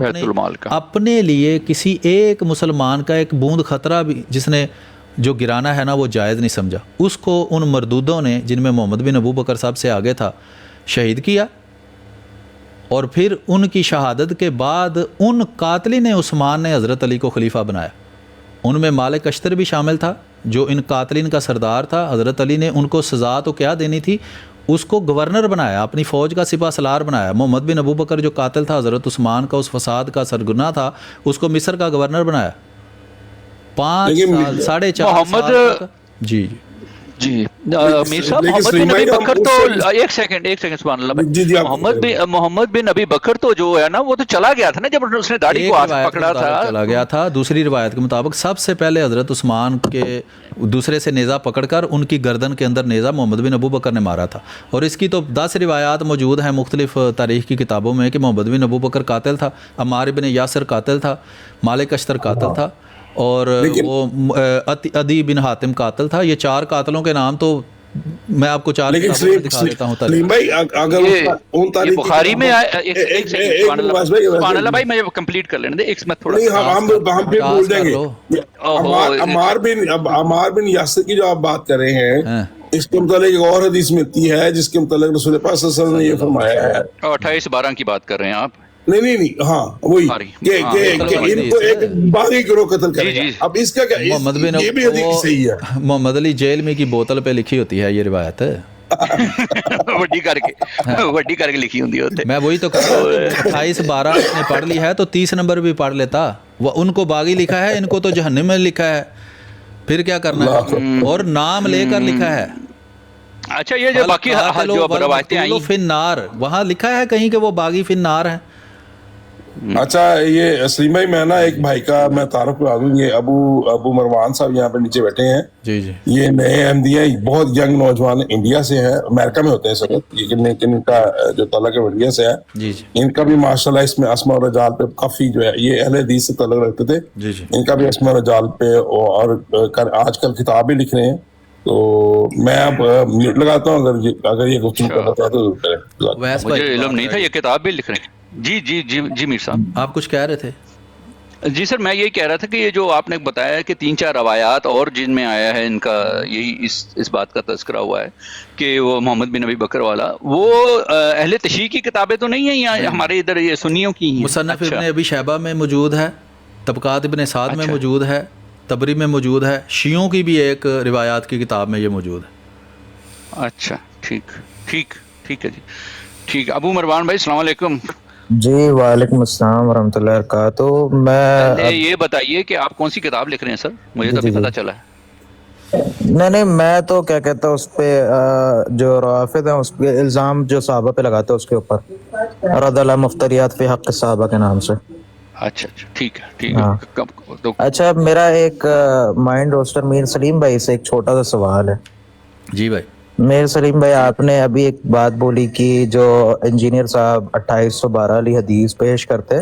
Speaker 1: اپنے لیے کسی ایک مسلمان کا ایک بوند خطرہ بھی جس نے جو گرانا ہے نا وہ جائز نہیں سمجھا. اس کو ان مردودوں نے جن میں محمد بن ابو بکر صاحب سے آگے تھا شہید کیا. اور پھر ان کی شہادت کے بعد ان قاتلین عثمان نے حضرت علی کو خلیفہ بنایا. ان میں مالک اشتر بھی شامل تھا جو ان قاتلین کا سردار تھا. حضرت علی نے ان کو سزا تو کیا دینی تھی، اس کو گورنر بنایا، اپنی فوج کا سپہ سالار بنایا. محمد بن ابو بکر جو قاتل تھا حضرت عثمان کا، اس فساد کا سرگنا تھا، اس کو مصر کا گورنر بنایا 5 سال 4.5 سال تک. جی جی
Speaker 7: میر صاحب، محمد بن ابی بکر تو ایک سیکنڈ سبحان اللہ، محمد بن ابی بکر تو جو ہے نا وہ تو چلا گیا تھا نا جب اس نے داڑھی کو ہاتھ پکڑا تھا،
Speaker 1: چلا گیا تھا. دوسری روایت کے مطابق سب سے پہلے حضرت عثمان کے دوسرے سے نیزہ پکڑ کر ان کی گردن کے اندر نیزہ محمد بن ابو بکر نے مارا تھا. اور اس کی تو 10 روایات موجود ہیں مختلف تاریخ کی کتابوں میں کہ محمد بن ابو بکر قاتل تھا، عمار بن یاسر قاتل تھا، مالک اشتر قاتل تھا، اور وہ عدی بن حاتم قاتل تھا. یہ 4 قاتلوں کے نام تو میں آپ کو 4 کتابوں میں دکھا دیتا ہوں.
Speaker 7: یہ بخاری میں سبحان اللہ بھائی، میں کمپلیٹ کر لینے دیں ایک میں تھوڑا
Speaker 6: عمار بن یاسر کی جو آپ بات کر رہے ہیں، اس کے متعلق ایک اور حدیث ملتی ہے جس کے متعلق رسول پاک صلی اللہ علیہ وسلم نے یہ فرمایا ہے.
Speaker 7: 28-12 کی بات کر رہے ہیں آپ؟
Speaker 6: نہیں ہاں وہی کہ ان کو ایک باغی گروہ قتل کرے گا. اب اس کا کیا یہ بھی حدیث صحیح ہے؟
Speaker 1: محمد علی جیل میں کی بوتل پہ لکھی ہوتی ہے یہ روایت،
Speaker 7: وڈی کر کے لکھی ہوتی.
Speaker 1: میں وہی تو کہا 28-12 نے پڑھ لی ہے تو 30 نمبر بھی پڑھ لیتا. وہ ان کو باغی لکھا ہے، ان کو تو جہنم میں لکھا ہے. پھر کیا کرنا ہے؟ اور نام لے کر لکھا ہے.
Speaker 7: اچھا یہ جو باقی جو روایتیں آئی
Speaker 1: فی النار، وہاں لکھا ہے کہیں کہ وہ باغی فی النار ہیں.
Speaker 6: اچھا یہ سلیم بھائی، میں نا ایک بھائی کا میں تعارف کرا دوں. یہ ابو مروان صاحب یہاں پہ نیچے بیٹھے ہیں.
Speaker 1: جی جی
Speaker 6: یہ نئے احمدی ہیں، بہت ینگ نوجوان انڈیا سے ہیں، امریکہ میں ہوتے ہیں سب، لیکن ان کا جو تعلق ہے انڈیا سے ہے.
Speaker 1: جی جی
Speaker 6: ان کا بھی ماشاءاللہ اس میں اسماء و رجال پہ کافی جو ہے، یہ اہل حدیث سے تعلق رکھتے تھے.
Speaker 1: جی جی
Speaker 6: ان کا بھی اسماء و رجال پہ اور آج کل کتاب بھی لکھ رہے ہیں. تو میں اب میوٹ لگاتا ہوں، اگر یہ گفتگو کرنا چاہتے تو کریں.
Speaker 7: مجھے علم نہیں تھا یہ کتاب بھی لکھ رہے ہیں. جی میر صاحب
Speaker 1: آپ کچھ کہہ رہے تھے؟
Speaker 7: جی سر، میں یہی کہہ رہا تھا کہ یہ جو آپ نے بتایا کہ 3-4 روایات اور جن میں آیا ہے ان کا یہی اس بات کا تذکرہ ہوا ہے کہ وہ محمد بن ابی بکر والا، وہ اہل تشیع کی کتابیں تو نہیں ہیں یا ہمارے ادھر یہ سنیوں کی ہیں؟
Speaker 1: مصنف ابن ابی شیبہ میں موجود ہے، طبقات ابن سعد میں موجود ہے، تبری میں موجود ہے، شیعوں کی بھی ایک روایات کی کتاب میں یہ موجود ہے.
Speaker 7: اچھا ٹھیک ہے جی ٹھیک. ابو مروان بھائی السلام علیکم.
Speaker 8: جی وعلیکم السلام ورحمۃ اللہ وبرکاتہ. میں
Speaker 7: یہ بتائیے کہ آپ کون سی کتاب لکھ رہے ہیں سر؟ مجھے تو ابھی پتہ چلا ہے.
Speaker 8: نہیں میں تو کیا کہتا ہوں، اس پہ جو روافض ہیں اس پہ الزام جو صحابہ پہ لگاتے ہیں اس کے اوپر رد اللہ مفتریات فی حق صحابہ کے نام سے.
Speaker 7: اچھا ٹھیک ہے.
Speaker 8: اچھا میرا ایک مائنڈ روسٹر میر سلیم بھائی سے ایک چھوٹا سا سوال ہے.
Speaker 1: جی بھائی.
Speaker 8: میر سلیم بھائی، آپ نے ابھی ایک بات بولی کہ جو انجینئر صاحب 2812 والی حدیث پیش کرتے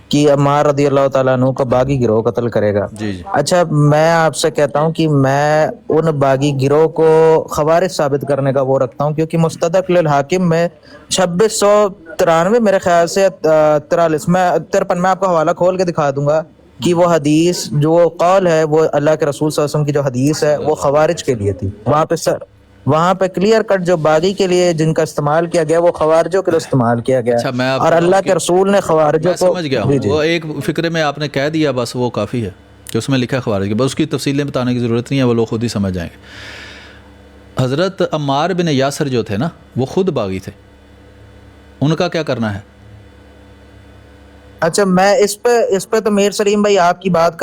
Speaker 8: کہ عمار رضی اللہ تعالیٰ عنہ کو باغی گروہ قتل کرے گا. اچھا میں آپ سے کہتا ہوں کہ میں ان باغی گروہ کو خوارج ثابت کرنے کا وہ رکھتا ہوں، کیونکہ مستدرک للحاکم میں 2693 میرے خیال سے 43 میں 53 میں آپ کو حوالہ کھول کے دکھا دوں گا کہ وہ حدیث جو قول ہے وہ اللہ کے رسول صلی اللہ علیہ وسلم کی جو حدیث ہے وہ خوارج کے لیے تھی. وہاں پہ کلیئر کٹ جو باغی کے لیے جن کا استعمال کیا گیا وہ خوارجوں کے لیے استعمال کیا گیا. اور اللہ کے رسول نے خوارجوں کو
Speaker 1: سمجھ گیا ہوں، وہ ایک فکرے میں آپ نے کہہ دیا بس وہ کافی ہے کہ اس میں لکھا ہے خوارج کے، بس اس کی تفصیلیں بتانے کی ضرورت نہیں ہے، وہ لوگ خود ہی سمجھ جائیں گے. حضرت عمار بن یاسر جو تھے نا وہ خود باغی تھے، ان کا کیا کرنا ہے؟
Speaker 8: اچھا میں اس پہ تو میر سلیم بھائی آپ کی بات کر